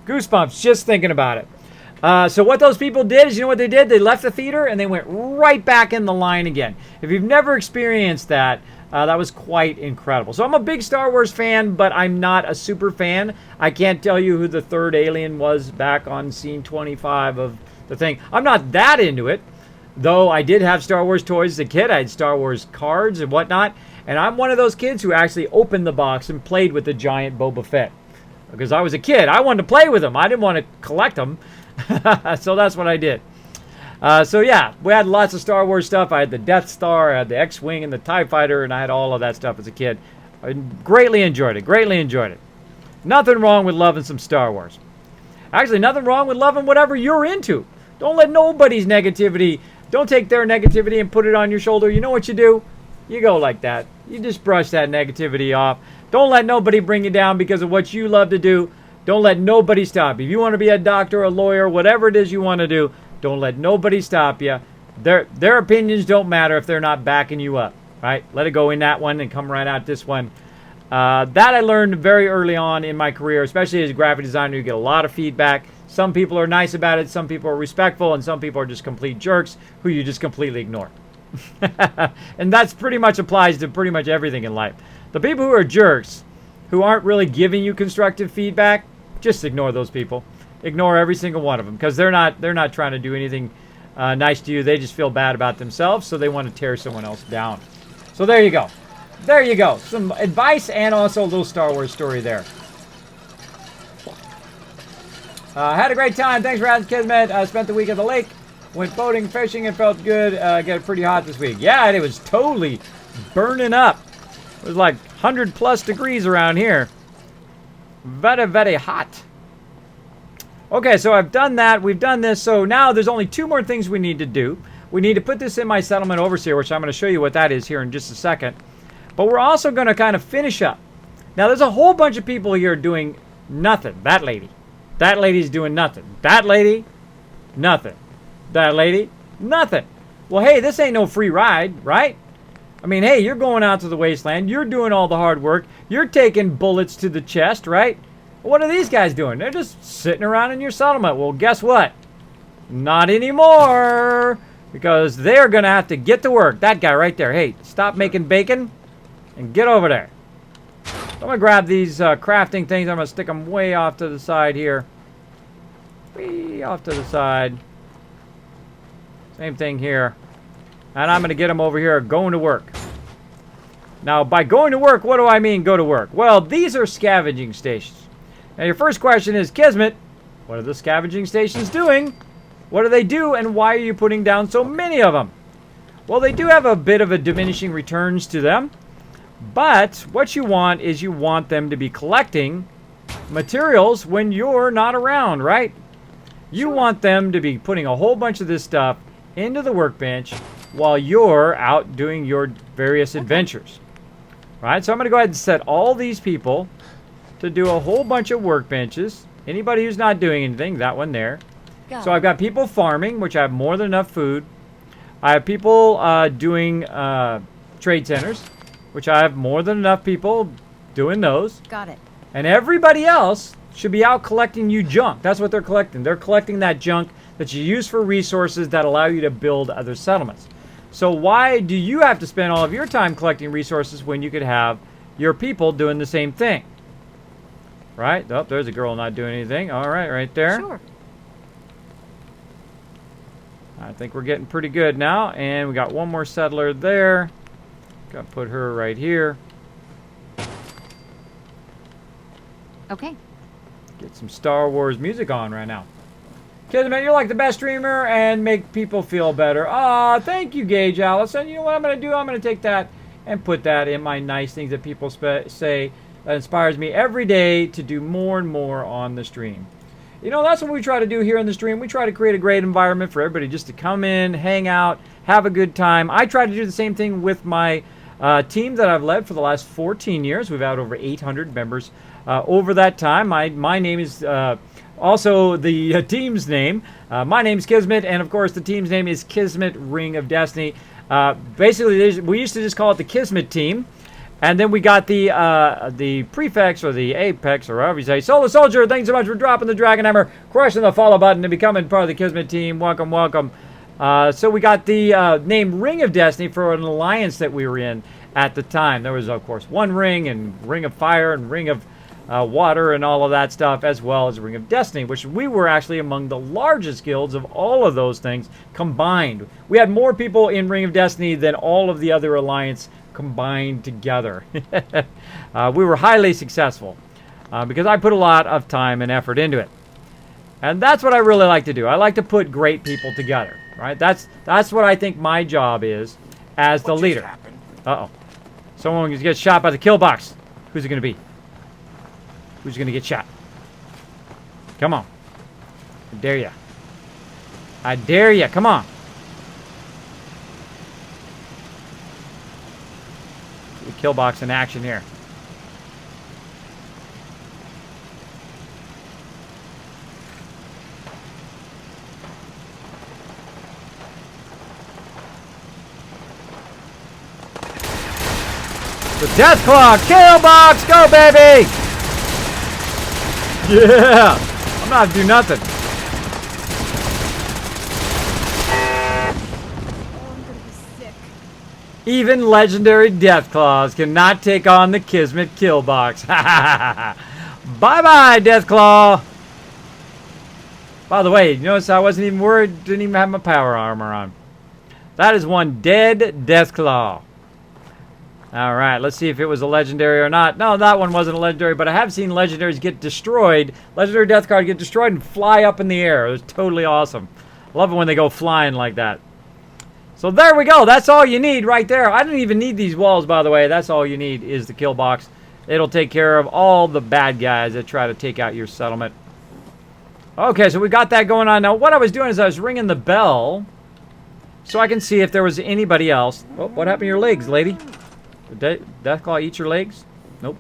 Goosebumps just thinking about it. So what those people did is, you know what they did? They left the theater and they went right back in the line again. If you've never experienced that, that was quite incredible. So I'm a big Star Wars fan, but I'm not a super fan. I can't tell you who the third alien was back on scene 25 of the thing. I'm not that into it, though I did have Star Wars toys as a kid. I had Star Wars cards and whatnot, and I'm one of those kids who actually opened the box and played with the giant Boba Fett. Because I was a kid. I wanted to play with them. I didn't want to collect them. So that's what I did. So yeah, we had lots of Star Wars stuff. I had the Death Star, I had the X-Wing and the TIE Fighter, and I had all of that stuff as a kid. I greatly enjoyed it. Greatly enjoyed it. Nothing wrong with loving some Star Wars. Actually, nothing wrong with loving whatever you're into. Don't let nobody's negativity, Don't take their negativity and put it on your shoulder. You know what you do? You go like that. You just brush that negativity off. Don't let nobody bring you down because of what you love to do. Don't let nobody stop you. If you want to be a doctor, a lawyer, whatever it is you want to do, don't let nobody stop you. Their opinions don't matter if they're not backing you up, right? Let it go in that one and come right out this one. That I learned very early on in my career, especially as a graphic designer. You get a lot of feedback. Some people are nice about it, some people are respectful, and some people are just complete jerks who you just completely ignore. And that's pretty much applies to pretty much everything in life. The people who are jerks, who aren't really giving you constructive feedback, just ignore those people. Ignore every single one of them, because they're not trying to do anything nice to you. They just feel bad about themselves, so they want to tear someone else down. So there you go. There you go. Some advice and also a little Star Wars story there. Had a great time. Thanks for having Kismet. Spent the week at the lake. Went boating, fishing, and felt good. Got pretty hot this week. Yeah, and it was totally burning up. It was like 100 plus degrees around here. Very, very hot. Okay, so I've done that. We've done this. So now there's only 2 more things we need to do. We need to put this in my settlement overseer, which I'm going to show you what that is here in just a second. But we're also going to kind of finish up. Now, there's a whole bunch of people here doing nothing. That lady. That lady's doing nothing. That lady, nothing. That lady, nothing. Well, hey, this ain't no free ride, right? I mean, hey, you're going out to the wasteland. You're doing all the hard work. You're taking bullets to the chest, right? What are these guys doing? They're just sitting around in your settlement. Well, guess what? Not anymore. Because they're going to have to get to work. That guy right there. Hey, stop making bacon and get over there. I'm going to grab these crafting things. I'm going to stick them way off to the side here. Way off to the side. Same thing here. And I'm going to get them over here going to work. Now, by going to work, what do I mean go to work? Well, these are scavenging stations. Now, your first question is, Kismet, what are the scavenging stations doing? What do they do, and why are you putting down so many of them? Well, they do have a bit of a diminishing returns to them. But what you want is you want them to be collecting materials when you're not around, right? You want them to be putting a whole bunch of this stuff into the workbench while you're out doing your various adventures. Right? So I'm going to go ahead and set all these people to do a whole bunch of workbenches. Anybody who's not doing anything, that one there. So I've got people farming, which I have more than enough food. I have people doing trade centers, which I have more than enough people doing those. Got it. And everybody else should be out collecting you junk. That's what they're collecting. They're collecting that junk that you use for resources that allow you to build other settlements. So why do you have to spend all of your time collecting resources when you could have your people doing the same thing? Right? Oh, there's a girl not doing anything. All right, right there. Sure. I think we're getting pretty good now. And we got one more settler there. Got to put her right here. Okay. Get some Star Wars music on right now. Kismet, you're like the best streamer and make people feel better. Aw, thank you, Gage Allison. You know what I'm going to do? I'm going to take that and put that in my nice things that people say that inspires me every day to do more and more on the stream. You know, that's what we try to do here on the stream. We try to create a great environment for everybody just to come in, hang out, have a good time. I try to do the same thing with my team that I've led for the last 14 years. We've had over 800 members over that time. My name is also the team's name. My name's Kismet, and of course the team's name is Kismet Ring of Destiny. Basically, we used to just call it the Kismet team. And then we got the prefix or the apex or however you say. Solar Soldier, thanks so much for dropping the Dragon Hammer, crushing the follow button, and becoming part of the Kismet team. Welcome, welcome. So we got the name Ring of Destiny for an alliance that we were in at the time. There was, of course, one ring and Ring of Fire and Ring of Water and all of that stuff, as well as Ring of Destiny, which we were actually among the largest guilds of all of those things combined. We had more people in Ring of Destiny than all of the other alliance combined together. We were highly successful because I put a lot of time and effort into it. And that's what I really like to do. I like to put great people together, right? That's what I think my job is as the leader. Uh-oh. Someone gets shot by the kill box. Who's it going to be? Who's going to get shot? Come on. I dare you. I dare you. Come on. kill box in action here. The Deathclaw kill box, go baby! Yeah, I'm not do nothing. Even legendary Deathclaws cannot take on the Kismet kill box. Bye bye, Deathclaw. By the way, you notice I wasn't even worried, didn't even have my power armor on. That is one dead Deathclaw. Alright, let's see if it was a legendary or not. No, that one wasn't a legendary, but I have seen legendaries get destroyed. Legendary death card get destroyed and fly up in the air. It was totally awesome. Love it when they go flying like that. So there we go. That's all you need right there. I didn't even need these walls, by the way. That's all you need is the kill box. It'll take care of all the bad guys that try to take out your settlement. Okay, so we got that going on. Now, what I was doing is I was ringing the bell so I can see if there was anybody else. Oh, what happened to your legs, lady? Did Deathclaw eat your legs? Nope.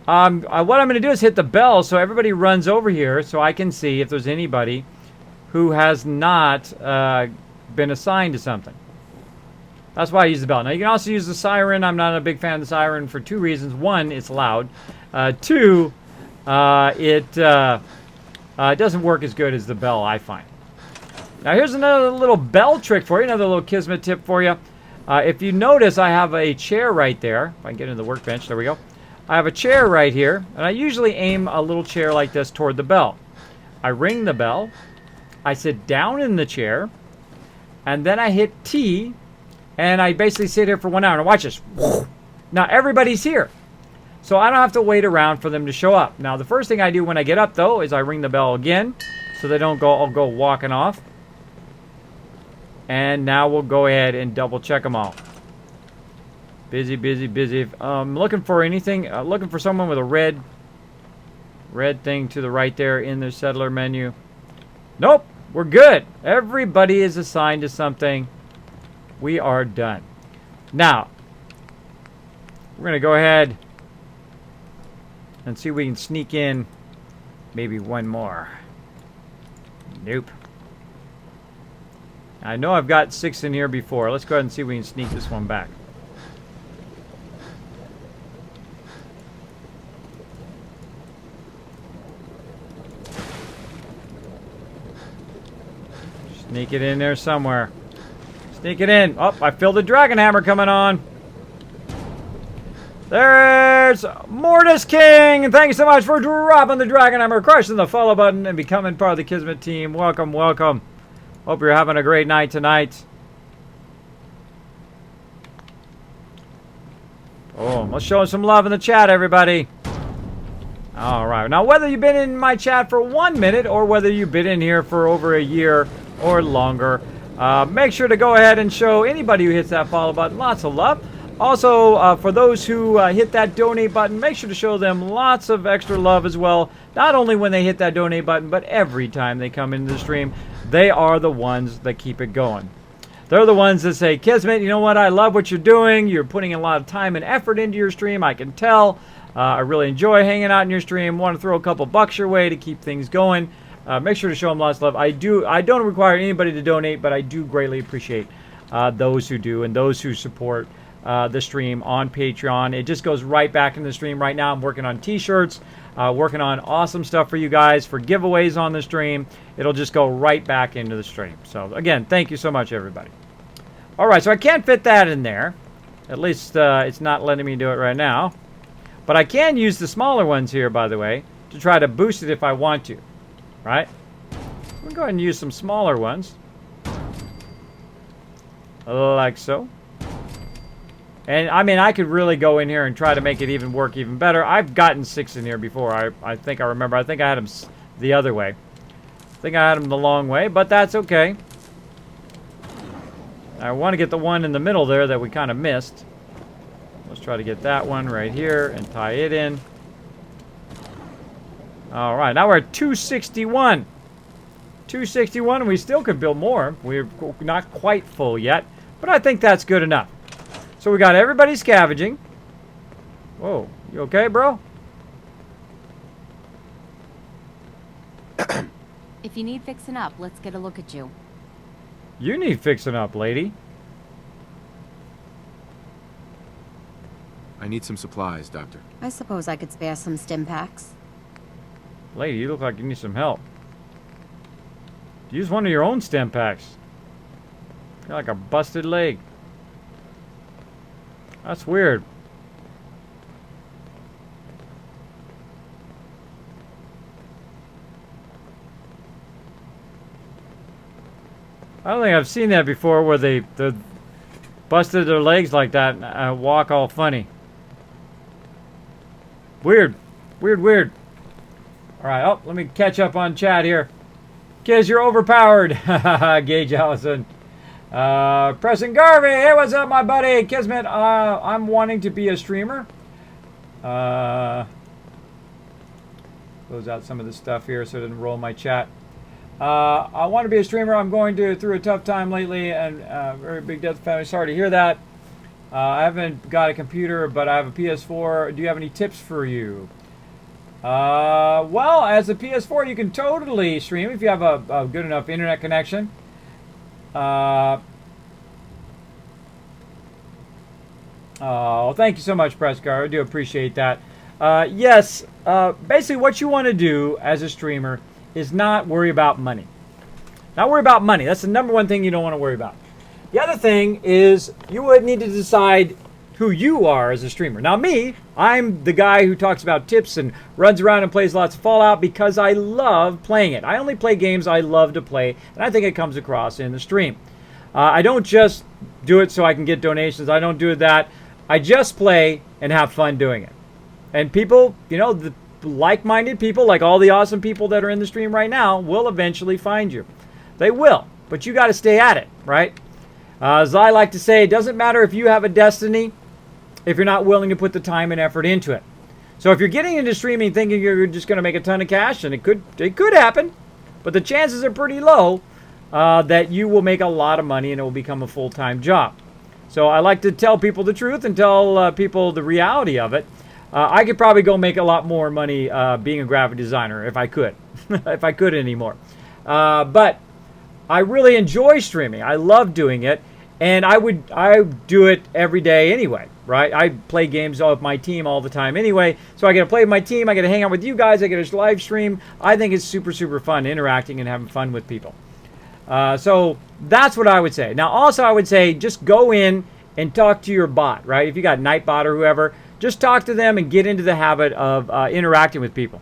What I'm going to do is hit the bell so everybody runs over here so I can see if there's anybody who has not been assigned to something. That's why I use the bell. Now, you can also use the siren. I'm not a big fan of the siren for two reasons. One, it's loud. Two, it doesn't work as good as the bell, I find. Now, here's another little bell trick for you, another little Kismet tip for you. If you notice, I have a chair right there. If I can get into the workbench, there we go. I have a chair right here, and I usually aim a little chair like this toward the bell. I ring the bell, I sit down in the chair, and then I hit T, and I basically sit here for 1 hour. Now watch this. Now everybody's here, so I don't have to wait around for them to show up. Now the first thing I do when I get up, though, is I ring the bell again, so they don't go walking off. And now we'll go ahead and double check them all. Busy, busy, busy. Looking for anything. Looking for someone with a red thing to the right there in the settler menu. Nope, we're good. Everybody is assigned to something. We are done. Now, we're going to go ahead and see if we can sneak in maybe one more. Nope. I know I've got 6 in here before. Let's go ahead and see if we can sneak this one back. Sneak it in there somewhere. Sneak it in. Oh, I feel the dragon hammer coming on. There's Mortis King. Thank you so much for dropping the dragon hammer, crushing the follow button, and becoming part of the Kismet team. Welcome, welcome. Hope you're having a great night tonight. Oh, let's show some love in the chat, everybody. All right. Now, whether you've been in my chat for 1 minute or whether you've been in here for over a year or longer, make sure to go ahead and show anybody who hits that follow button lots of love. Also, for those who hit that donate button, make sure to show them lots of extra love as well. Not only when they hit that donate button, but every time they come into the stream. They are the ones that keep it going. They're the ones that say, Kismet, you know what? I love what you're doing. You're putting a lot of time and effort into your stream. I can tell. I really enjoy hanging out in your stream. Want to throw a couple bucks your way to keep things going. Make sure to show them lots of love. I don't require anybody to donate, but I do greatly appreciate those who do and those who support the stream on Patreon. It just goes right back in the stream. Right now I'm working on t-shirts, working on awesome stuff for you guys, for giveaways on the stream. It'll just go right back into the stream. So again, thank you so much, everybody. All right, so I can't fit that in there. At least it's not letting me do it right now. But I can use the smaller ones here, by the way, to try to boost it if I want to. Right? We'll go ahead and use some smaller ones. Like so. And, I mean, I could really go in here and try to make it even work even better. I've gotten 6 in here before. I think I remember. I think I had them the other way. I think I had them the long way, but that's okay. I want to get the one in the middle there that we kind of missed. Let's try to get that one right here and tie it in. All right, now we're at 261. 261, and we still could build more. We're not quite full yet, but I think that's good enough. So we got everybody scavenging. Whoa, you okay, bro? If you need fixing up, let's get a look at you. You need fixing up, lady. I need some supplies, Doctor. I suppose I could spare some stim packs. Lady, you look like you need some help. Use one of your own stim packs. You're like a busted leg. That's weird. I don't think I've seen that before where they busted their legs like that and walk all funny. Weird. Weird, weird. Alright, oh, let me catch up on chat here. Kids, you're overpowered. Gage Allison. Preston Garvey. Hey, what's up, my buddy? Kismet, I'm wanting to be a streamer. Close out some of the stuff here so it doesn't roll my chat. I want to be a streamer. I'm going through a tough time lately and very big death family. Sorry to hear that. I haven't got a computer, but I have a PS4. Do you have any tips for you? Well, as a PS4, you can totally stream if you have a good enough internet connection. Oh, thank you so much, Prescar. I do appreciate that. Yes, basically what you want to do as a streamer is not worry about money. Not worry about money. That's the number one thing you don't want to worry about. The other thing is you would need to decide who you are as a streamer. Now me, I'm the guy who talks about tips and runs around and plays lots of Fallout because I love playing it. I only play games I love to play, and I think it comes across in the stream. I don't just do it so I can get donations. I don't do that. I just play and have fun doing it. And people, you know, the like-minded people, like all the awesome people that are in the stream right now, will eventually find you. They will, but you got to stay at it, right? As I like to say, it doesn't matter if you have a destiny if you're not willing to put the time and effort into it. So if you're getting into streaming thinking you're just going to make a ton of cash, and it could happen, but the chances are pretty low that you will make a lot of money and it will become a full-time job. So I like to tell people the truth and tell people the reality of it. I could probably go make a lot more money being a graphic designer if I could, if I could anymore. But I really enjoy streaming. I love doing it, and I do it every day anyway, right? I play games with my team all the time anyway, so I get to play with my team. I get to hang out with you guys. I get to live stream. I think it's super, super fun interacting and having fun with people. So that's what I would say. Now, also I would say just go in and talk to your bot, right? If you got Nightbot or whoever, just talk to them and get into the habit of interacting with people.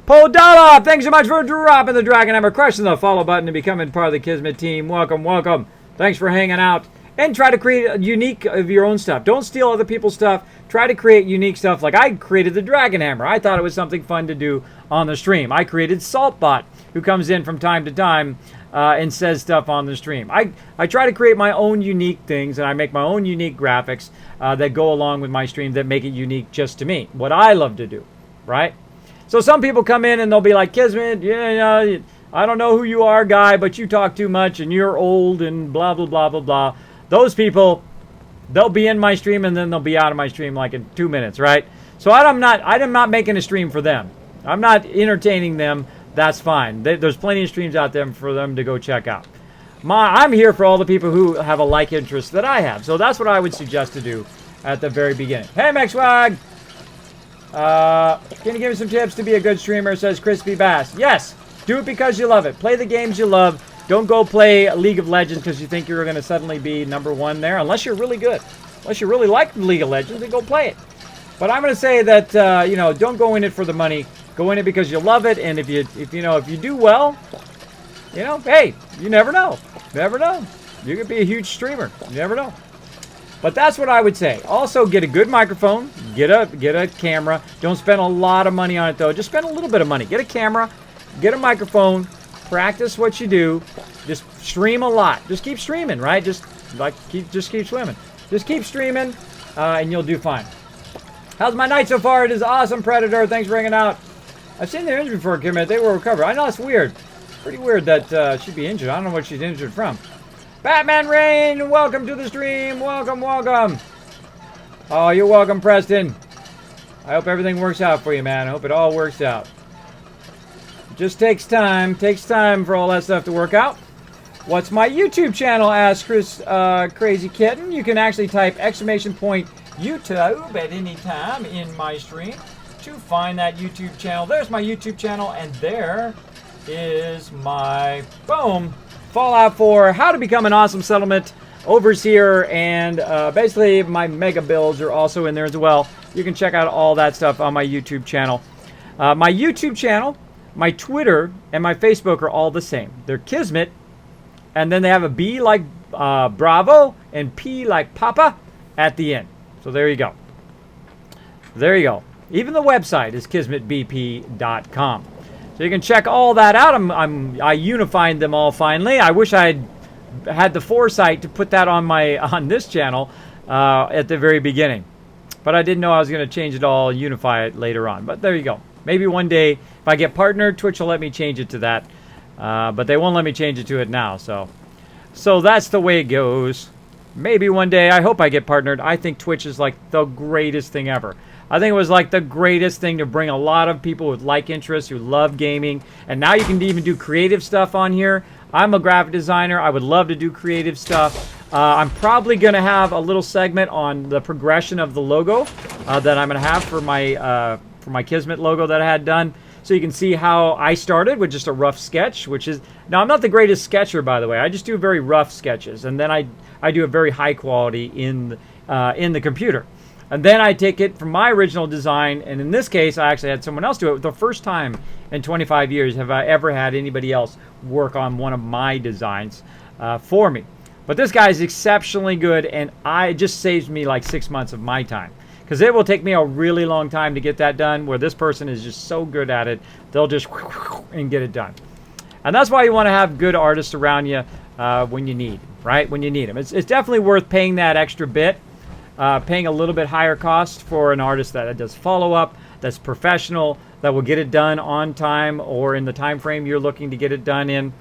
Podala, thanks so much for dropping the Dragon Hammer, crushing the follow button and becoming part of the Kismet team. Welcome, welcome. Thanks for hanging out. And try to create a unique of your own stuff. Don't steal other people's stuff. Try to create unique stuff. Like I created the Dragon Hammer. I thought it was something fun to do on the stream. I created Saltbot, who comes in from time to time and says stuff on the stream. I try to create my own unique things, and I make my own unique graphics that go along with my stream that make it unique just to me. What I love to do, right? So some people come in and they'll be like, Kismet, yeah, I don't know who you are, guy, but you talk too much and you're old and blah, blah, blah, blah, blah. Those people, they'll be in my stream and then they'll be out of my stream like in 2 minutes, right? So I'm not making a stream for them. I'm not entertaining them. That's fine. There's plenty of streams out there for them to go check out. I'm here for all the people who have a like interest that I have. So that's what I would suggest to do at the very beginning. Hey, Maxwag! Can you give me some tips to be a good streamer, says Crispy Bass. Yes, do it because you love it. Play the games you love. Don't go play League of Legends because you think you're going to suddenly be #1 there, unless you're really good. Unless you really like League of Legends, then go play it. But I'm going to say that, you know, don't go in it for the money. Go in it because you love it, and if you do well, you know, hey, you never know. Never know. You could be a huge streamer. You never know. But that's what I would say. Also, get a good microphone. Get a camera. Don't spend a lot of money on it, though. Just spend a little bit of money. Get a camera. Get a microphone. Practice what you do. Just stream a lot. Just keep streaming, right? Just keep swimming. Just keep streaming, and you'll do fine. How's my night so far? It is awesome, Predator. Thanks for hanging out. I've seen the injury before, Kismet. They were recovered. I know it's weird. Pretty weird that she'd be injured. I don't know what she's injured from. Batman Rain, welcome to the stream. Welcome, welcome. Oh, you're welcome, Preston. I hope everything works out for you, man. I hope it all works out. It just takes time. Takes time for all that stuff to work out. What's my YouTube channel? Asked Chris Crazy Kitten. You can actually type !YouTube at any time in my stream to find that YouTube channel. There's my YouTube channel, and there is my, boom, Fallout 4, how to become an awesome settlement overseer, and basically my mega builds are also in there as well. You can check out all that stuff on my YouTube channel. My YouTube channel, my Twitter, and my Facebook are all the same. They're Kismet, and then they have a B like Bravo and P like Papa at the end. So there you go. There you go. Even the website is kismetbp.com. So you can check all that out. I unified them all finally. I wish I had the foresight to put that on this channel at the very beginning. But I didn't know I was going to change it all, unify it later on. But there you go. Maybe one day, if I get partnered, Twitch will let me change it to that. But they won't let me change it to it now. So that's the way it goes. Maybe one day. I hope I get partnered. I think Twitch is like the greatest thing ever. I think it was like the greatest thing to bring a lot of people with like interests who love gaming. And now you can even do creative stuff on here. I'm a graphic designer. I would love to do creative stuff. I'm probably going to have a little segment on the progression of the logo that I'm going to have for my Kismet logo that I had done. So you can see how I started with just a rough sketch, which is... Now, I'm not the greatest sketcher, by the way. I just do very rough sketches. And then I do a very high quality in the computer. And then I take it from my original design, and in this case, I actually had someone else do it. The first time in 25 years have I ever had anybody else work on one of my designs for me. But this guy's exceptionally good, and it just saves me like 6 months of my time. Because it will take me a really long time to get that done, where this person is just so good at it, they'll just and get it done. And that's why you want to have good artists around you when you need, right? When you need them. It's definitely worth paying that extra bit. Paying a little bit higher cost for an artist that does follow-up, that's professional, that will get it done on time or in the time frame you're looking to get it done in.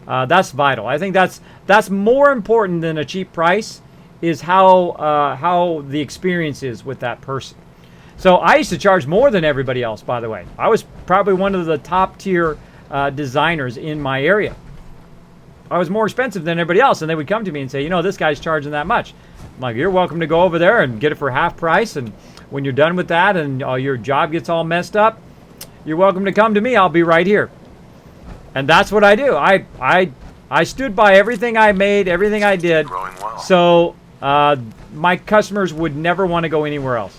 That's vital. I think that's more important than a cheap price, is how the experience is with that person. So I used to charge more than everybody else, by the way. I was probably one of the top-tier designers in my area. I was more expensive than everybody else, and they would come to me and say, you know, this guy's charging that much. I'm like, you're welcome to go over there and get it for half price, and when you're done with that and your job gets all messed up, you're welcome to come to me. I'll be right here. And that's what I do. I stood by everything I made, everything I did. So my customers would never want to go anywhere else.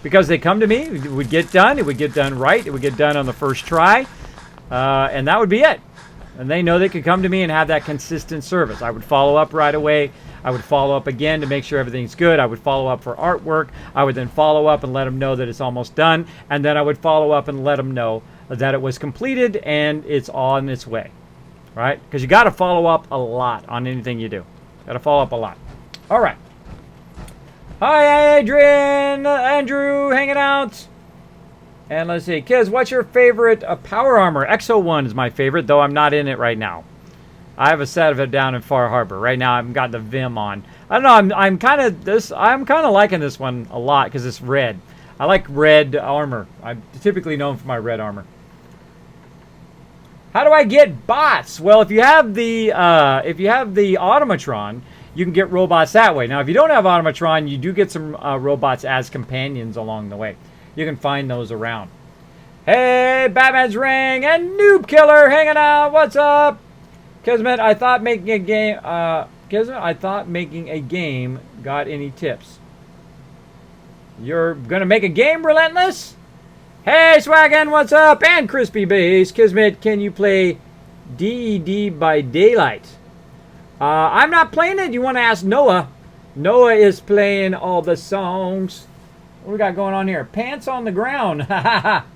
Because they come to me, it would get done, it would get done right, it would get done on the first try, and that would be it. And they know they could come to me and have that consistent service. I would follow up right away. I would follow up again to make sure everything's good. I would follow up for artwork. I would then follow up and let them know that it's almost done. And then I would follow up and let them know that it was completed and it's on its way. Right? Because you got to follow up a lot on anything you do. Got to follow up a lot. All right. Hi, Adrian. Andrew, hanging out. And let's see. Kiz, what's your favorite power armor? X01 is my favorite, though I'm not in it right now. I have a set of it down in Far Harbor. Right now, I've got the Vim on. I don't know. I'm kind of liking this one a lot because it's red. I like red armor. I'm typically known for my red armor. How do I get bots? Well, if you have the automatron, you can get robots that way. Now, if you don't have automatron, you do get some robots as companions along the way. You can find those around. Hey, Batman's Ring and Noob Killer hanging out. What's up? Kismet, I thought making a game. Kismet, I thought making a game. Got any tips? You're gonna make a game, Relentless? Hey, Swaggin, what's up? And Crispy Base. Kismet, can you play DED by Daylight? I'm not playing it. You want to ask Noah? Noah is playing all the songs. What we got going on here? Pants on the ground. Ha ha ha.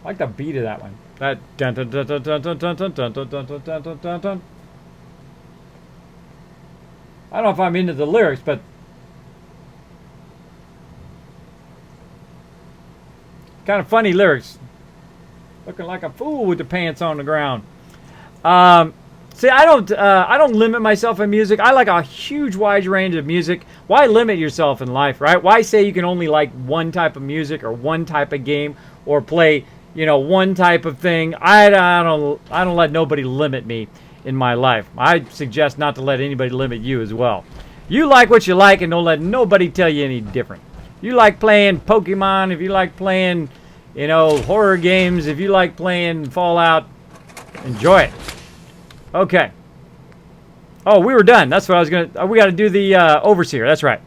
I like the beat of that one. That dun dun dun dun dun dun dun dun dun dun dun dun dun dun dun. I don't know if I'm into the lyrics, but kind of funny lyrics. Looking like a fool with the pants on the ground. See, I don't limit myself in music. I like a huge wide range of music. Why limit yourself in life, right? Why say you can only like one type of music or one type of game or play, you know, one type of thing? I don't let nobody limit me in my life. I suggest not to let anybody limit you as well. You like what you like, and don't let nobody tell you any different. You like playing Pokemon, if you like playing, you know, horror games, if you like playing Fallout, enjoy it. Okay. Oh, we were done. That's what I was going to... we got to do the Overseer. That's right.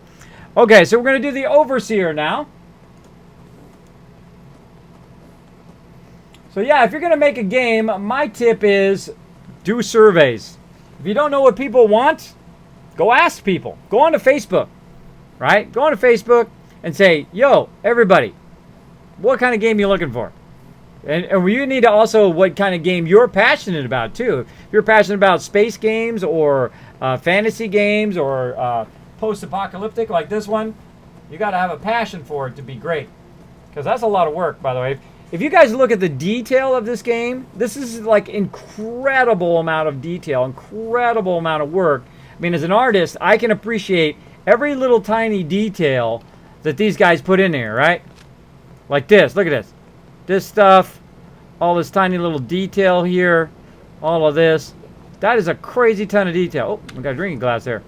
Okay, so we're going to do the Overseer now. So yeah, if you're going to make a game, my tip is do surveys. If you don't know what people want, go ask people. Go on to Facebook, right? Go on to Facebook and say, yo, everybody, what kind of game you looking for? And you need to also what kind of game you're passionate about, too. If you're passionate about space games or fantasy games or post-apocalyptic like this one, you got to have a passion for it to be great. Because that's a lot of work, by the way. If you guys look at the detail of this game, this is like incredible amount of detail, incredible amount of work. I mean, as an artist, I can appreciate every little tiny detail that these guys put in there, right? Like this. Look at this. This stuff, all this tiny little detail here, all of this. That is a crazy ton of detail. Oh, we got a drinking glass there.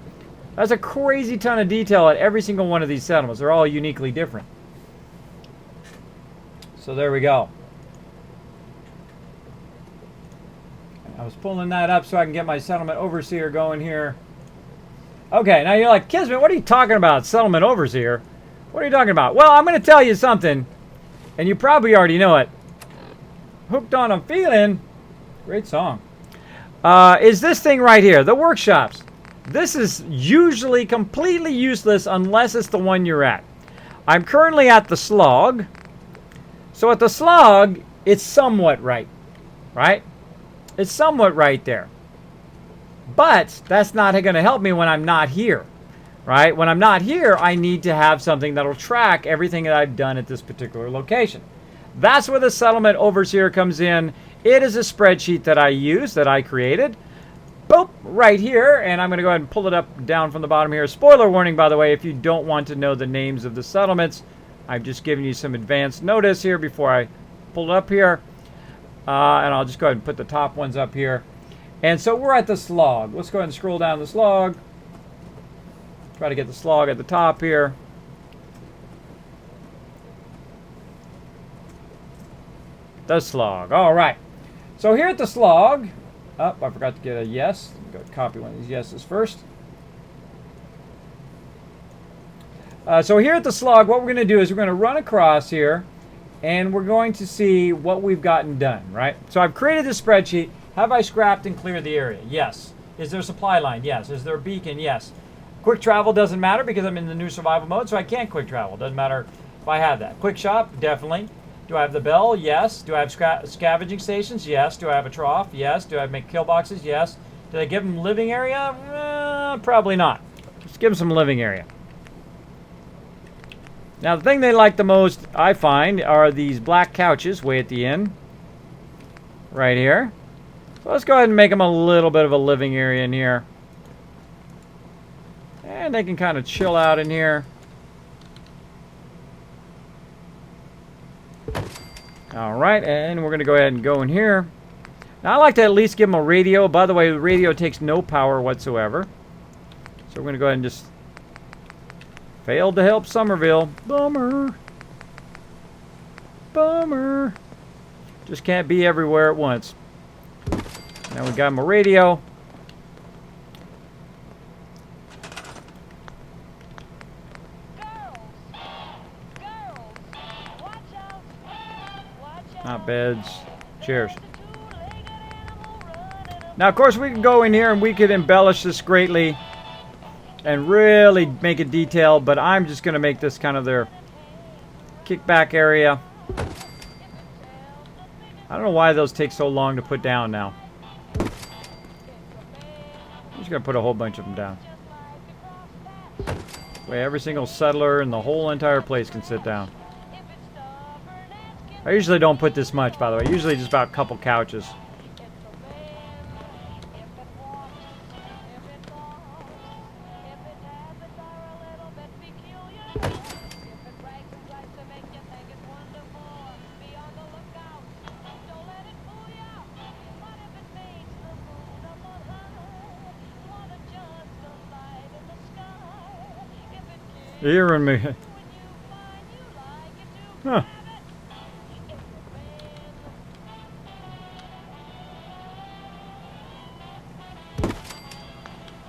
That's a crazy ton of detail at every single one of these settlements. They're all uniquely different. So there we go. I was pulling that up so I can get my settlement overseer going here. Okay, now you're like, Kismet, what are you talking about, settlement overseer? What are you talking about? Well, I'm going to tell you something. And you probably already know it. Hooked on a Feeling. Great song. Is this thing right here. The workshops. This is usually completely useless unless it's the one you're at. I'm currently at the Slog. So at the Slog, it's somewhat right. Right? It's somewhat right there. But that's not going to help me when I'm not here. Right? When I'm not here, I need to have something that'll track everything that I've done at this particular location. That's where the Settlement Overseer comes in. It is a spreadsheet that I use, that I created. Boop, right here. And I'm going to go ahead and pull it up down from the bottom here. Spoiler warning, by the way, if you don't want to know the names of the settlements, I've just given you some advance notice here before I pull it up here. And I'll just go ahead and put the top ones up here. And so we're at the Slog. Let's go ahead and scroll down the Slog. Try to get the Slog at the top here. The Slog. All right. So here at the Slog. Oh, I forgot to get a yes. Go copy one of these yeses first. So here at the Slog, what we're going to do is we're going to run across here. And we're going to see what we've gotten done, right? So I've created this spreadsheet. Have I scrapped and cleared the area? Yes. Is there a supply line? Yes. Is there a beacon? Yes. Quick travel doesn't matter because I'm in the new survival mode, so I can't quick travel. Doesn't matter if I have that. Quick shop? Definitely. Do I have the bell? Yes. Do I have scavenging stations? Yes. Do I have a trough? Yes. Do I make kill boxes? Yes. Did I give them living area? Probably not. Just give them some living area. Now, the thing they like the most, I find, are these black couches way at the end. Right here. So let's go ahead and make them a little bit of a living area in here. And they can kind of chill out in here. Alright, and we're going to go ahead and go in here. Now, I like to at least give them a radio. By the way, the radio takes no power whatsoever. So we're going to go ahead and just... Failed to help Somerville. Bummer. Bummer. Just can't be everywhere at once. Now we got him a radio. Not beds. Chairs. Now, of course, we can go in here and we could embellish this greatly and really make it detailed, but I'm just going to make this kind of their kickback area. I don't know why those take so long to put down now. I'm just going to put a whole bunch of them down. Way every single settler in the whole entire place can sit down. I usually don't put this much, by the way. Usually just about a couple couches. Here and me. Huh.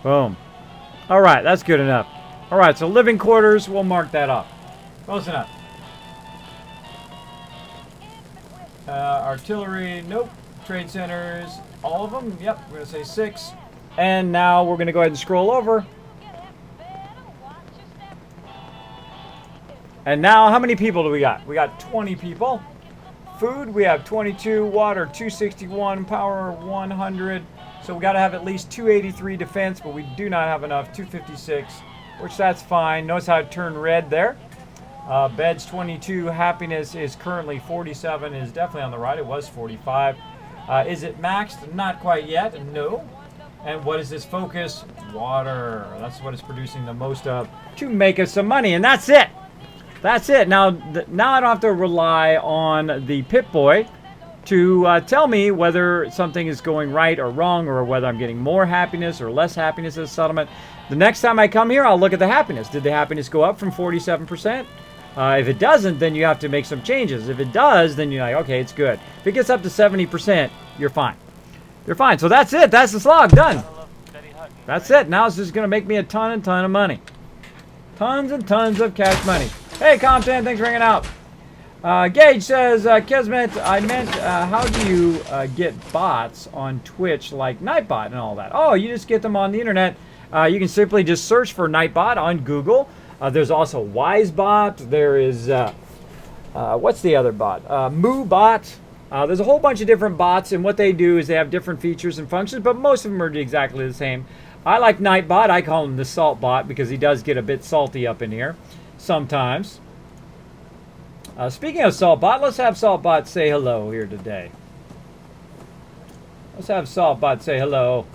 Boom. All right, that's good enough. All right, so living quarters, we'll mark that up. Close enough. Artillery, nope. Trade centers, all of them. Yep, we're going to say 6. And now we're going to go ahead and scroll over. And now, how many people do we got? We got 20 people. Food, we have 22. Water, 261. Power, 100. So we got to have at least 283 defense, but we do not have enough. 256, which that's fine. Notice how it turned red there. Beds, 22. Happiness is currently 47. Is definitely on the right. It was 45. Is it maxed? Not quite yet. No. And what is this focus? Water. That's what it's producing the most of to make us some money. And that's it. That's it. Now I don't have to rely on the Pip-Boy to tell me whether something is going right or wrong, or whether I'm getting more happiness or less happiness as a settlement. The next time I come here, I'll look at the happiness. Did the happiness go up from 47%? If it doesn't, then you have to make some changes. If it does, then you're like, okay, it's good. If it gets up to 70%, you're fine. You're fine. So that's it. That's the slog. Done. That's it. Now it's just going to make me a ton of money. Tons and tons of cash money. Hey, Compton, thanks for hanging out. Gage says, Kismet, I meant, how do you get bots on Twitch like Nightbot and all that? Oh, you just get them on the internet. You can simply just search for Nightbot on Google. There's also WiseBot. There is, what's the other bot? MooBot. There's a whole bunch of different bots, and what they do is they have different features and functions, but most of them are exactly the same. I like Nightbot. I call him the Salt Bot because he does get a bit salty up in here sometimes. Speaking of Saltbot, let's have Saltbot say hello here today. Let's have Saltbot say hello.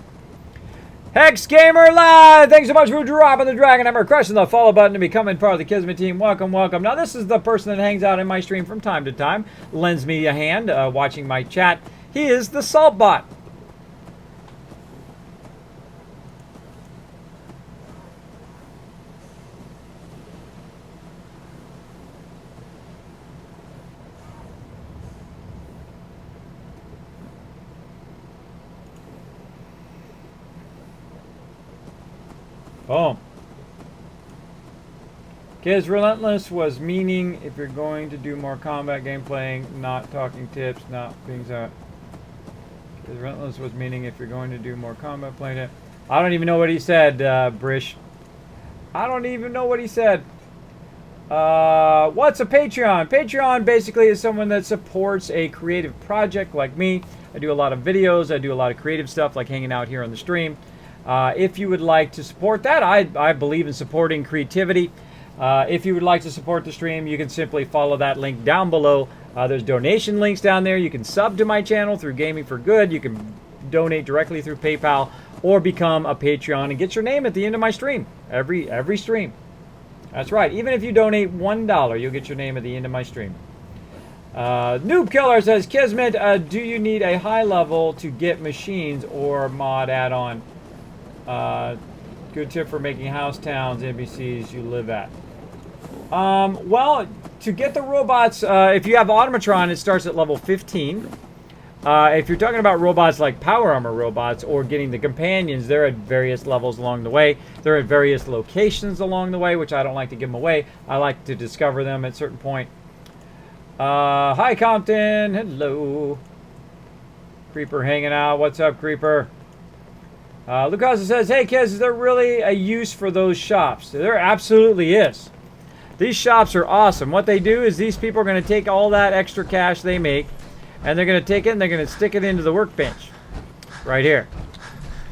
Hex Gamer Live! Thanks so much for dropping the dragon hammer, crushing the follow button, and becoming part of the Kismet team. Welcome, welcome. Now, this is the person that hangs out in my stream from time to time, lends me a hand watching my chat. He is the Saltbot. Oh. Kids, relentless was meaning if you're going to do more combat game playing, not talking tips, not things that. Kids, relentless was meaning if you're going to do more combat playing. I don't even know what he said, Brish. I don't even know what he said. What's a Patreon? Patreon basically is someone that supports a creative project like me. I do a lot of videos. I do a lot of creative stuff like hanging out here on the stream. If you would like to support that, I believe in supporting creativity. If you would like to support the stream, you can simply follow that link down below. There's donation links down there. You can sub to my channel through Gaming for Good. You can donate directly through PayPal or become a Patreon and get your name at the end of my stream. Every stream. That's right. Even if you donate $1, you'll get your name at the end of my stream. Noob Killer says, Kismet, do you need a high level to get machines or mod add-on? Good tip for making house towns, NPCs you live at. Well, to get the robots, if you have Automatron, it starts at level 15. If you're talking about robots like Power Armor robots or getting the companions, they're at various levels along the way. They're at various locations along the way, which I don't like to give them away. I like to discover them at a certain point. Hi, Compton. Hello. Creeper hanging out. What's up, Creeper? Lucas says, hey, kids, is there really a use for those shops? There absolutely is. These shops are awesome. What they do is these people are going to take all that extra cash they make, and they're going to take it and they're going to stick it into the workbench right here.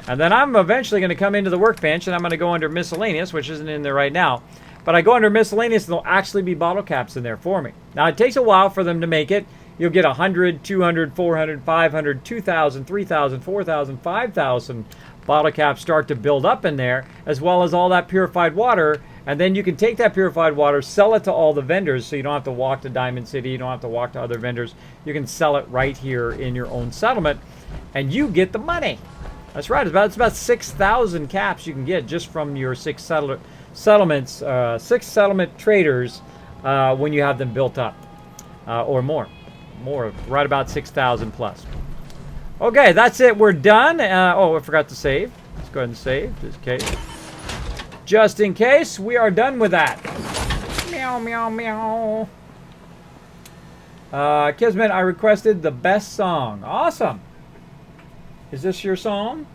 And then I'm eventually going to come into the workbench, and I'm going to go under miscellaneous, which isn't in there right now. But I go under miscellaneous, and there'll actually be bottle caps in there for me. Now, it takes a while for them to make it. You'll get 100, 200, 400, 500, 2,000, 3,000, 4,000, 5,000 bottle caps start to build up in there, as well as all that purified water. And then you can take that purified water, sell it to all the vendors, so you don't have to walk to Diamond City, you don't have to walk to other vendors. You can sell it right here in your own settlement, and you get the money. That's right. It's about 6,000 caps you can get just from your six settlements, 6 settlement traders when you have them built up, or more, right about 6,000 plus. Okay, that's it. We're done. Oh, I forgot to save. Let's go ahead and save just in case. We are done with that. Meow, meow, meow. Kismet, I requested the best song. Awesome. Is this your song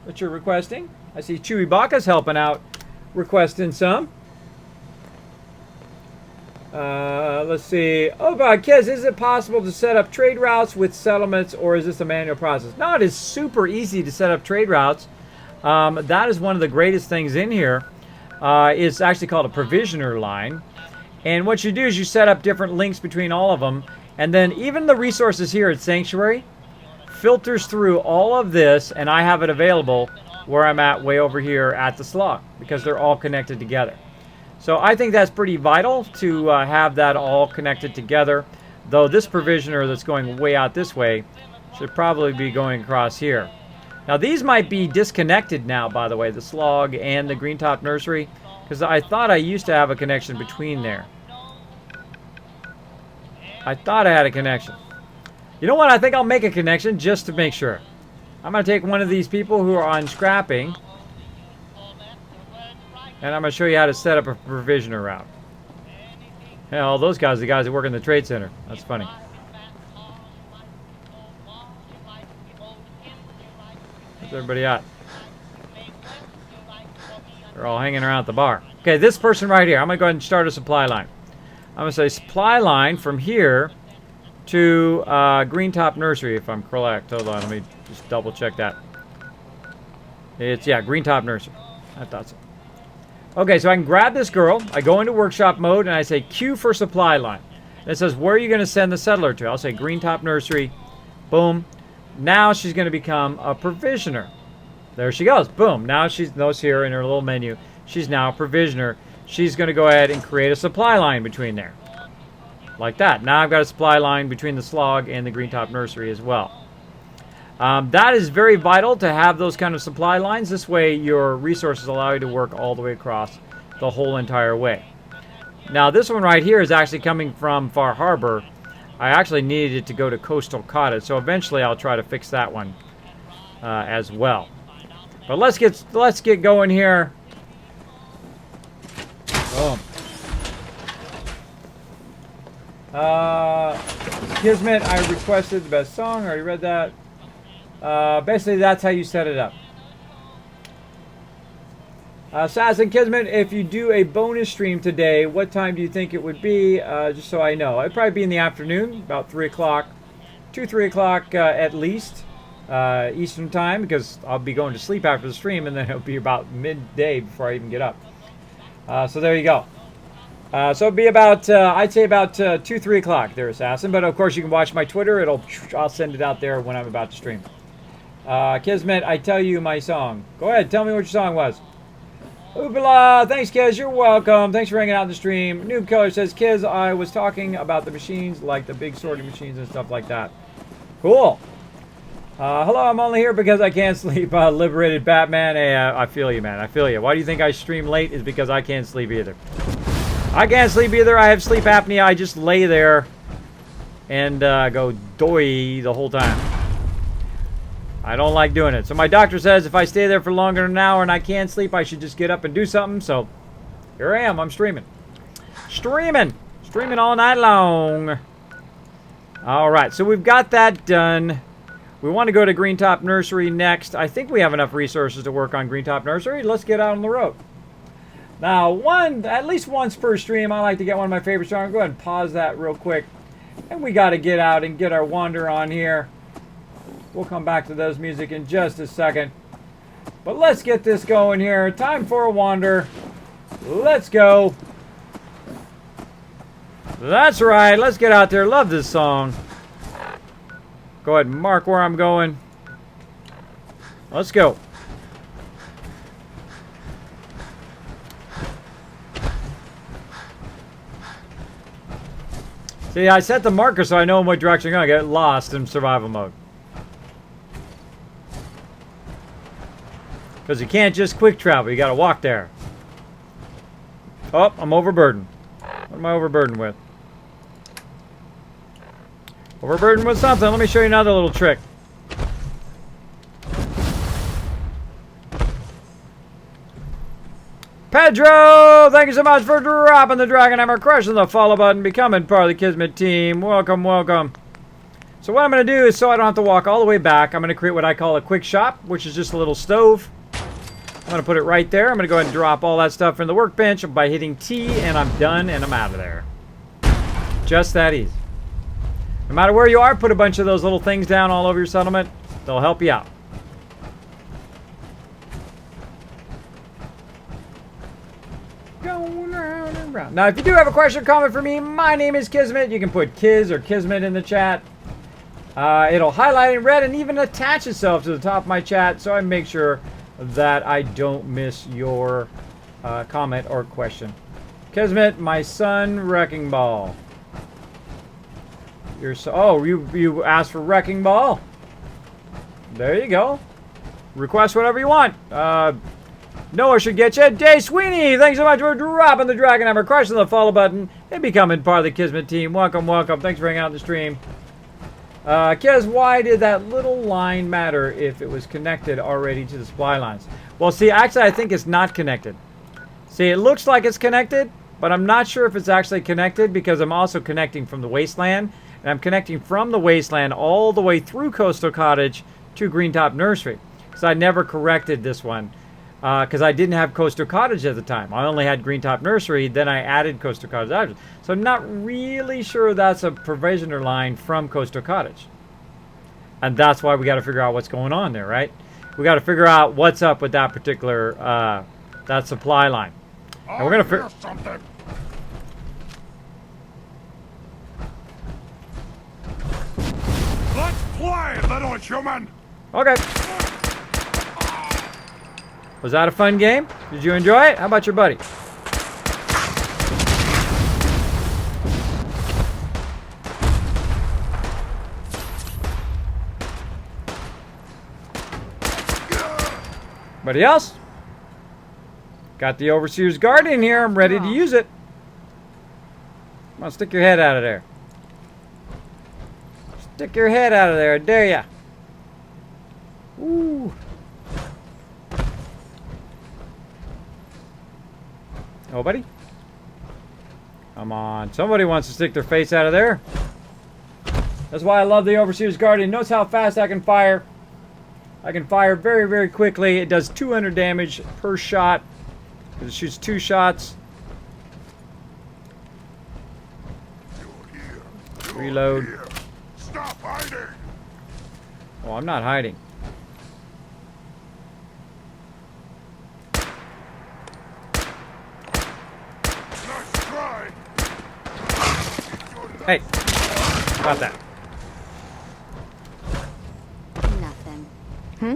that you're requesting? I see Chewy Baka's helping out, requesting some. Let's see. Oh God, Kiz, is it possible to set up trade routes with settlements, or is this a manual process? No, it is super easy to set up trade routes. That is one of the greatest things in here. It's actually called a provisioner line. And what you do is you set up different links between all of them. And then even the resources here at Sanctuary filters through all of this, and I have it available where I'm at way over here at the Slog, because they're all connected together. So I think that's pretty vital to have that all connected together. Though this provisioner that's going way out this way should probably be going across here. Now these might be disconnected now, by the way, the Slog and the Greentop Nursery, because I thought I used to have a connection between there. I thought I had a connection. You know what? I think I'll make a connection just to make sure. I'm going to take one of these people who are on scrapping, and I'm going to show you how to set up a provisioner route. Hell, those guys are the guys that work in the trade center. That's funny. Where's everybody at? They're all hanging around at the bar. Okay, this person right here. I'm going to go ahead and start a supply line. I'm going to say supply line from here to Greentop Nursery, if I'm correct. Hold on, let me just double check that. It's, yeah, Greentop Nursery. I thought so. Okay, so I can grab this girl. I go into workshop mode and I say Q for supply line. And it says, where are you going to send the settler to? I'll say Greentop Nursery. Boom. Now she's going to become a provisioner. There she goes. Boom. Now she's notice here in her little menu. She's now a provisioner. She's going to go ahead and create a supply line between there. Like that. Now I've got a supply line between the Slog and the Greentop Nursery as well. That is very vital to have those kind of supply lines. This way your resources allow you to work all the way across the whole entire way. Now this one right here is actually coming from Far Harbor. I actually needed it to go to Coastal Cottage, so eventually I'll try to fix that one as well. But let's get going here. Boom. Kismet, I requested the best song. I already read that. Basically, that's how you set it up. Sass and Kismet, if you do a bonus stream today, what time do you think it would be? Just so I know. It'd probably be in the afternoon, about 3 o'clock. 3 o'clock at least, Eastern time, because I'll be going to sleep after the stream, and then it'll be about midday before I even get up. So there you go. So it'll be about, I'd say about 3 o'clock there, Assassin. But of course, you can watch my Twitter. I'll send it out there when I'm about to stream. Kismet, I tell you my song. Go ahead, tell me what your song was. Oopala! Thanks, Kiz. You're welcome. Thanks for hanging out in the stream. Noob Killer says, Kiz, I was talking about the machines, like the big sorting machines and stuff like that. Cool. Hello, I'm only here because I can't sleep. Liberated Batman. Hey, I feel you, man. I feel you. Why do you think I stream late? Is because I can't sleep either. I can't sleep either. I have sleep apnea. I just lay there and go doy the whole time. I don't like doing it. So my doctor says if I stay there for longer than an hour and I can't sleep, I should just get up and do something. So here I am. I'm streaming. Streaming all night long. All right. So we've got that done. We want to go to Greentop Nursery next. I think we have enough resources to work on Greentop Nursery. Let's get out on the road. Now, at least once per stream, I like to get one of my favorite songs. Go ahead and pause that real quick. And we got to get out and get our wander on here. We'll come back to those music in just a second. But let's get this going here. Time for a wander. Let's go. That's right. Let's get out there. Love this song. Go ahead and mark where I'm going. Let's go. See, I set the marker so I know in what direction I'm going to get lost in survival mode. Because you can't just quick travel. You got to walk there. Oh, I'm overburdened. What am I overburdened with? Overburdened with something. Let me show you another little trick. Pedro, thank you so much for dropping the Dragon Hammer, crushing the follow button, becoming part of the Kismet team. Welcome, welcome. So what I'm going to do is, so I don't have to walk all the way back, I'm going to create what I call a quick shop, which is just a little stove. I'm going to put it right there. I'm going to go ahead and drop all that stuff in the workbench by hitting T, and I'm done, and I'm out of there. Just that easy. No matter where you are, put a bunch of those little things down all over your settlement. They'll help you out. Going round and round. Now, if you do have a question or comment for me, my name is Kismet. You can put Kiz or Kismet in the chat. It'll highlight in red and even attach itself to the top of my chat, so I make sure that I don't miss your comment or question. Kismet, my son, Wrecking Ball. You asked for Wrecking Ball. There you go. Request whatever you want. Noah should get you. Day Sweeney, thanks so much for dropping the Dragon Hammer, crushing the follow button, and becoming part of the Kismet team. Welcome, welcome. Thanks for hanging out on the stream. Kiz, why did that little line matter if it was connected already to the supply lines? Well, see, actually, I think it's not connected. See, it looks like it's connected, but I'm not sure if it's actually connected because I'm also connecting from the wasteland, and I'm connecting from the wasteland all the way through Coastal Cottage to Greentop Nursery. So I never corrected this one because I didn't have Coastal Cottage at the time. I only had Greentop Nursery, then I added Coastal Cottage after. So I'm not really sure that's a provisioner line from Coastal Cottage. And that's why we got to figure out what's going on there, right? We got to figure out what's up with that particular, that supply line. And we're going to figure something. Let's play, little human. Okay. Was that a fun game? Did you enjoy it? How about your buddy? Anybody else? Got the Overseer's Guardian here. I'm ready to use it. Come on, stick your head out of there. Stick your head out of there, I dare ya. Ooh. Nobody? Come on. Somebody wants to stick their face out of there. That's why I love the Overseer's Guardian. Notice how fast I can fire. I can fire very, very quickly. It does 200 damage per shot. It shoots 2 shots. Reload. Stop hiding. Oh, I'm not hiding. Nice try. Hey, about that. Nothing. Hmm?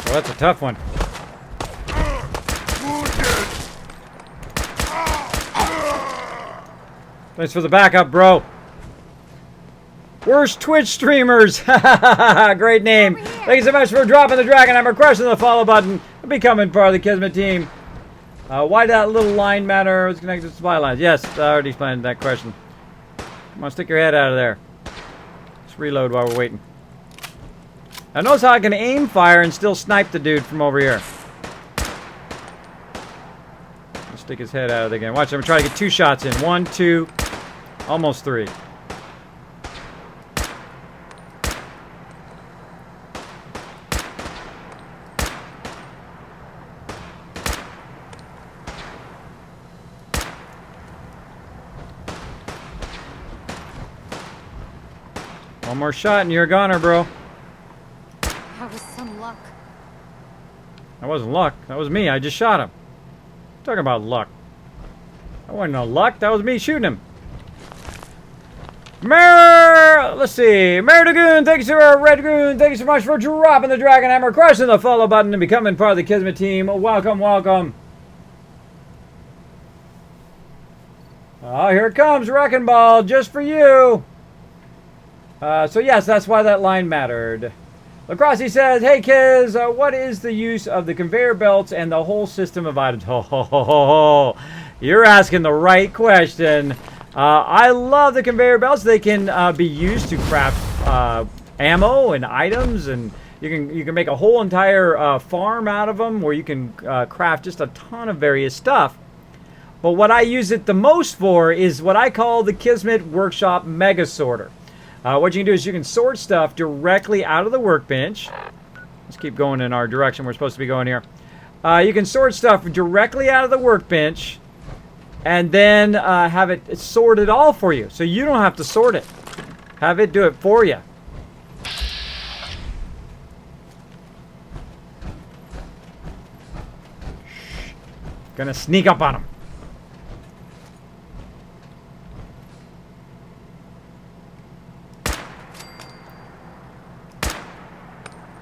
Well, that's a tough one. Thanks for the backup, bro. Worst Twitch streamers. Great name. Thank you so much for dropping the Dragon Hammer, crushing the follow button, and becoming part of the Kismet team. Why did that little line matter? It was connected to supply lines. Yes, I already explained that question. Come on, stick your head out of there. Let's reload while we're waiting. Now notice how I can aim fire and still snipe the dude from over here. Let's stick his head out of there again. Watch, I'm trying to get 2 shots in. 1, 2, almost 3. One more shot and you're a goner, bro. That was some luck. That wasn't luck. That was me. I just shot him. Talking about luck. That wasn't no luck. That was me shooting him. Let's see. Mare Dragoon, thank you, sir. Red Dragoon, thank you so much for dropping the Dragon Hammer, crushing the follow button, and becoming part of the Kismet team. Welcome, welcome. Oh, here it comes. Wrecking Ball, just for you. So yes, that's why that line mattered. Lacrosse says, hey kids, what is the use of the conveyor belts and the whole system of items? Ho, ho, ho, ho, ho. You're asking the right question. I love the conveyor belts. They can be used to craft ammo and items, and you can make a whole entire farm out of them, where you can craft just a ton of various stuff. But what I use it the most for is what I call the Kismet Workshop Mega Sorter. What you can do is you can sort stuff directly out of the workbench. Let's keep going in our direction we're supposed to be going here. You can sort stuff directly out of the workbench and then have it sorted all for you. So you don't have to sort it. Have it do it for you. Gonna sneak up on him.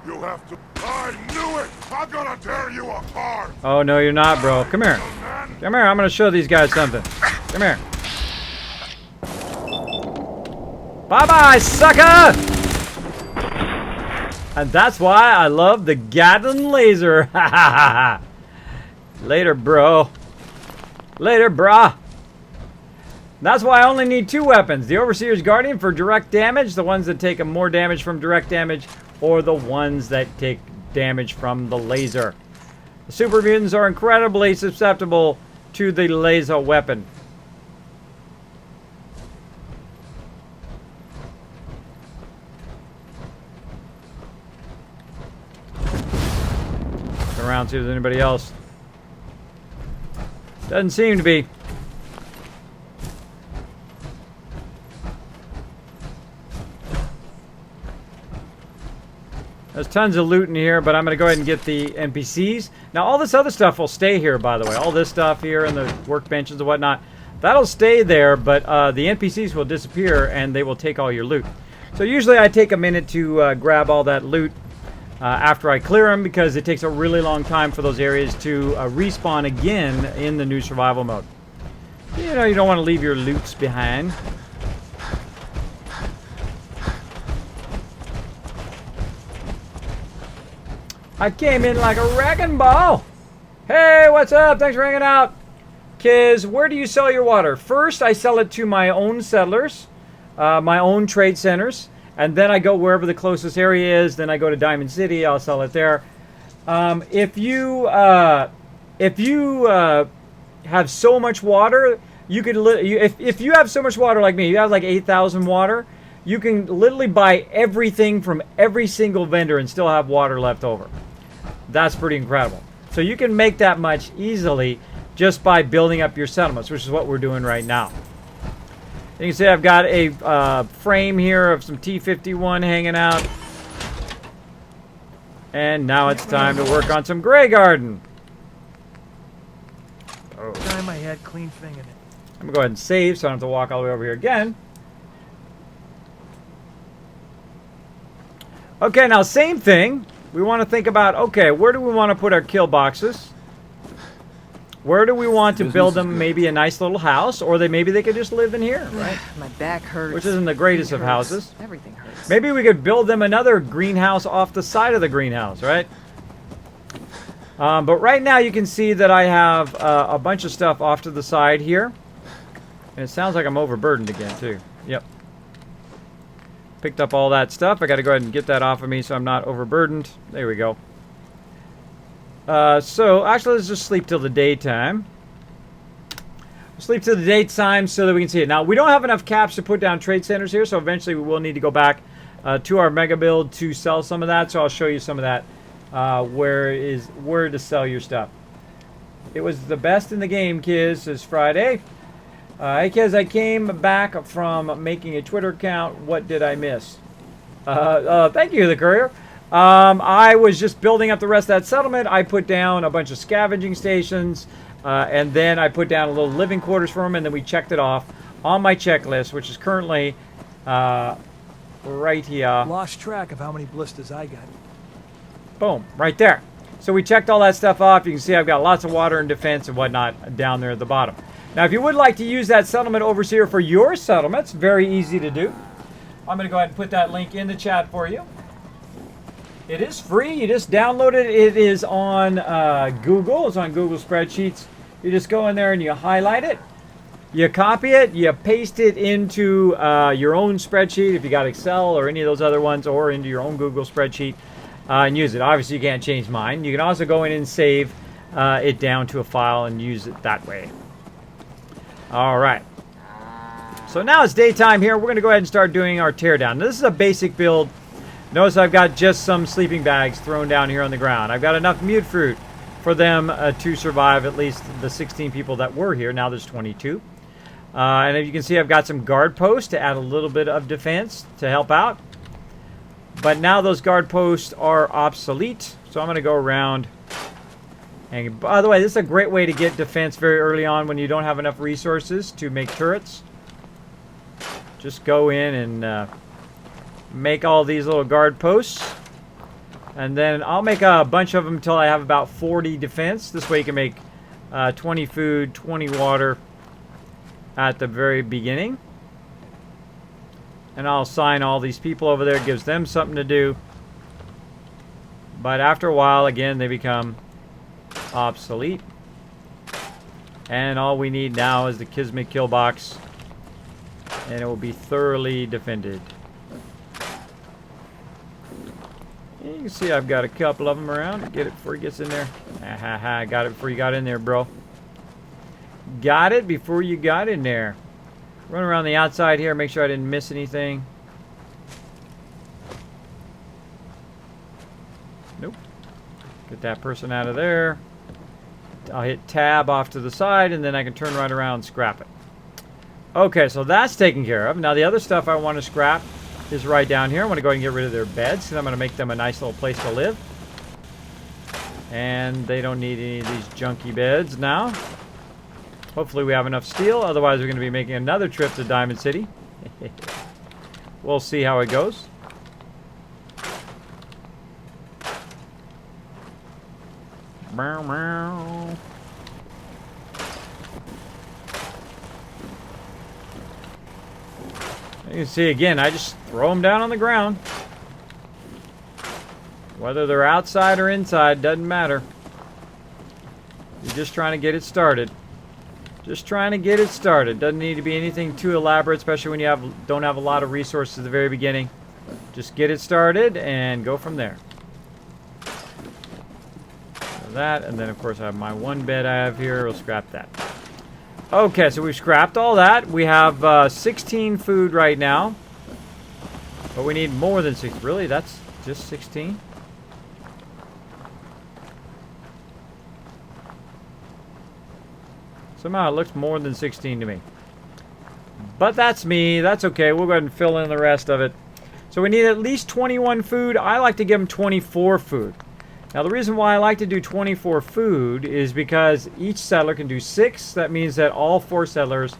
You have to. I knew it! I'm gonna tear you apart! Oh, no, you're not, bro. Come here. Come here. I'm gonna show these guys something. Come here. Bye-bye, sucker! And that's why I love the Gatling laser. Ha ha ha ha. Later, bro. Later, brah. That's why I only need 2 weapons. The Overseer's Guardian for direct damage, the ones that take more damage from direct damage, or the ones that take damage from the laser. The super mutants are incredibly susceptible to the laser weapon. Look around, see if there's anybody else. Doesn't seem to be. There's tons of loot in here, but I'm going to go ahead and get the NPCs. Now, all this other stuff will stay here, by the way. All this stuff here and the workbenches and whatnot, that'll stay there, but the NPCs will disappear and they will take all your loot. So usually I take a minute to grab all that loot after I clear them, because it takes a really long time for those areas to respawn again in the new survival mode. You know, you don't want to leave your loots behind. I came in like a wrecking ball. Hey, what's up? Thanks for hanging out. Kiz, where do you sell your water? First, I sell it to my own settlers, my own trade centers, and then I go wherever the closest area is. Then I go to Diamond City. I'll sell it there. If you have so much water, you could if you have so much water like me, you have like 8,000 water. You can literally buy everything from every single vendor and still have water left over. That's pretty incredible. So you can make that much easily just by building up your settlements, which is what we're doing right now. You can see I've got a frame here of some T51 hanging out. And now it's time to work on some Grey Garden. Oh. Time I had clean fingered it. I'm going to go ahead and save so I don't have to walk all the way over here again. Okay, now same thing. We want to think about, okay, where do we want to put our kill boxes? Where do we want to build them? Maybe a nice little house, or maybe they could just live in here, right? My back hurts. Which isn't the greatest of houses. Everything hurts. Maybe we could build them another greenhouse off the side of the greenhouse, right? But right now you can see that I have a bunch of stuff off to the side here. And it sounds like I'm overburdened again, too. Yep. Picked up all that stuff. I got to go ahead and get that off of me so I'm not overburdened. There we go. So, actually, let's just sleep till the daytime. Sleep till the daytime so that we can see it. Now, we don't have enough caps to put down trade centers here, so eventually we will need to go back to our mega build to sell some of that. So I'll show you some of that, where to sell your stuff. It was the best in the game, Kiz, this Friday. Hey, Kiz, I came back from making a Twitter account. What did I miss? Thank you, the courier. I was just building up the rest of that settlement. I put down a bunch of scavenging stations, and then I put down a little living quarters for them, and then we checked it off on my checklist, which is currently right here. Lost track of how many blisters I got. Boom, right there. So we checked all that stuff off. You can see I've got lots of water and defense and whatnot down there at the bottom. Now, if you would like to use that settlement overseer for your settlements, very easy to do. I'm going to go ahead and put that link in the chat for you. It is free. You just download it. It is on Google. It's on Google Spreadsheets. You just go in there and you highlight it. You copy it. You paste it into your own spreadsheet if you got Excel or any of those other ones, or into your own Google spreadsheet and use it. Obviously, you can't change mine. You can also go in and save it down to a file and use it that way. All right. So now it's daytime here. We're going to go ahead and start doing our teardown. Now, this is a basic build. Notice I've got just some sleeping bags thrown down here on the ground. I've got enough mute fruit for them to survive, at least the 16 people that were here. Now there's 22. And as you can see, I've got some guard posts to add a little bit of defense to help out. But now those guard posts are obsolete. So I'm going to go around. And by the way, this is a great way to get defense very early on when you don't have enough resources to make turrets. Just go in and make all these little guard posts, and then I'll make a bunch of them until I have about 40 defense. This way you can make 20 food, 20 water at the very beginning. And I'll assign all these people over there. It gives them something to do. But after a while, again, they become obsolete. And all we need now is the Kismet kill box, and it will be thoroughly defended. You can see I've got a couple of them around. Get it before he gets in there. Ha, got it before you got in there, bro. Got it before you got in there. Run around the outside here, make sure I didn't miss anything. Nope. Get that person out of there. I'll hit tab off to the side, and then I can turn right around and scrap it. Okay, so that's taken care of. Now the other stuff I want to scrap is right down here. I want to go ahead and get rid of their beds, because I'm going to make them a nice little place to live. And they don't need any of these junky beds now. Hopefully we have enough steel, otherwise we're going to be making another trip to Diamond City. We'll see how it goes. Meow, meow. You can see again, I just throw them down on the ground. Whether they're outside or inside, doesn't matter. You're just trying to get it started. Just trying to get it started. Doesn't need to be anything too elaborate, especially when you don't have a lot of resources at the very beginning. Just get it started and go from there. So that, and then of course I have my one bed I have here. We'll scrap that. Okay, so we've scrapped all that. We have 16 food right now. But we need more than 6. Really? That's just 16? Somehow it looks more than 16 to me. But that's me. That's okay. We'll go ahead and fill in the rest of it. So we need at least 21 food. I like to give them 24 food. Now the reason why I like to do 24 food is because each settler can do 6. That means that all 4 settlers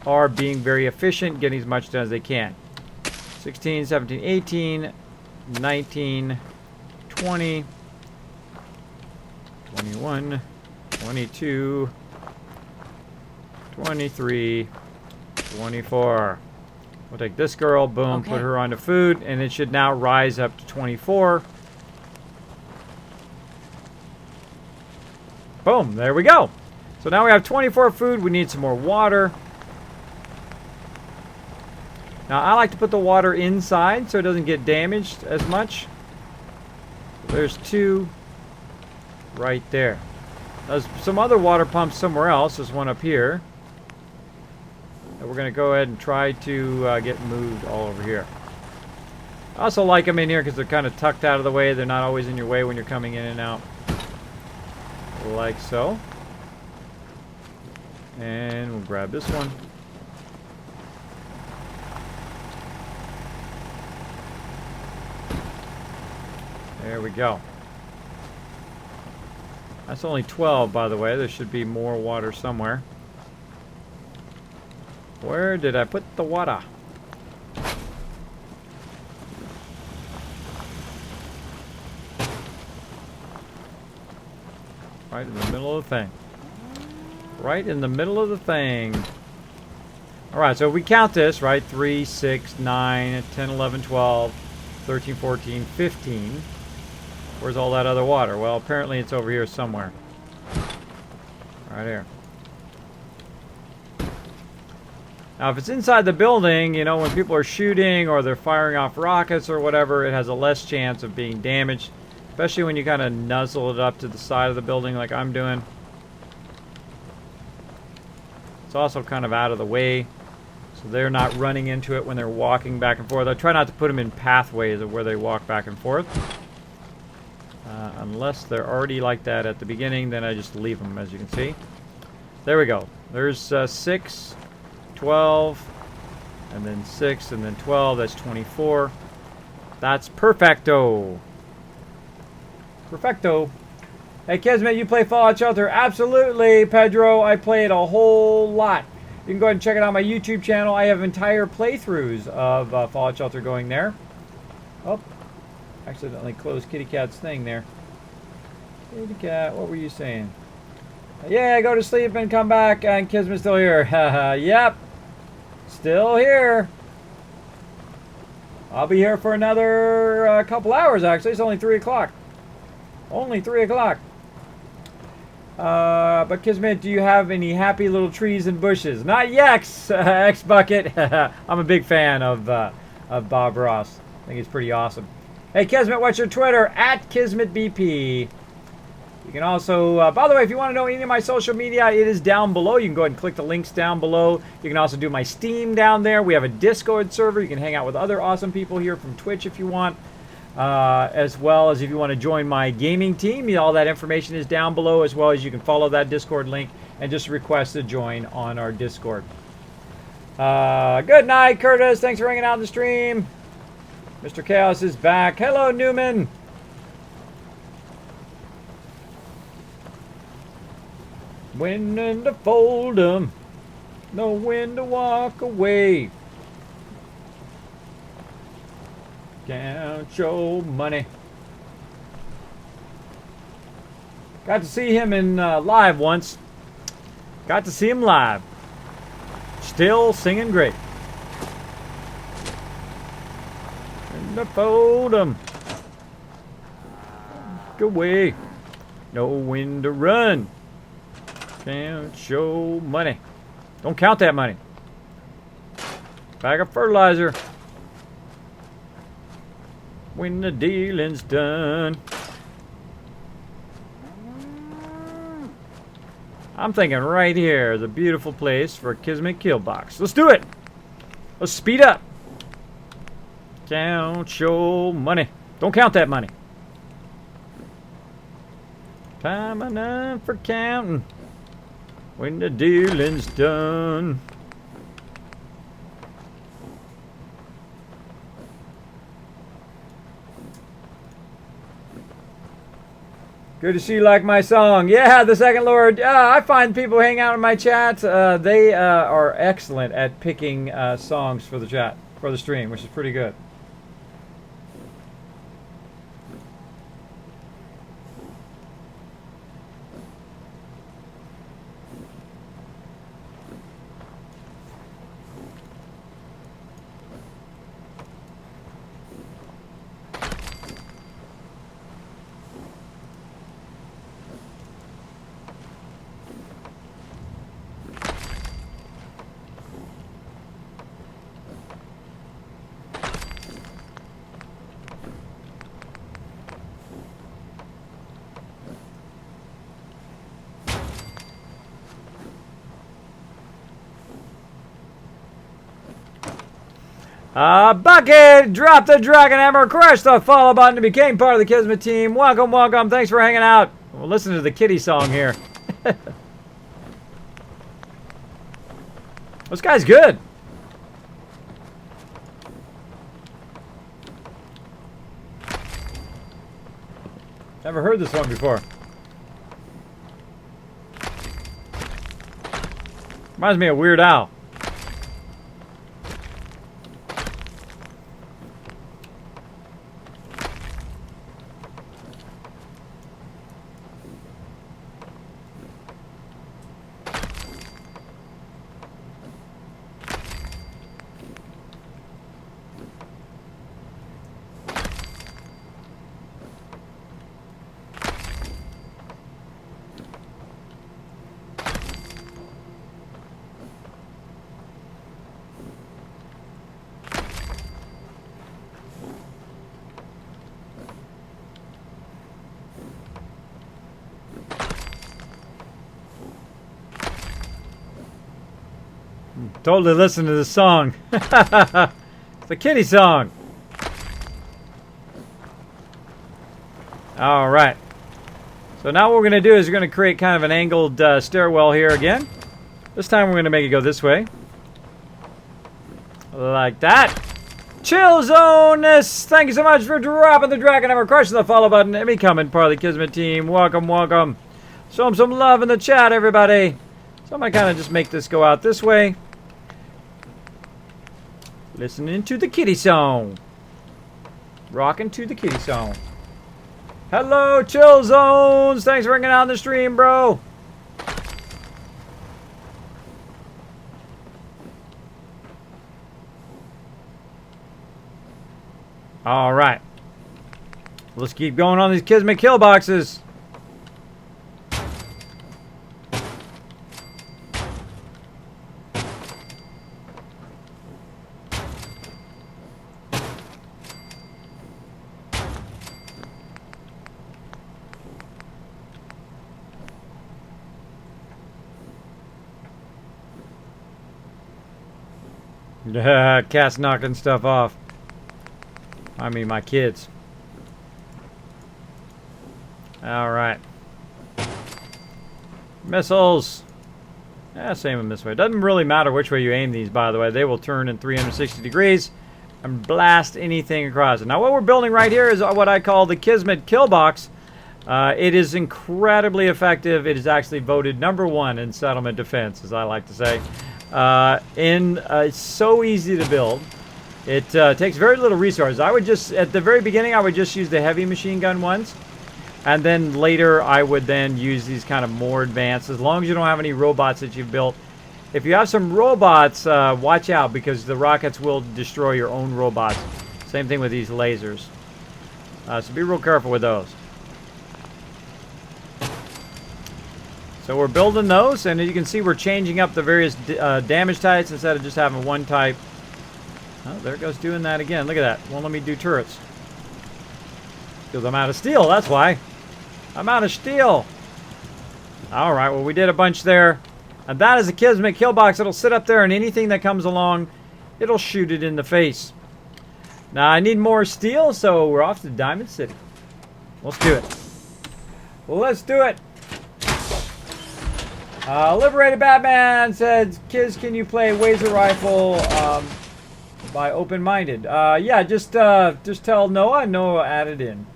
are being very efficient, getting as much done as they can. 16, 17, 18, 19, 20, 21, 22, 23, 24. We'll take this girl, boom, put her onto food, and it should now rise up to 24. Boom, there we go. So now we have 24 food. We need some more water. Now I like to put the water inside so it doesn't get damaged as much. There's 2 right there. There's some other water pumps somewhere else. There's one up here. And we're going to go ahead and try to get moved all over here. I also like them in here because they're kind of tucked out of the way. They're not always in your way when you're coming in and out. Like so. And we'll grab this one. There we go. That's only 12, by the way. There should be more water somewhere. Where did I put the water? Right in the middle of the thing. Right in the middle of the thing. Alright, so if we count this, right? 3, 6, 9, 10, 11, 12, 13, 14, 15. Where's all that other water? Well, apparently it's over here somewhere. Right here. Now, if it's inside the building, you know, when people are shooting or they're firing off rockets or whatever, it has a less chance of being damaged. Especially when you kind of nuzzle it up to the side of the building like I'm doing. It's also kind of out of the way, so they're not running into it when they're walking back and forth. I try not to put them in pathways of where they walk back and forth. Unless they're already like that at the beginning, then I just leave them, as you can see. There we go. There's 6, 12, and then 6, and then 12. That's 24. That's perfecto. Perfecto. Hey, Kismet, you play Fallout Shelter? Absolutely, Pedro. I play it a whole lot. You can go ahead and check it out on my YouTube channel. I have entire playthroughs of Fallout Shelter going there. Oh, accidentally closed Kitty Cat's thing there. Kitty Cat, what were you saying? Yeah, go to sleep and come back, and Kismet's still here. Yep, still here. I'll be here for another couple hours, actually. It's only 3 o'clock. Only 3 o'clock. But Kismet, do you have any happy little trees and bushes? Not yet, X-Bucket. I'm a big fan of Bob Ross. I think he's pretty awesome. Hey, Kismet, what's your Twitter? @KismetBP. You can also, by the way, if you want to know any of my social media, it is down below. You can go ahead and click the links down below. You can also do my Steam down there. We have a Discord server. You can hang out with other awesome people here from Twitch if you want. As well as if you want to join my gaming team, all that information is down below, as well as you can follow that Discord link and just request to join on our Discord. Good night, Curtis. Thanks for hanging out in the stream. Mr. Chaos is back. Hello, Newman. When to fold 'em, know when to walk away. Count your money. Got to see him in live once. Got to see him live. Still singing great. When to fold 'em, walk away. Know when to run. Count your money. Don't count that money. Bag of fertilizer. When the dealing's done. I'm thinking right here is a beautiful place for a Kismet kill box. Let's do it. Let's speed up. Count your money. Don't count that money. Time enough for counting. When the dealing's done. Good to see you like my song. Yeah, the Second Lord. I find people hang out in my chat. They are excellent at picking songs for the chat, for the stream, which is pretty good. Bucket, drop the dragon hammer, crush the follow button, and became part of the Kismet team. Welcome, welcome. Thanks for hanging out. We'll listen to the kitty song here. This guy's good. Never heard this one before. Reminds me of Weird Al. Totally listen to this song. It's a kitty song. All right. So now what we're going to do is we're going to create kind of an angled stairwell here again. This time we're going to make it go this way. Like that. Chill Zoneness! Thank you so much for dropping the dragon hammer, crushing the follow button, and becoming part of the Kismet team. Welcome, welcome. Show them some love in the chat, everybody. So I'm going to kind of just make this go out this way. Listening to the kitty song. Rocking to the kitty song. Hello, Chill Zones! Thanks for hanging out on the stream, bro. All right. Let's keep going on these Kismet kill boxes. Cat's knocking stuff off. I mean, my kids. All right. Missiles. Yeah, same in this way. It doesn't really matter which way you aim these, by the way. They will turn in 360 degrees and blast anything across it. Now, what we're building right here is what I call the Kismet kill box. It is incredibly effective. It is actually voted #1 in settlement defense, as I like to say. It's so easy to build. It takes very little resources. I would just, at the very beginning, I would just use the heavy machine gun ones. And then later, I would then use these kind of more advanced, as long as you don't have any robots that you've built. If you have some robots, watch out, because the rockets will destroy your own robots. Same thing with these lasers. So be real careful with those. So we're building those, and as you can see, we're changing up the various damage types instead of just having one type. Oh, there it goes doing that again. Look at that. Won't let me do turrets. Because I'm out of steel, that's why. I'm out of steel. Alright, well, we did a bunch there. And that is a Kismet kill box. It'll sit up there, and anything that comes along, it'll shoot it in the face. Now, I need more steel, so we're off to Diamond City. Let's do it. Let's do it. Liberated Batman says, "Kids, can you play Laser Rifle by Open Minded?" Yeah, just tell Noah. Noah added in.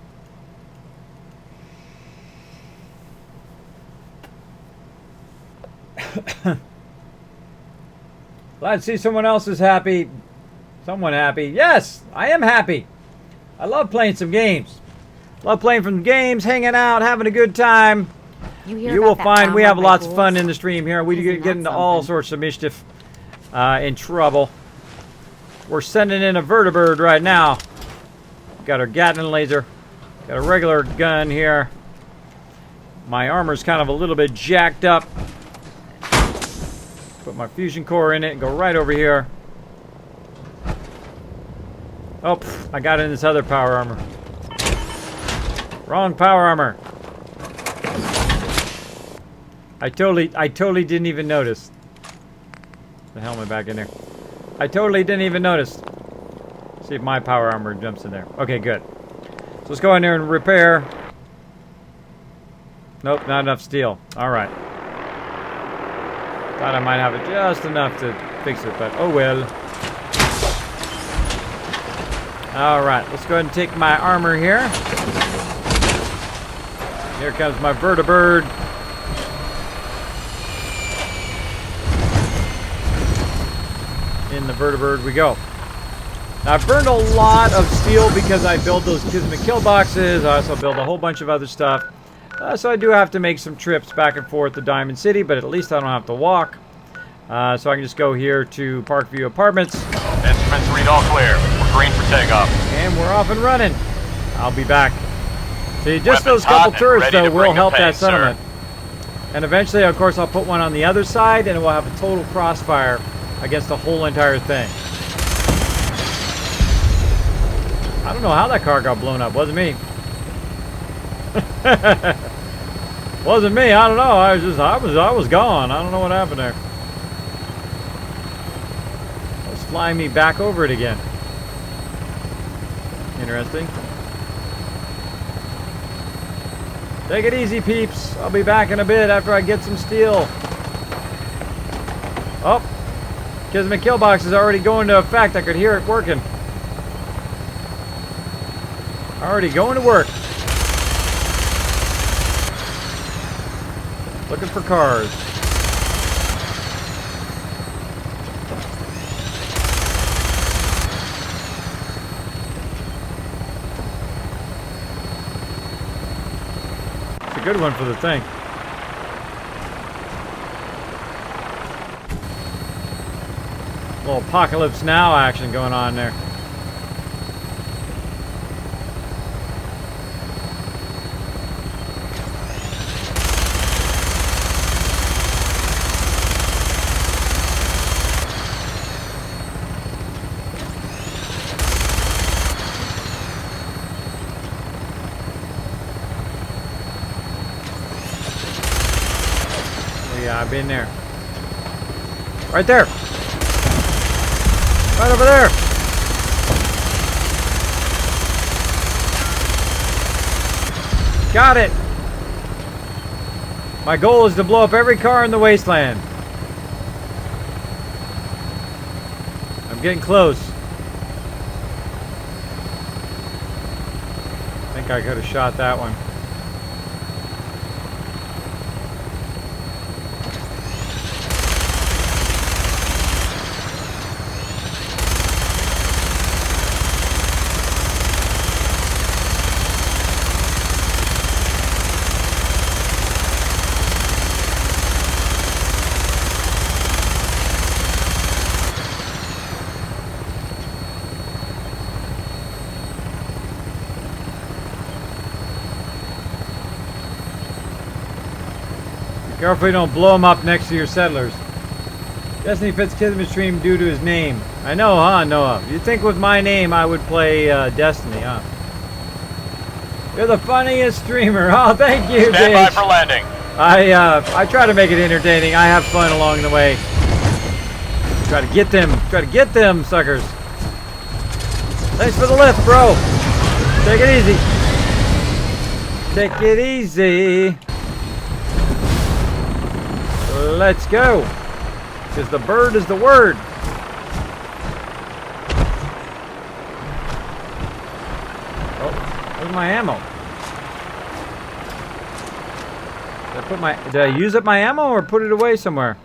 Glad to see someone else is happy. Someone happy. Yes, I am happy. I love playing some games. Love playing some games, hanging out, having a good time. You will find we have lots of fun in the stream here. We get into all sorts of mischief and trouble. We're sending in a vertibird right now. Got our Gatling laser. Got a regular gun here. My armor's kind of a little bit jacked up. Put my fusion core in it and go right over here. Oh, I got in this other power armor. Wrong power armor. I totally didn't even notice. The helmet back in there. I totally didn't even notice. See if my power armor jumps in there. Okay, good. So let's go in there and repair. Nope, not enough steel. Alright. Thought I might have it just enough to fix it, but oh well. Alright, let's go ahead and take my armor here. Here comes my vertibird. In the vertibird we go. Now, I've burned a lot of steel because I build those Kismet kill boxes. I also build a whole bunch of other stuff. So I do have to make some trips back and forth to Diamond City, but at least I don't have to walk. So I can just go here to Parkview Apartments. Instruments read all clear. We're green for takeoff. And we're off and running. I'll be back. See, just those couple turrets, though, will help that settlement. And eventually, of course, I'll put one on the other side, and it will have a total crossfire against the whole entire thing. I don't know how that car got blown up. Wasn't me. Wasn't me. I don't know. I was gone. I don't know what happened there. fly me back over it again. Interesting. Take it easy, peeps. I'll be back in a bit after I get some steel. Oh, Kismet kill box is already going to effect. I could hear it working. Already going to work. Looking for cars. It's a good one for the thing. A little Apocalypse Now action going on there. Yeah, I've been there. Right there. Right over there. Got it. My goal is to blow up every car in the wasteland. I'm getting close. I think I could have shot that one. Careful you don't blow him up next to your settlers. Destiny fits Kismet's stream due to his name. I know, huh, Noah? You'd think with my name I would play Destiny, huh? You're the funniest streamer. Oh, thank you, Stand by Dave. for landing. I try to make it entertaining. I have fun along the way. Try to get them, suckers. Thanks for the lift, bro. Take it easy. Take it easy. Let's go. Because the bird is the word. Oh, where's my ammo? Did I use up my ammo or put it away somewhere?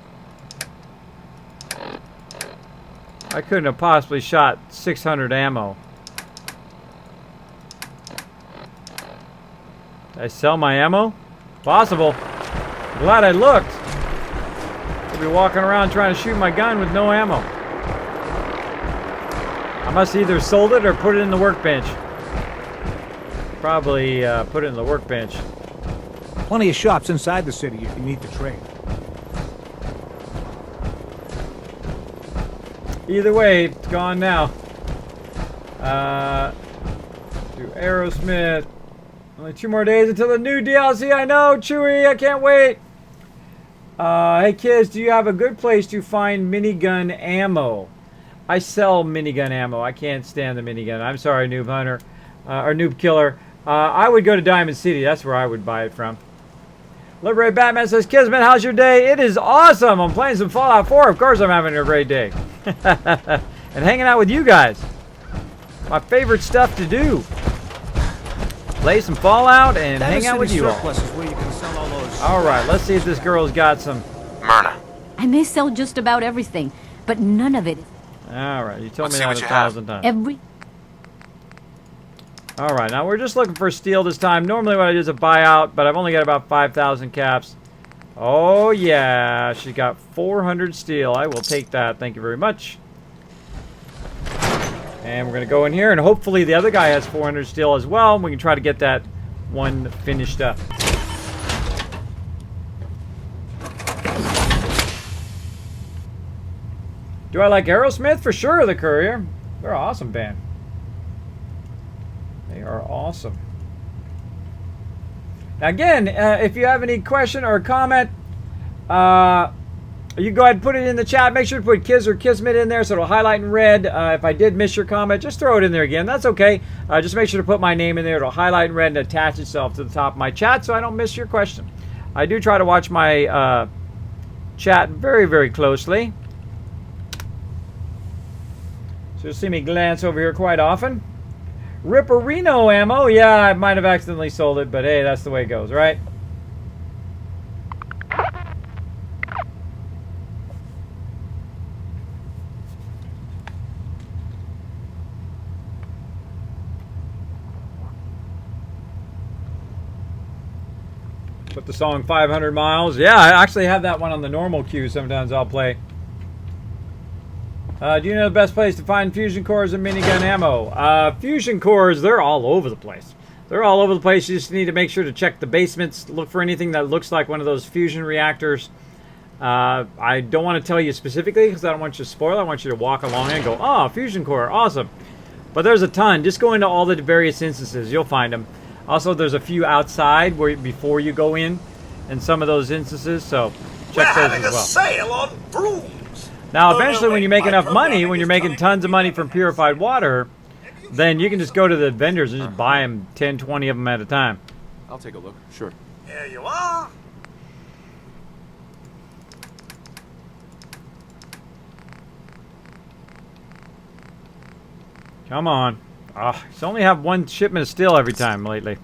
I couldn't have possibly shot 600 ammo. Did I sell my ammo? Possible. Glad I looked. I'll be walking around trying to shoot my gun with no ammo. I must either sold it or put it in the workbench. Probably put it in the workbench. Plenty of shops inside the city if you need to trade. Either way, it's gone now. Do Aerosmith. Only 2 more days until the new DLC. I know, Chewy. I can't wait. Hey kids, do you have a good place to find minigun ammo? I sell minigun ammo. I can't stand the minigun. I'm sorry, Noob Hunter. Or Noob Killer. I would go to Diamond City. That's where I would buy it from. Liberate Batman says, Kismet, how's your day? It is awesome. I'm playing some Fallout 4. Of course I'm having a great day. And hanging out with you guys. My favorite stuff to do. Play some Fallout and hang out with you all. Alright, let's see if this girl's got some. Myrna. I may sell just about everything, but none of it. Alright, you told me that 1,000 times. Every. Alright, now we're just looking for steel this time. Normally what I do is a buyout, but I've only got about 5,000 caps. Oh yeah, she's got 400 steel. I will take that. Thank you very much. And we're going to go in here, and hopefully the other guy has 400 steel as well. And we can try to get that one finished up. Do I like Aerosmith? For sure, the Courier. They're an awesome band. They are awesome. Now again, if you have any question or comment, You go ahead and put it in the chat. Make sure to put Kiz or Kismet in there so it'll highlight in red. If I did miss your comment, just throw it in there again. That's okay. Just make sure to put my name in there. It'll highlight in red and attach itself to the top of my chat so I don't miss your question. I do try to watch my chat very, very closely. So you'll see me glance over here quite often. Ripperino ammo. Yeah, I might have accidentally sold it, but hey, that's the way it goes, right? Put the song 500 Miles. Yeah, I actually have that one on the normal queue. Sometimes I'll play. Do you know the best place to find fusion cores and minigun ammo? Fusion cores, they're all over the place. They're all over the place. You just need to make sure to check the basements. Look for anything that looks like one of those fusion reactors. I don't want to tell you specifically because I don't want you to spoil. I want you to walk along and go, oh, fusion core, awesome. But there's a ton. Just go into all the various instances. You'll find them. Also, there's a few outside before you go in some of those instances, so check those as well. Sale on brooms. Now, eventually, when you make enough money, when you're making tons of money from purified water, then you can just go to the vendors and just buy them 10, 20 of them at a time. I'll take a look. Sure. Here you are. Come on. It's only have one shipment of steel every time lately.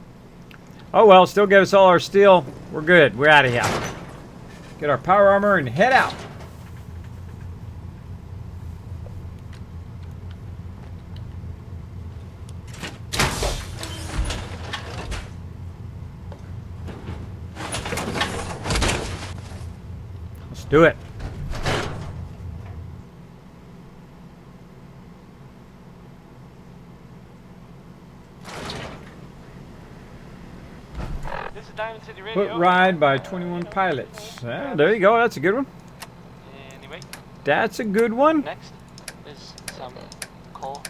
Oh well, still give us all our steel. We're good. We're out of here. Get our power armor and head out. Let's do it. Foot ride by 21 pilots. There you go. That's a good one. Anyway. That's a good one. Next is some coal.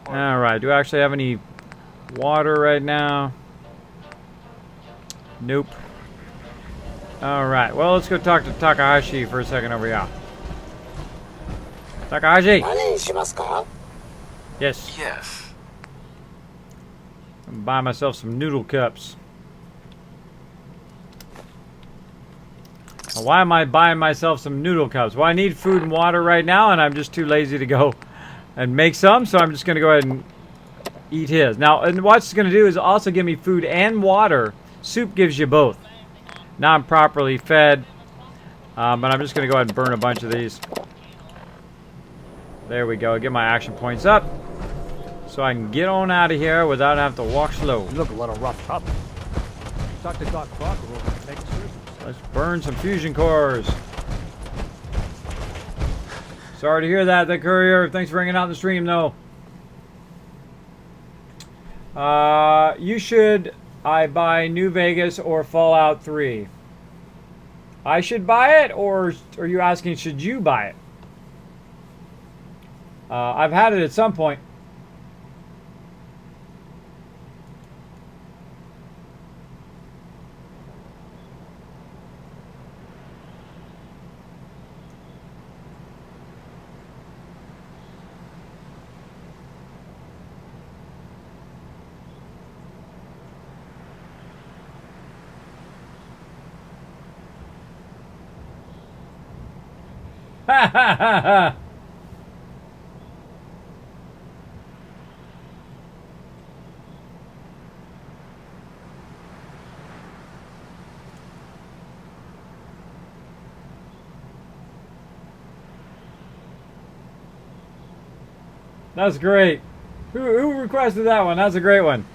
All right. Do I actually have any water right now? Nope. All right. Well, let's go talk to Takahashi for a second over here. Takahashi. Yes. Yes. I'm buy myself some noodle cups. Why am I buying myself some noodle cups? Well, I need food and water right now, and I'm just too lazy to go and make some, so I'm just going to go ahead and eat his. Now, and what it's going to do is also give me food and water. Soup gives you both. Now I'm properly fed, but I'm just going to go ahead and burn a bunch of these. There we go. Get my action points up so I can get on out of here without having to walk slow. You look a little roughed up. Talk to Doc Crocker over at Texas. Let's burn some fusion cores. Sorry to hear that, the courier. Thanks for hanging out in the stream, though. You should I buy New Vegas or Fallout 3? I should buy it, or are you asking should you buy it? I've had it at some point. Ha ha ha ha! That's great. Who requested that one? That's a great one.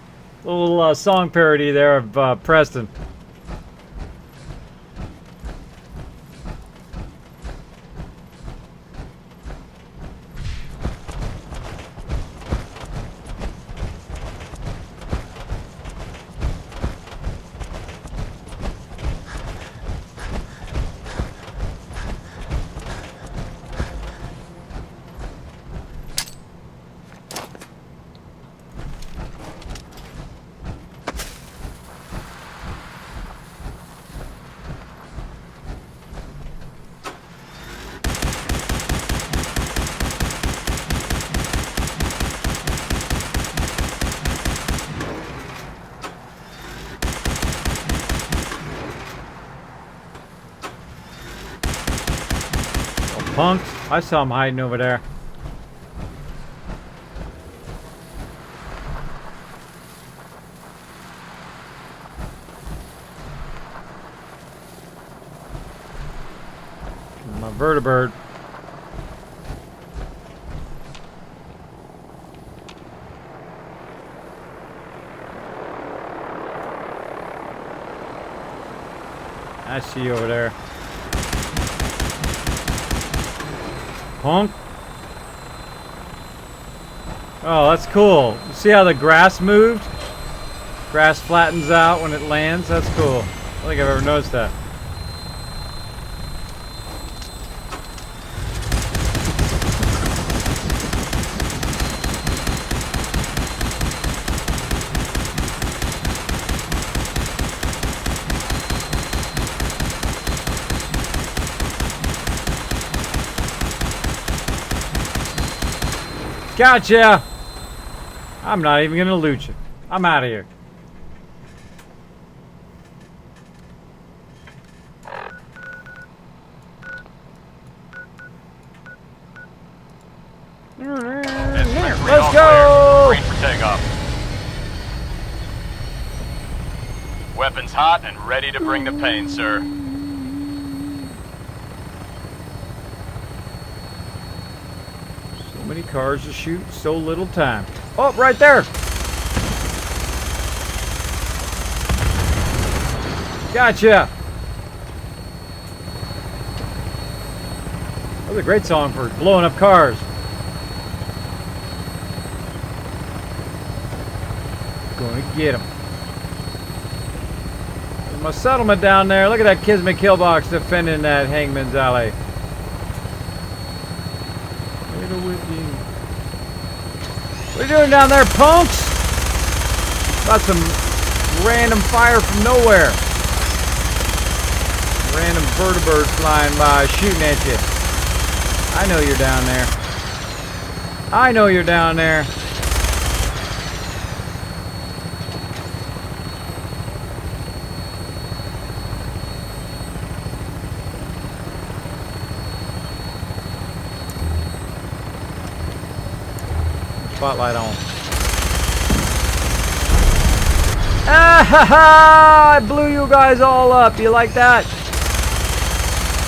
A little song parody there of Preston. punks. I saw him hiding over there. My vertibird. I see you over there. Punk. Oh, that's cool. You see how the grass moved? Grass flattens out when it lands. That's cool. I don't think I've ever noticed that. Gotcha! I'm not even gonna loot you. I'm out of here. Let's go! Green for takeoff. Weapons hot and ready to bring the pain, sir. So many cars to shoot, so little time. Oh, right there! Gotcha! That was a great song for blowing up cars. Gonna get him. There's my settlement down there. Look at that Kismet kill box defending that Hangman's Alley. What are you doing down there, punks? Got some random fire from nowhere. Random vertibirds flying by, shooting at you. I know you're down there. I know you're down there. Spotlight on. Ah ha ha! I blew you guys all up. You like that?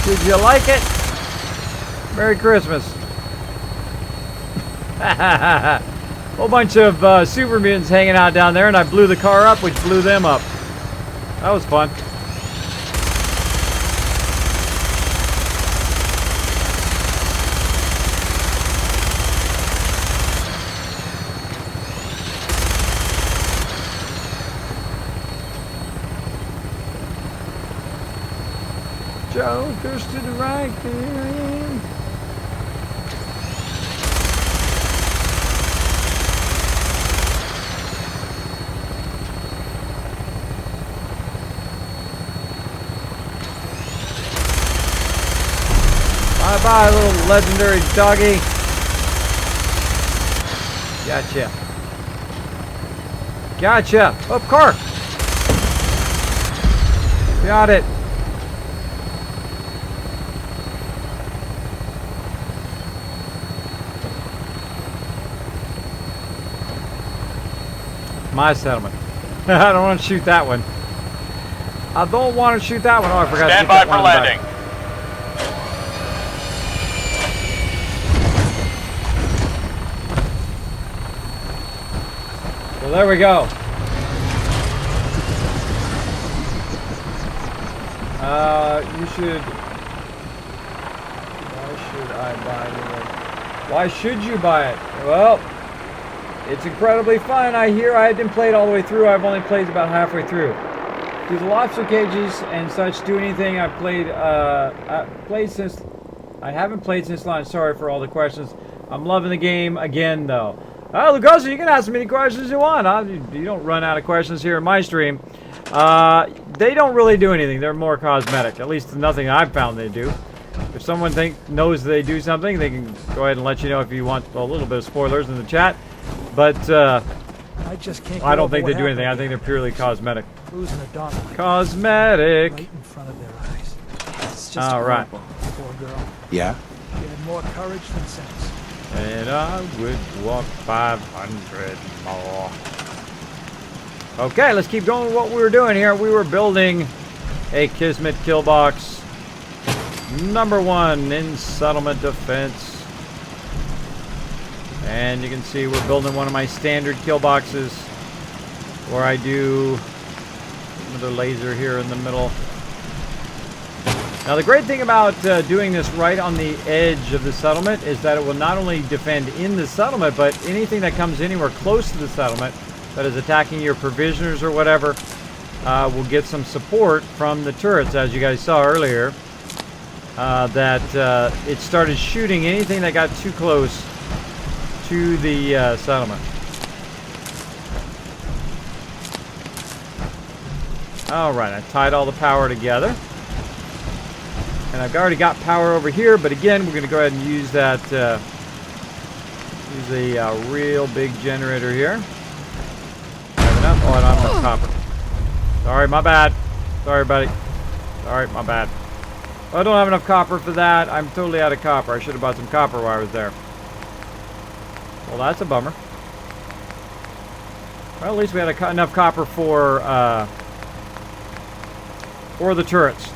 Did you like it? Merry Christmas. Whole bunch of super mutants hanging out down there, and I blew the car up, which blew them up. That was fun. Jokers to the right there. Bye-bye, little legendary doggy. Gotcha. Gotcha. Oh, car. Got it. My settlement. I don't want to shoot that one. I don't want to shoot that one. Oh, I forgot to stand by for landing. Well, there we go. You should. Why should I buy it? Why should you buy it? Well, it's incredibly fun. I hear I didn't play it all the way through. I've only played about halfway through. Do the lobster cages and such do anything? I've played. I haven't played since launch. Sorry for all the questions. I'm loving the game again, though. Lugosi, you can ask as many questions you want. You don't run out of questions here in my stream. They don't really do anything. They're more cosmetic. At least nothing I've found they do. If someone knows they do something, they can go ahead and let you know if you want a little bit of spoilers in the chat. But I don't think they do anything. I think they're purely cosmetic. Losing a daughter. Cosmetic. Right in front of their eyes. It's just all right. Poor girl. Yeah. She had more courage than sense. And I would walk 500 more. Okay, let's keep going with what we were doing here. We were building a Kismet kill box. #1 in settlement defense. And you can see we're building one of my standard kill boxes where I do another laser here in the middle. Now the great thing about doing this right on the edge of the settlement is that it will not only defend in the settlement, but anything that comes anywhere close to the settlement that is attacking your provisioners or whatever will get some support from the turrets, as you guys saw earlier. It started shooting anything that got too close to the settlement. Alright, I tied all the power together. And I've already got power over here, but again, we're going to go ahead and use that, use a real big generator here. Have enough? Oh, I don't have enough copper. Sorry, my bad. Sorry, buddy. Sorry, my bad. I don't have enough copper for that. I'm totally out of copper. I should have bought some copper while I was there. Well, that's a bummer. Well, at least we had enough copper for the turrets.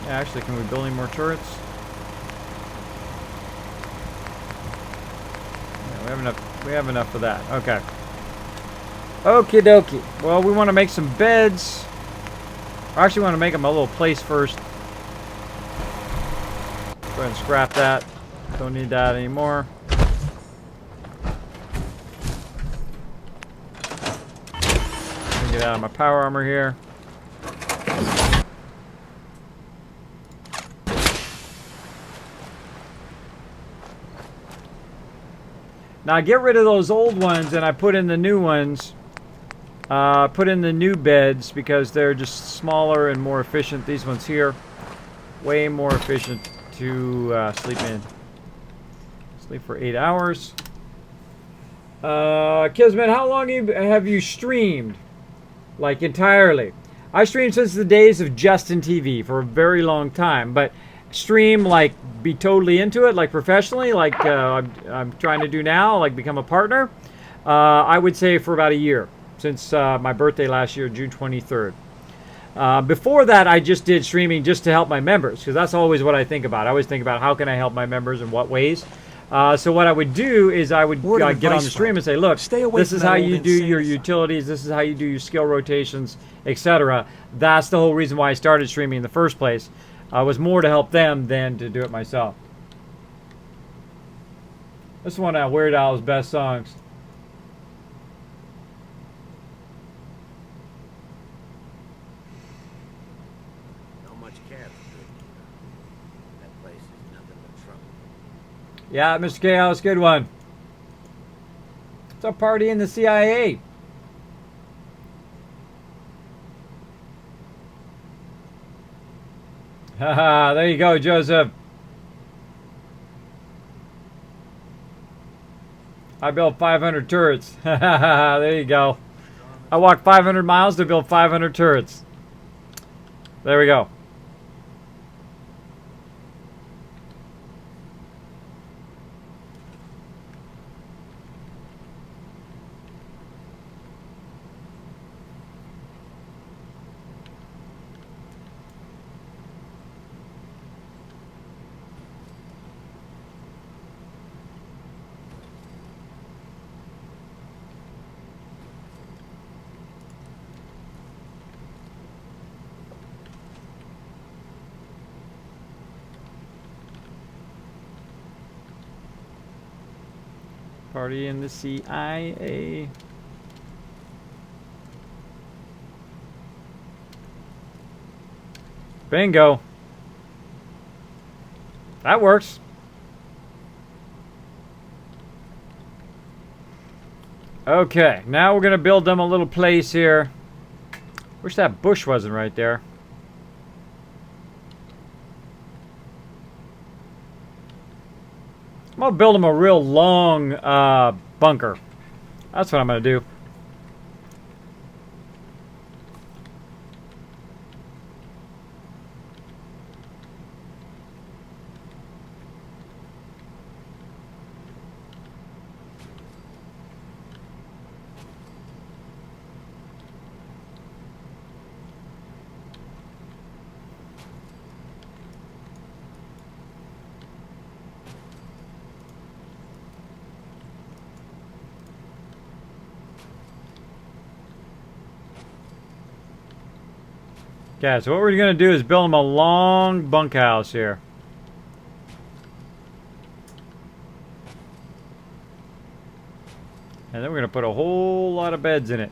Yeah, actually, can we build any more turrets? Yeah, we have enough for that. Okay. Okie dokie. Well, we want to make some beds. I actually want to make them a little place first. Go ahead and scrap that. Don't need that anymore. Get out of my power armor here. Now I get rid of those old ones and I put in the new ones. Put in the new beds because they're just smaller and more efficient. These ones here, way more efficient to sleep in. Sleep for 8 hours. Kismet, how long have you streamed? Like entirely? I streamed since the days of Justin TV for a very long time, but stream like be totally into it, like professionally, like I'm trying to do now, like become a partner. I would say for about a year, since my birthday last year, June 23rd. Before that, I just did streaming just to help my members, because that's always what I think about. I always think about how can I help my members in what ways. So what I would do is I would get on the stream and say, look, this is how you do your utilities, this is how you do your skill rotations, etc. That's the whole reason why I started streaming in the first place. Was more to help them than to do it myself. This is one of Weird Al's best songs. Yeah, Mr. Chaos, good one. It's a party in the CIA. Haha, there you go, Joseph. I built 500 turrets. Haha, there you go. I walked 500 miles to build 500 turrets. There we go. Party in the CIA. Bingo. That works. Okay, now we're going to build them a little place here. Wish that bush wasn't right there. I'm going to build them a real long bunker. That's what I'm going to do. Okay, so what we're going to do is build them a long bunkhouse here. And then we're going to put a whole lot of beds in it.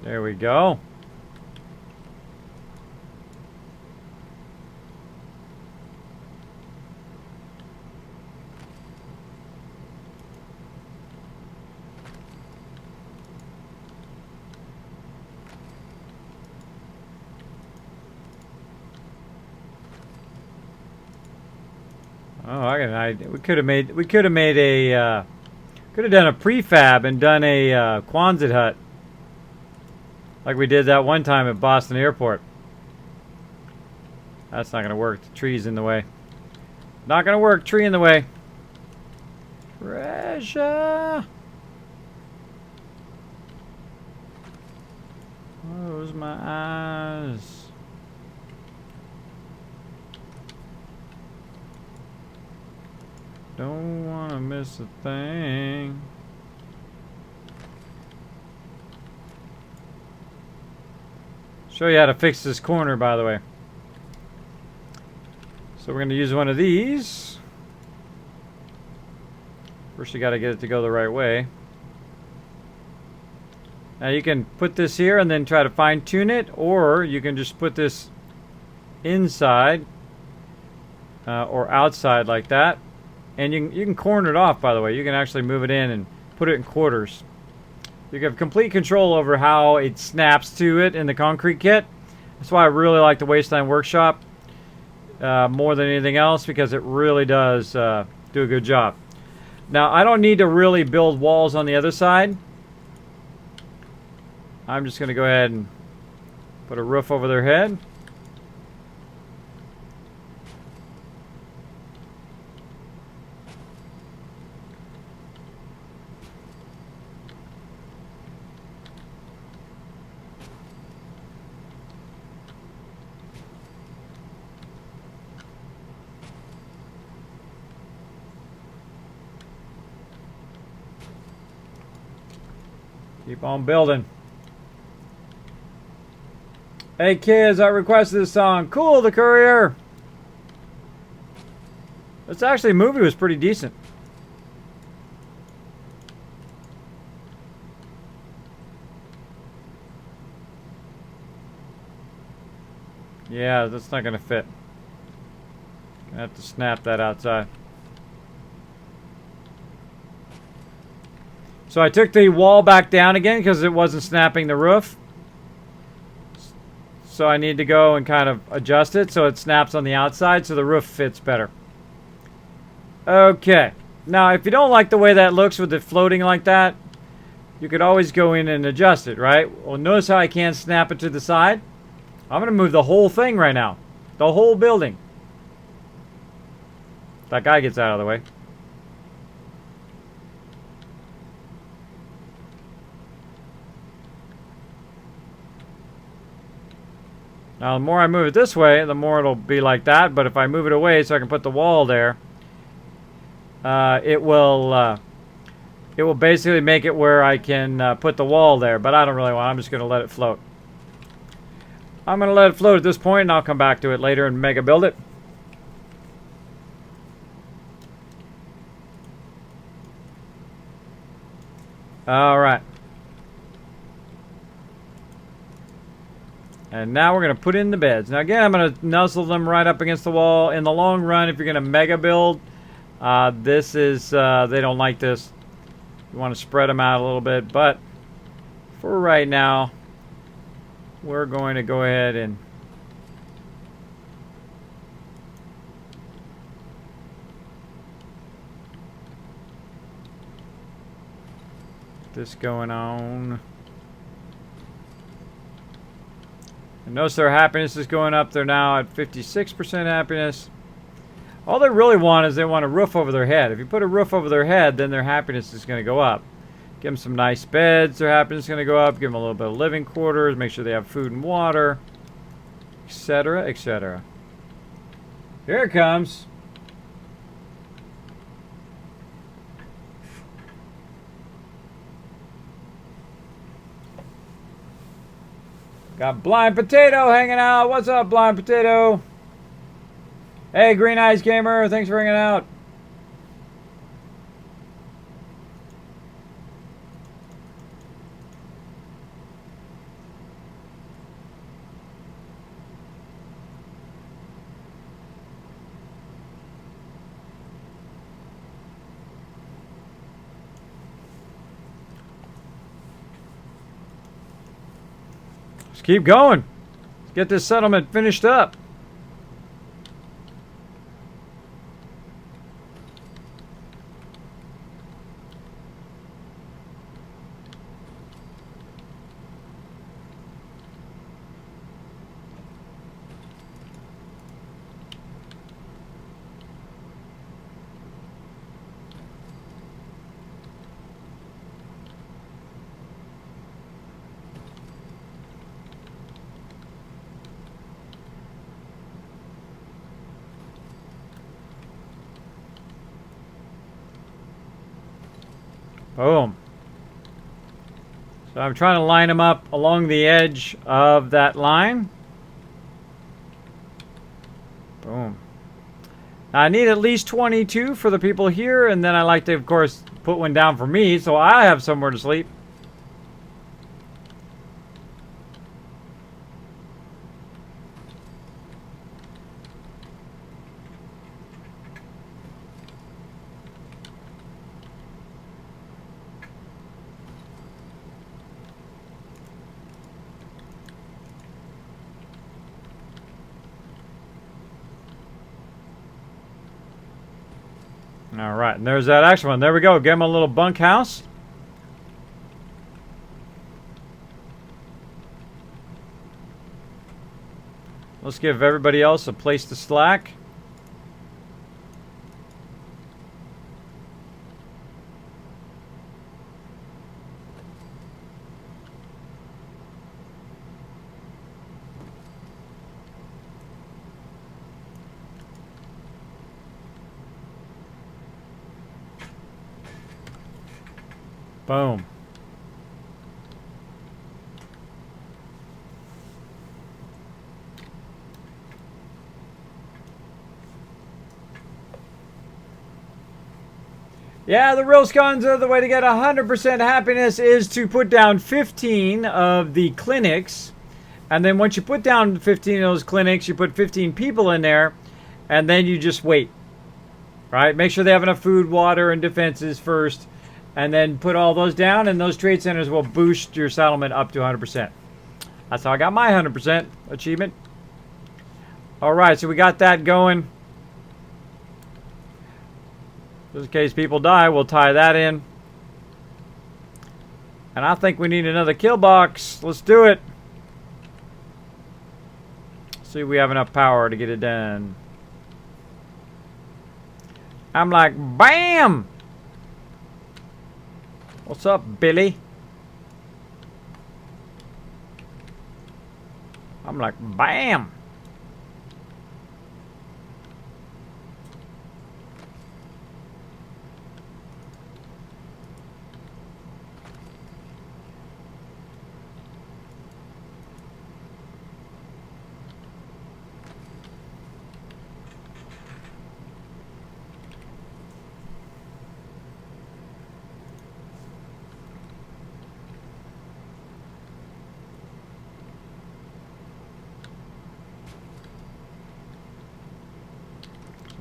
There we go. Oh, I got an idea. We could have made a could have done a prefab and done a Quonset hut. Like we did that one time at Boston Airport. That's not going to work. The tree's in the way. Not going to work. Tree in the way. Treasure. Close my eyes. Don't want to miss a thing. Show you how to fix this corner, by the way. So we're going to use one of these. First you got to get it to go the right way. Now you can put this here and then try to fine tune it, or you can just put this inside or outside like that. And you can corner it off, by the way. You can actually move it in and put it in quarters. You have complete control over how it snaps to it in the concrete kit. That's why I really like the Wasteland Workshop more than anything else, because it really does do a good job. Now, I don't need to really build walls on the other side. I'm just going to go ahead and put a roof over their head. Keep on building. Hey kids, I requested this song. Cool, the Courier. This actually movie was pretty decent. Yeah, that's not gonna fit. Gonna have to snap that outside. So I took the wall back down again because it wasn't snapping the roof. So I need to go and kind of adjust it so it snaps on the outside so the roof fits better. Okay. Now, if you don't like the way that looks with it floating like that, you could always go in and adjust it, right? Well, notice how I can't snap it to the side? I'm going to move the whole thing right now. The whole building. That guy gets out of the way. Now, the more I move it this way, the more it'll be like that. But if I move it away so I can put the wall there, it will basically make it where I can put the wall there. But I don't really want. I'm just going to let it float. I'm going to let it float at this point, and I'll come back to it later and mega build it. All right. And now we're going to put in the beds. Now again, I'm going to nuzzle them right up against the wall. In the long run, if you're going to mega build, this is, they don't like this. You want to spread them out a little bit. But for right now, we're going to go ahead and get this going on. And notice their happiness is going up. They're now at 56% happiness. All they really want is they want a roof over their head. If you put a roof over their head, then their happiness is going to go up. Give them some nice beds. Their happiness is going to go up. Give them a little bit of living quarters. Make sure they have food and water, etc., etc. Here it comes. Got Blind Potato hanging out. What's up, Blind Potato? Hey, Green Eyes Gamer. Thanks for hanging out. Let's keep going. Let's get this settlement finished up. Boom. So I'm trying to line them up along the edge of that line. Boom. Now I need at least 22 for the people here, and then I like to, of course, put one down for me so I have somewhere to sleep. All right, and there's that actual one. There we go. Give him a little bunkhouse. Let's give everybody else a place to slack. Boom. Yeah, the real sconza, the way to get 100% happiness is to put down 15 of the clinics. And then once you put down 15 of those clinics, you put 15 people in there. And then you just wait. Right? Make sure they have enough food, water, and defenses first. And then put all those down, and those trade centers will boost your settlement up to 100%. That's how I got my 100% achievement. All right, so we got that going. Just in case people die, we'll tie that in. And I think we need another kill box. Let's do it. See if we have enough power to get it done. I'm like, BAM! What's up, Billy? I'm like, BAM!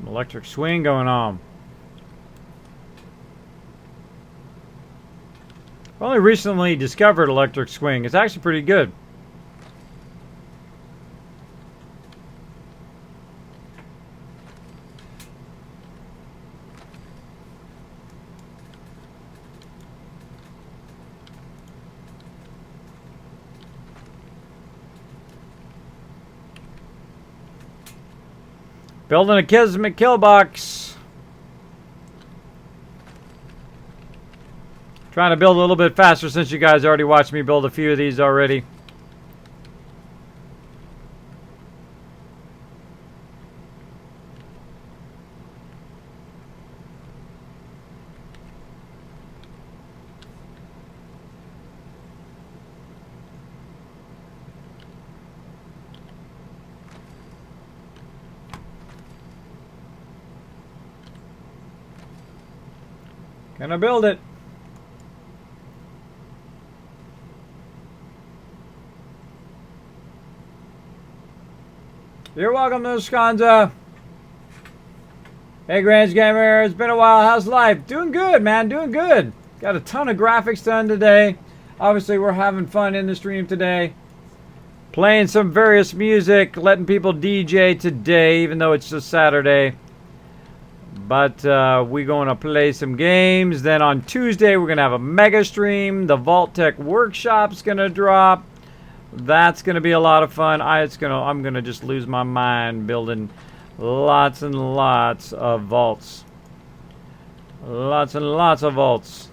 Electric swing going on. I've only recently discovered electric swing. It's actually pretty good. Building a Kismet kill box. Trying to build a little bit faster since you guys already watched me build a few of these already. Gonna build it. You're welcome, Nuskanza. Hey, Grange Gamer. It's been a while. How's life? Doing good, man. Doing good. Got a ton of graphics done today. Obviously, we're having fun in the stream today. Playing some various music. Letting people DJ today, even though it's just Saturday. But we're going to play some games. Then on Tuesday, we're going to have a mega stream. The vault-tec workshop's going to drop. That's going to be a lot of fun. I'm going to just lose my mind building lots and lots of vaults. Lots and lots of vaults.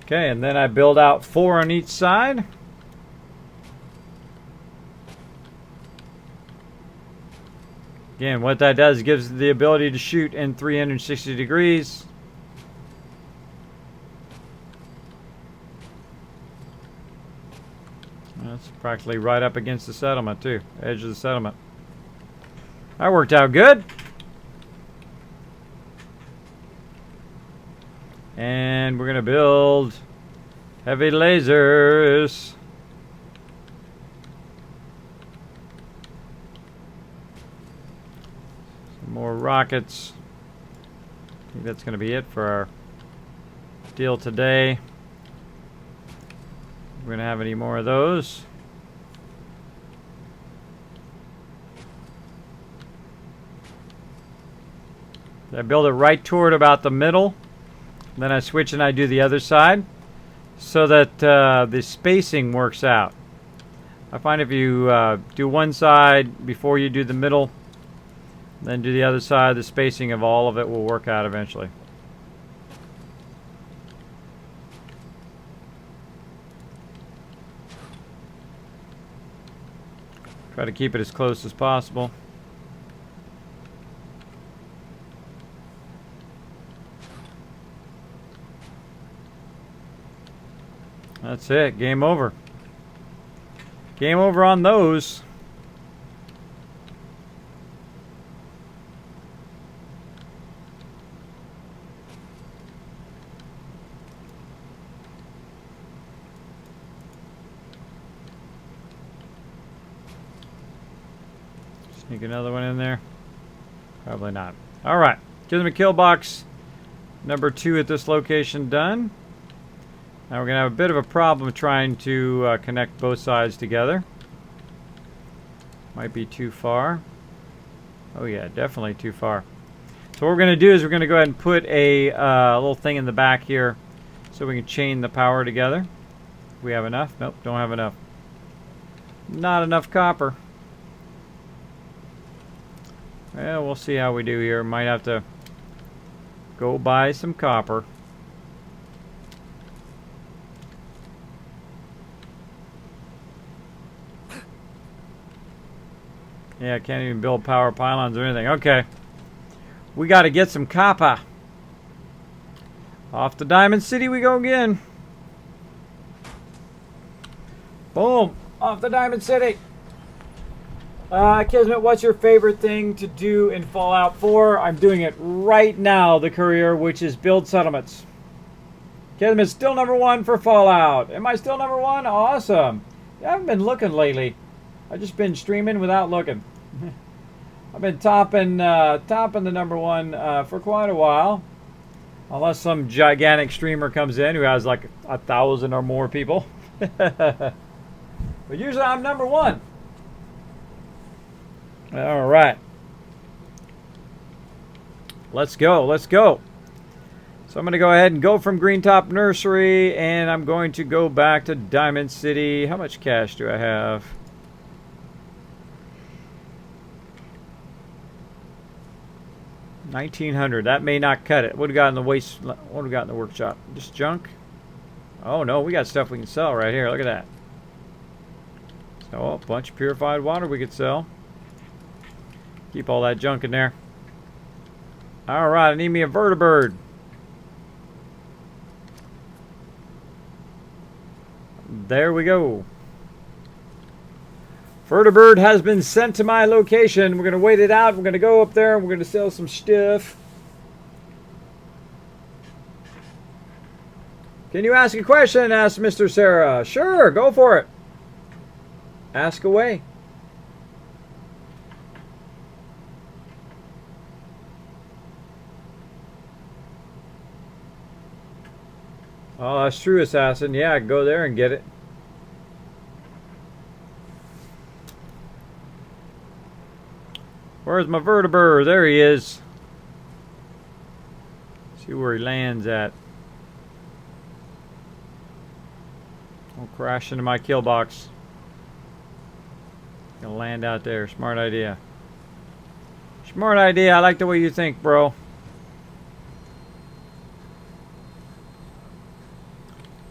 Okay, and then I build out 4 on each side. Again, what that does is gives the ability to shoot in 360 degrees. That's practically right up against the settlement too, edge of the settlement. That worked out good. And we're gonna build heavy lasers. Some more rockets. I think that's gonna be it for our deal today. We're gonna have any more of those. I build it right toward about the middle. Then I switch and I do the other side so that the spacing works out. I find if you do one side before you do the middle, then do the other side, the spacing of all of it will work out eventually. Try to keep it as close as possible. That's it. Game over. Game over on those. Sneak another one in there. Probably not. All right. Kismet kill box number 2 at this location done. Now we're going to have a bit of a problem trying to connect both sides together. Might be too far. Oh yeah, definitely too far. So what we're going to do is we're going to go ahead and put a little thing in the back here so we can chain the power together. We have enough? Nope, don't have enough. Not enough copper. Well, we'll see how we do here. Might have to go buy some copper. Yeah, I can't even build power pylons or anything. Okay. We got to get some copper. Off to Diamond City we go again. Boom. Off to Diamond City. Kismet, what's your favorite thing to do in Fallout 4? I'm doing it right now, the courier, which is build settlements. Kismet's still #1 for Fallout. Am I still #1? Awesome. Yeah, I haven't been looking lately. I've just been streaming without looking. I've been topping the #1 for quite a while. Unless some gigantic streamer comes in who has like 1,000 or more people. But usually I'm #1. All right. Let's go. Let's go. So I'm going to go ahead and go from Greentop Nursery, and I'm going to go back to Diamond City. How much cash do I have? $1,900. That may not cut it. What do we got in the waste? What do we got in the workshop? Just junk? Oh no, we got stuff we can sell right here. Look at that. So a bunch of purified water we could sell. Keep all that junk in there. Alright, I need me a vertibird. There we go. Vertibird has been sent to my location. We're going to wait it out. We're going to go up there and we're going to sell some stuff. Can you ask a question? Asked Mr. Sarah. Sure, go for it. Ask away. Oh, that's true, Assassin. Yeah, go there and get it. Where's my vertibird? There he is. See where he lands at. I'll crash into my kill box. Gonna land out there. Smart idea. Smart idea. I like the way you think, bro.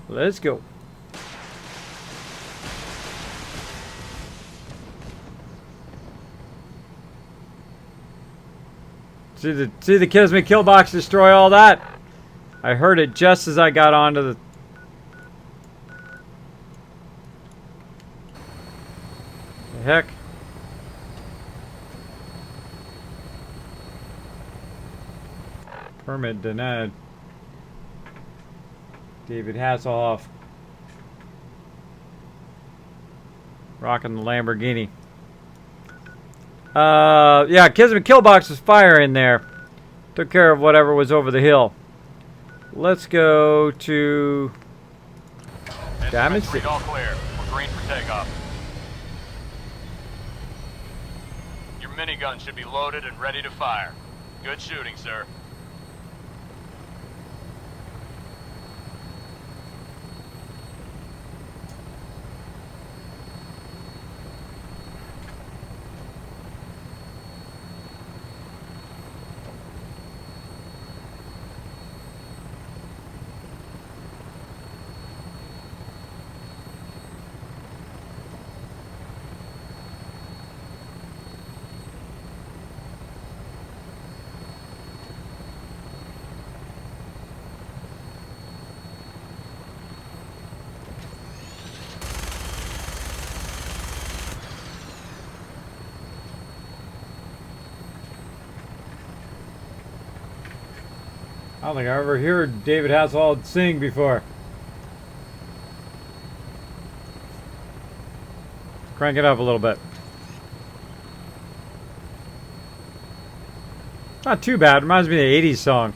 Let's go. See the Kismet kill box destroy all that? I heard it just as I got onto the... The heck? Permit denied. David Hasselhoff. Rocking the Lamborghini. Yeah, Kismet kill box was fire in there. Took care of whatever was over the hill. Let's go to damage. Read all clear. We're green for takeoff. Your minigun should be loaded and ready to fire. Good shooting, sir. I don't think I ever heard David Hasselhoff sing before. Crank it up a little bit. Not too bad. Reminds me of the 80s song.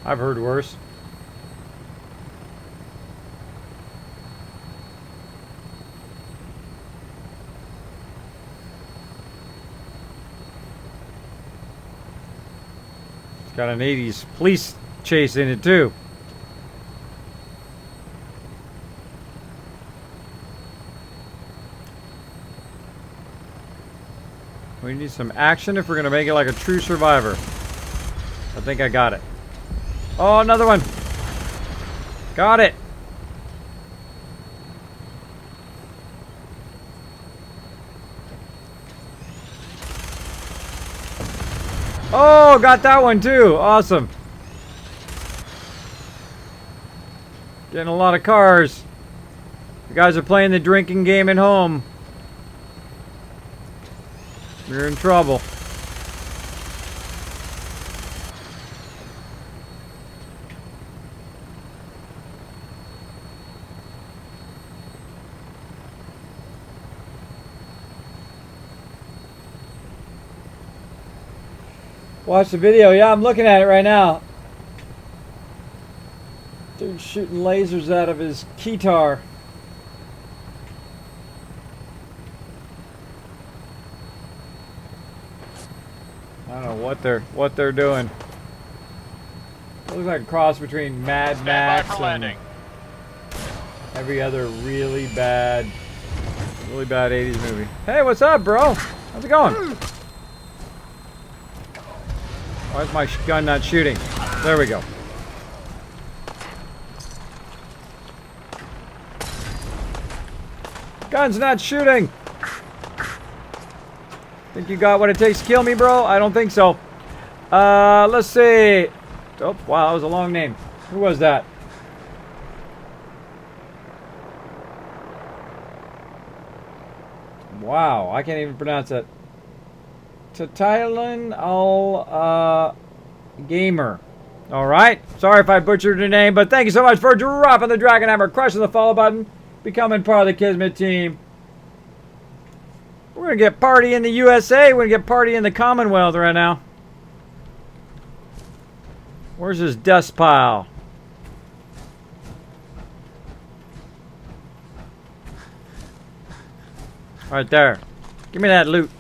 I've heard worse. It's got an 80s police chase in it too. We need some action if we're going to make it like a true survivor. I think I got it. Oh, another one. Got it. Oh, got that one too. Awesome. Getting a lot of cars. You guys are playing the drinking game at home. You're in trouble. Watch the video. Yeah, I'm looking at it right now. Dude's shooting lasers out of his keytar. I don't know what they're doing. It looks like a cross between Mad Max and every other really bad 80s movie. Hey, what's up, bro? How's it going? Why is my gun not shooting? There we go. Gun's not shooting. Think you got what it takes to kill me, bro? I don't think so. Let's see. Oh, wow, that was a long name. Who was that? Wow, I can't even pronounce that. Tatilan Al Gamer. All right. Sorry if I butchered your name, but thank you so much for dropping the Dragon Hammer, crushing the follow button, becoming part of the Kismet team. We're going to get party in the USA. We're going to get party in the Commonwealth right now. Where's this dust pile? Right there. Give me that loot.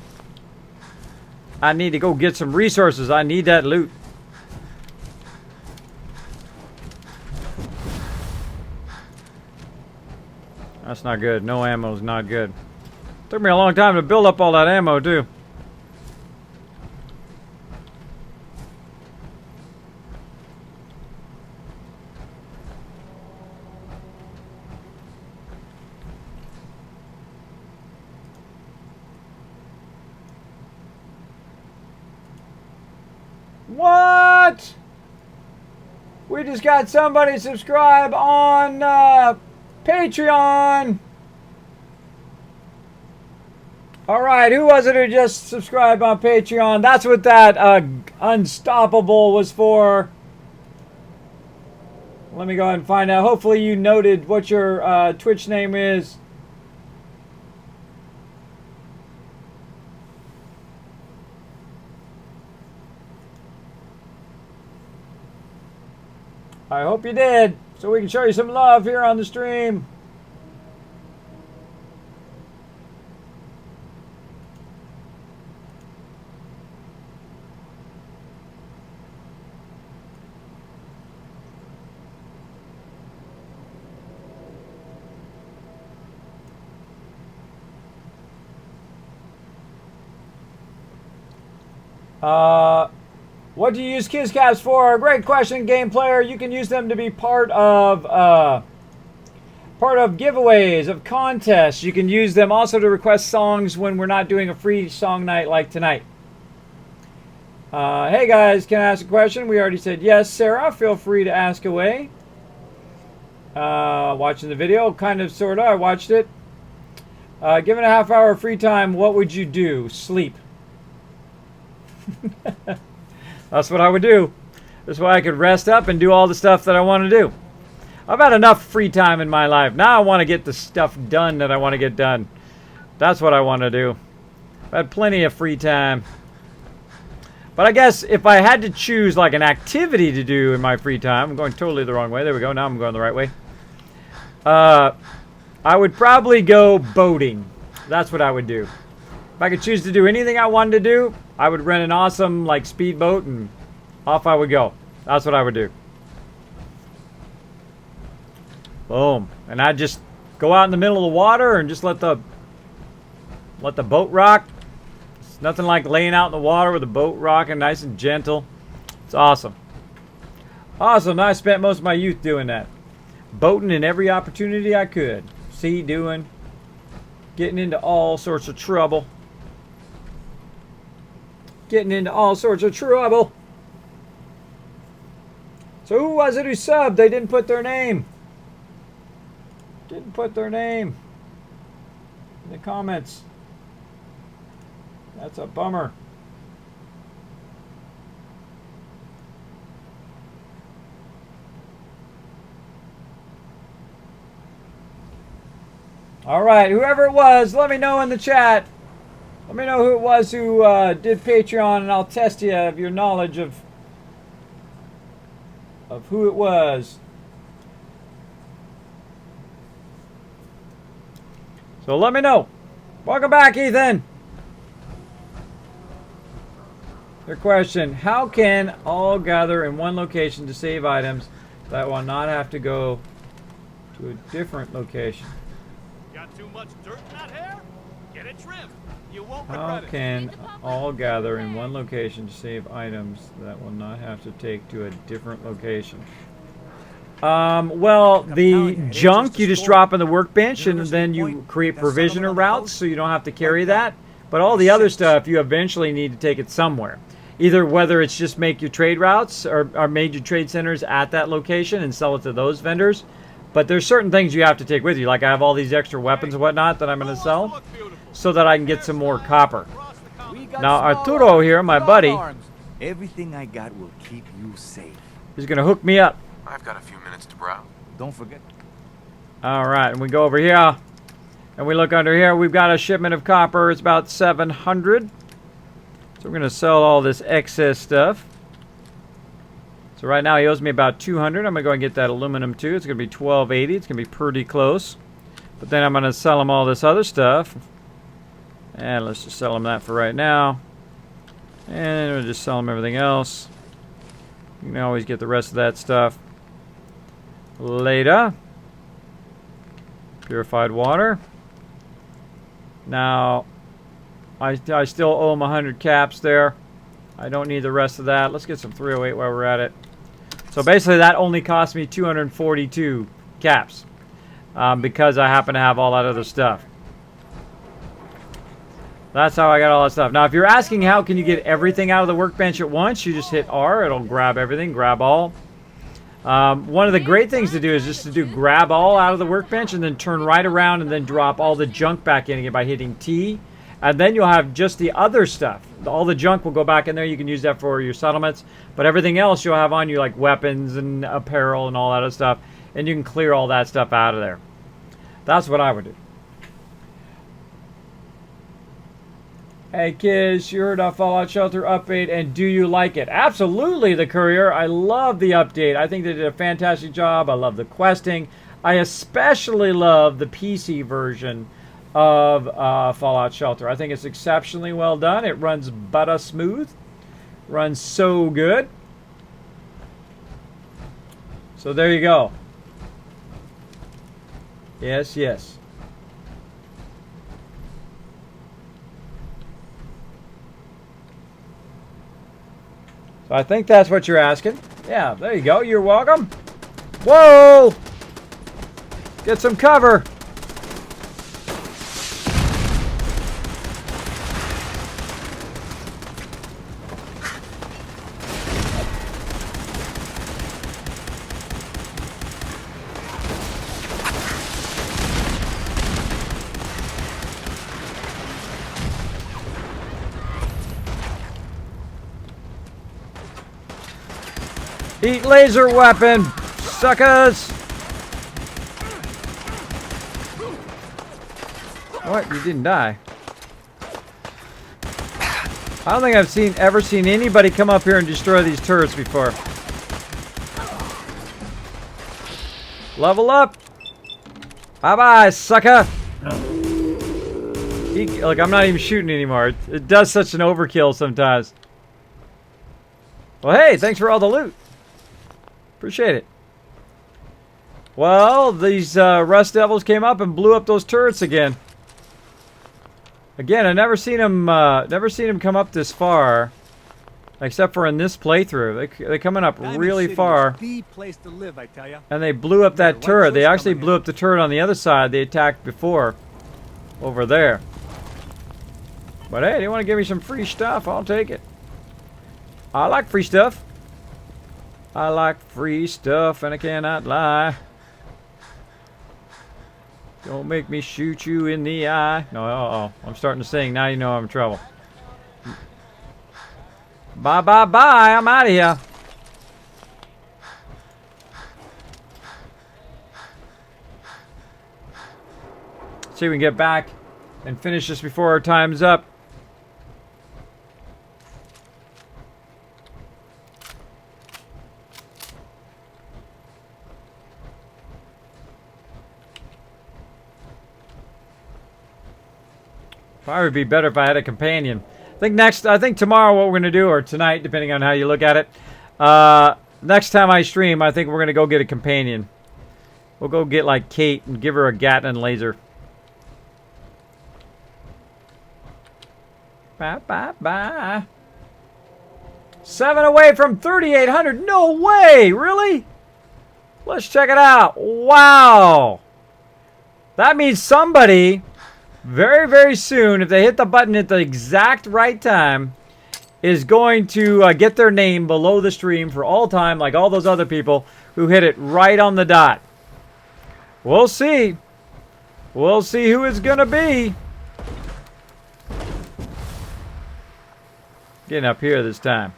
I need to go get some resources. I need that loot. That's not good. No ammo is not good. Took me a long time to build up all that ammo, too. What? We just got somebody subscribe on Patreon. All right, who was it who just subscribed on Patreon? That's what that Unstoppable was for. Let me go ahead and find out. Hopefully you noted what your Twitch name is. I hope you did, so we can show you some love here on the stream. What do you use KizCaps for? Great question, game player. You can use them to be part of giveaways, of contests. You can use them also to request songs when we're not doing a free song night like tonight. Hey guys, can I ask a question? We already said yes, Sarah. Feel free to ask away. Watching the video, kind of, sort of. I watched it. Given a half hour of free time, what would you do? Sleep. That's what I would do. That's why I could rest up and do all the stuff that I want to do. I've had enough free time in my life. Now I want to get the stuff done that I want to get done. That's what I want to do. I've had plenty of free time. But I guess if I had to choose like an activity to do in my free time, I'm going totally the wrong way. There we go. Now I'm going the right way. I would probably go boating. That's what I would do. If I could choose to do anything I wanted to do, I would rent an awesome like speedboat and off I would go. That's what I would do. Boom. And I'd just go out in the middle of the water and just let the boat rock. It's nothing like laying out in the water with the boat rocking nice and gentle. It's awesome. Awesome. I spent most of my youth doing that. Boating in every opportunity I could. Sea doing. Getting into all sorts of trouble. Getting into all sorts of trouble. So who was it who subbed? They didn't put their name. Didn't put their name in the comments. That's a bummer. All right, whoever it was, let me know in the chat. Let me know who it was who did Patreon, and I'll test you of your knowledge of who it was. So let me know. Welcome back, Ethan. Your question: how can all gather in one location to save items that will not have to go to a different location? Got too much dirt in that hair? Get it trimmed. You won't How regret it. can all gather in one location to save items that will not have to take to a different location? Well, the junk you just drop on the workbench, and then you create provisioner routes so you don't have to carry that. But all the other stuff, you eventually need to take it somewhere. Either whether it's just make your trade routes or major trade centers at that location and sell it to those vendors. But there's certain things you have to take with you. Like I have all these extra weapons and whatnot that I'm going to sell so that I can get some more copper. Now Arturo here, my buddy, everything I got will keep you safe. He's going to hook me up. I've got a few minutes to browse. Don't forget. All right, and we go over here and we look under here. We've got a shipment of copper. It's about 700. So we're going to sell all this excess stuff. So right now he owes me about 200. I'm going to go and get that aluminum too. It's going to be 1280. It's going to be pretty close. But then I'm going to sell him all this other stuff. And let's just sell him that for right now. And we'll just sell him everything else. You can always get the rest of that stuff later. Purified water. Now, I still owe him 100 caps there. I don't need the rest of that. Let's get some 308 while we're at it. So basically that only cost me 242 caps because I happen to have all that other stuff. That's how I got all that stuff. Now if you're asking how can you get everything out of the workbench at once, you just hit R. It'll grab everything, grab all. One of the great things to do is just to do grab all out of the workbench and then turn right around and then drop all the junk back in again by hitting T. And then you'll have just the other stuff. All the junk will go back in there. You can use that for your settlements. But everything else you'll have on you, like weapons and apparel and all that other stuff. And you can clear all that stuff out of there. That's what I would do. Hey kids, you heard Fallout Shelter update, and do you like it? Absolutely, the Courier. I love the update. I think they did a fantastic job. I love the questing. I especially love the PC version of Fallout Shelter. I think it's exceptionally well done. It runs butter smooth. Runs so good. So there you go. Yes, yes. So I think that's what you're asking. Yeah, there you go. You're welcome. Whoa! Get some cover. Eat laser weapon, suckers! What? You didn't die. I don't think I've ever seen anybody come up here and destroy these turrets before. Level up! Bye-bye, sucker! Look, I'm not even shooting anymore. It does such an overkill sometimes. Well, hey, thanks for all the loot. Appreciate it. Well, these Rust Devils came up and blew up those turrets again. Again, I never seen them come up this far, except for in this playthrough. They're coming up really far. The place to live, I tell ya. And they blew up that turret. They actually blew up the turret on the other side they attacked before, over there. But hey, they want to give me some free stuff? I'll take it. I like free stuff. I like free stuff, and I cannot lie. Don't make me shoot you in the eye. No, uh-oh. I'm starting to sing. Now you know I'm in trouble. Bye, bye, bye. I'm out of here. See if we can get back and finish this before our time's up. Probably would be better if I had a companion. I think tomorrow what we're going to do, or tonight, depending on how you look at it. Next time I stream, I think we're going to go get a companion. We'll go get like Kate and give her a Gatling laser. Bye, bye, bye. 7 away from 3,800. No way! Really? Let's check it out. Wow! That means somebody... very, very soon, if they hit the button at the exact right time, is going to get their name below the stream for all time, like all those other people who hit it right on the dot. We'll see. We'll see who it's going to be. Getting up here this time.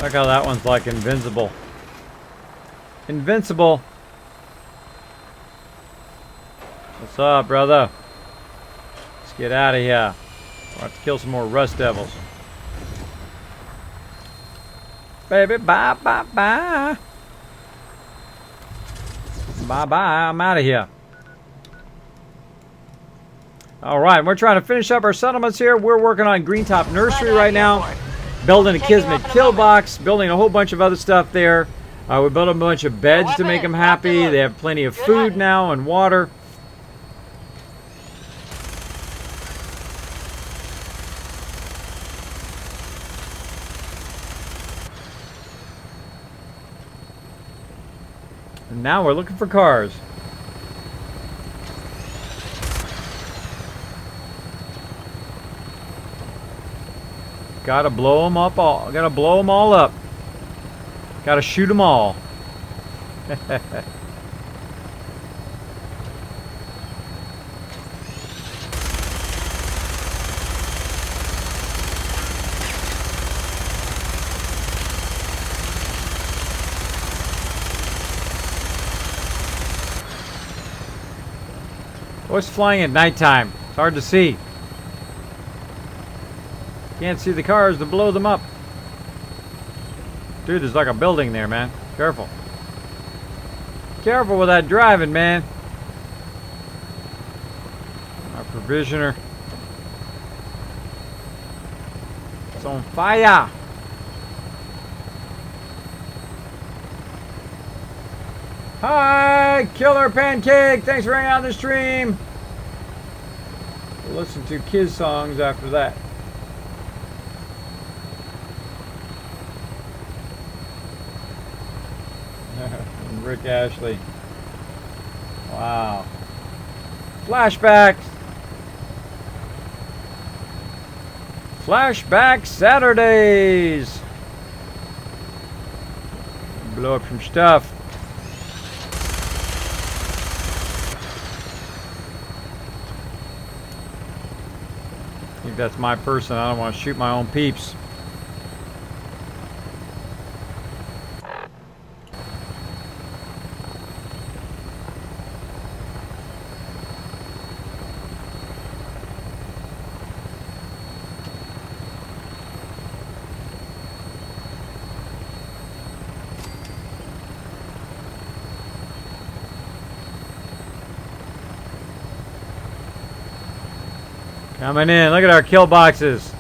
Look how that one's like invincible. Invincible. What's up, brother? Let's get out of here. We'll have to kill some more rust devils. Baby, bye, bye, bye. Bye, bye. I'm out of here. All right, we're trying to finish up our settlements here. We're working on Greentop Nursery right now. Building a Kismet kill box, building a whole bunch of other stuff there. We built a bunch of beds to make them happy. They have plenty of food now and water. And now we're looking for cars. Gotta blow them up all. Gotta blow them all up. Gotta shoot them all. What's flying at nighttime? It's hard to see. Can't see the cars to blow them up. Dude, there's like a building there, man. Careful. Careful with that driving, man. Our provisioner. It's on fire. Hi, Killer Pancake. Thanks for hanging out on the stream. We'll listen to Kiz songs after that. Rick Ashley. Wow. Flashbacks. Flashback Saturdays. Blow up some stuff. I think that's my person. I don't want to shoot my own peeps. Coming in. Look at our kill boxes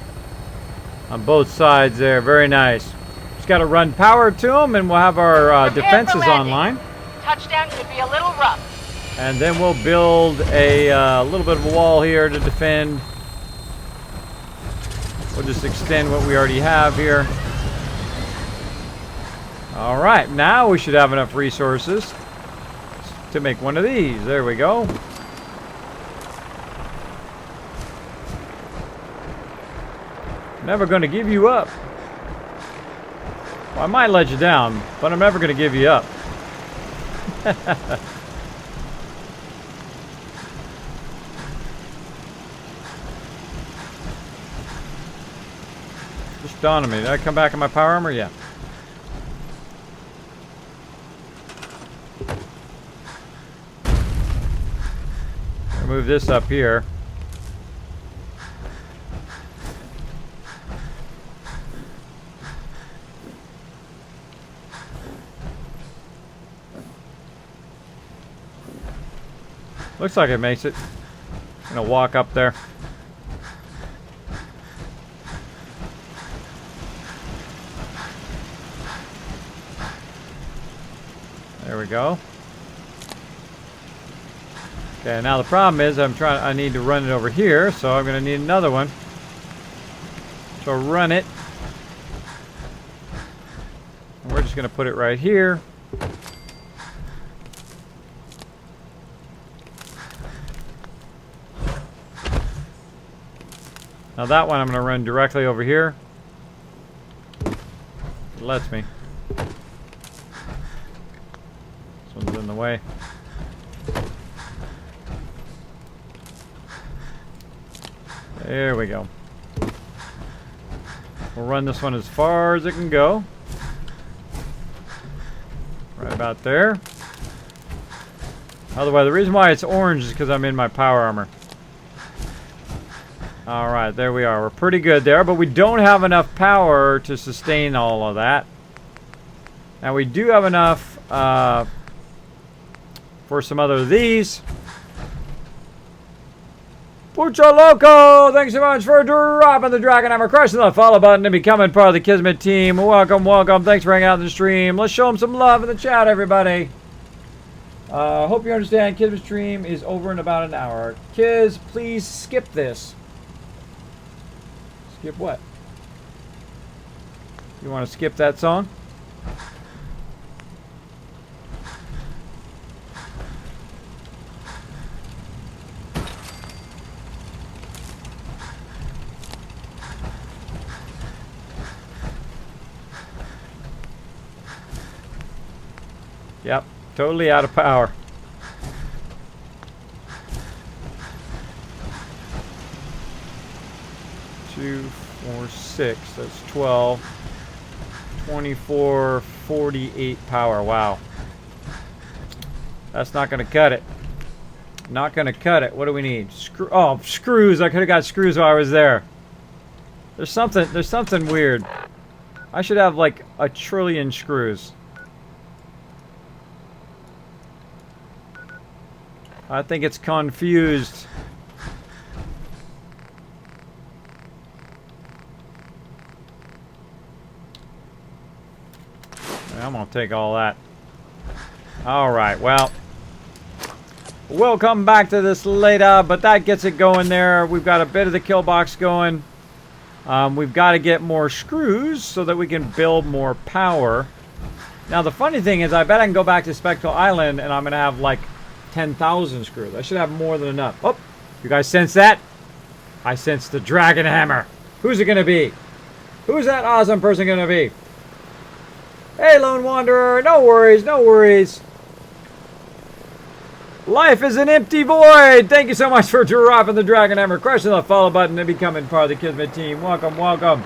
on both sides there. Very nice. Just got to run power to them, and we'll have our defenses online. Touchdown could be a little rough. And then we'll build a little bit of a wall here to defend. We'll just extend what we already have here. All right, now we should have enough resources to make one of these. There we go. Never going to give you up. Well, I might let you down, but I'm never going to give you up. Just dawned on me. Did I come back in my power armor? Yeah. I'll move this up here. Looks like it makes it. I'm gonna walk up there. There we go. Okay, now the problem is I need to run it over here, so I'm gonna need another one. So run it. And we're just gonna put it right here. Now that one I'm gonna run directly over here. It lets me. This one's in the way. There we go. We'll run this one as far as it can go. Right about there. By the way, the reason why it's orange is because I'm in my power armor. Alright, there we are. We're pretty good there, but we don't have enough power to sustain all of that. Now we do have enough for some other of these. Pucho Loco! Thanks so much for dropping the Dragon Hammer, crushing the follow button, and becoming part of the Kismet team. Welcome, welcome. Thanks for hanging out in the stream. Let's show them some love in the chat, everybody. Hope you understand, Kismet's stream is over in about an hour. Kids, please skip this. Skip what? You want to skip that song? Yep, totally out of power. Two, 4, 6. That's 12. 24, 48 power. Wow. That's not going to cut it. Not going to cut it. What do we need? Oh, screws. I could have got screws while I was there. There's something weird. I should have like a trillion screws. I think it's confused. I'm gonna take all that. Alright, well. We'll come back to this later, but that gets it going there. We've got a bit of the kill box going. We've got to get more screws so that we can build more power. Now the funny thing is, I bet I can go back to Spectral Island and I'm gonna have like 10,000 screws. I should have more than enough. Oh, you guys sense that? I sense the Dragon Hammer. Who's it gonna be? Who's that awesome person gonna be? Hey, Lone Wanderer. No worries, no worries. Life is an empty void. Thank you so much for dropping the Dragon Hammer, crushing the follow button, and becoming part of the Kismet team. Welcome, welcome.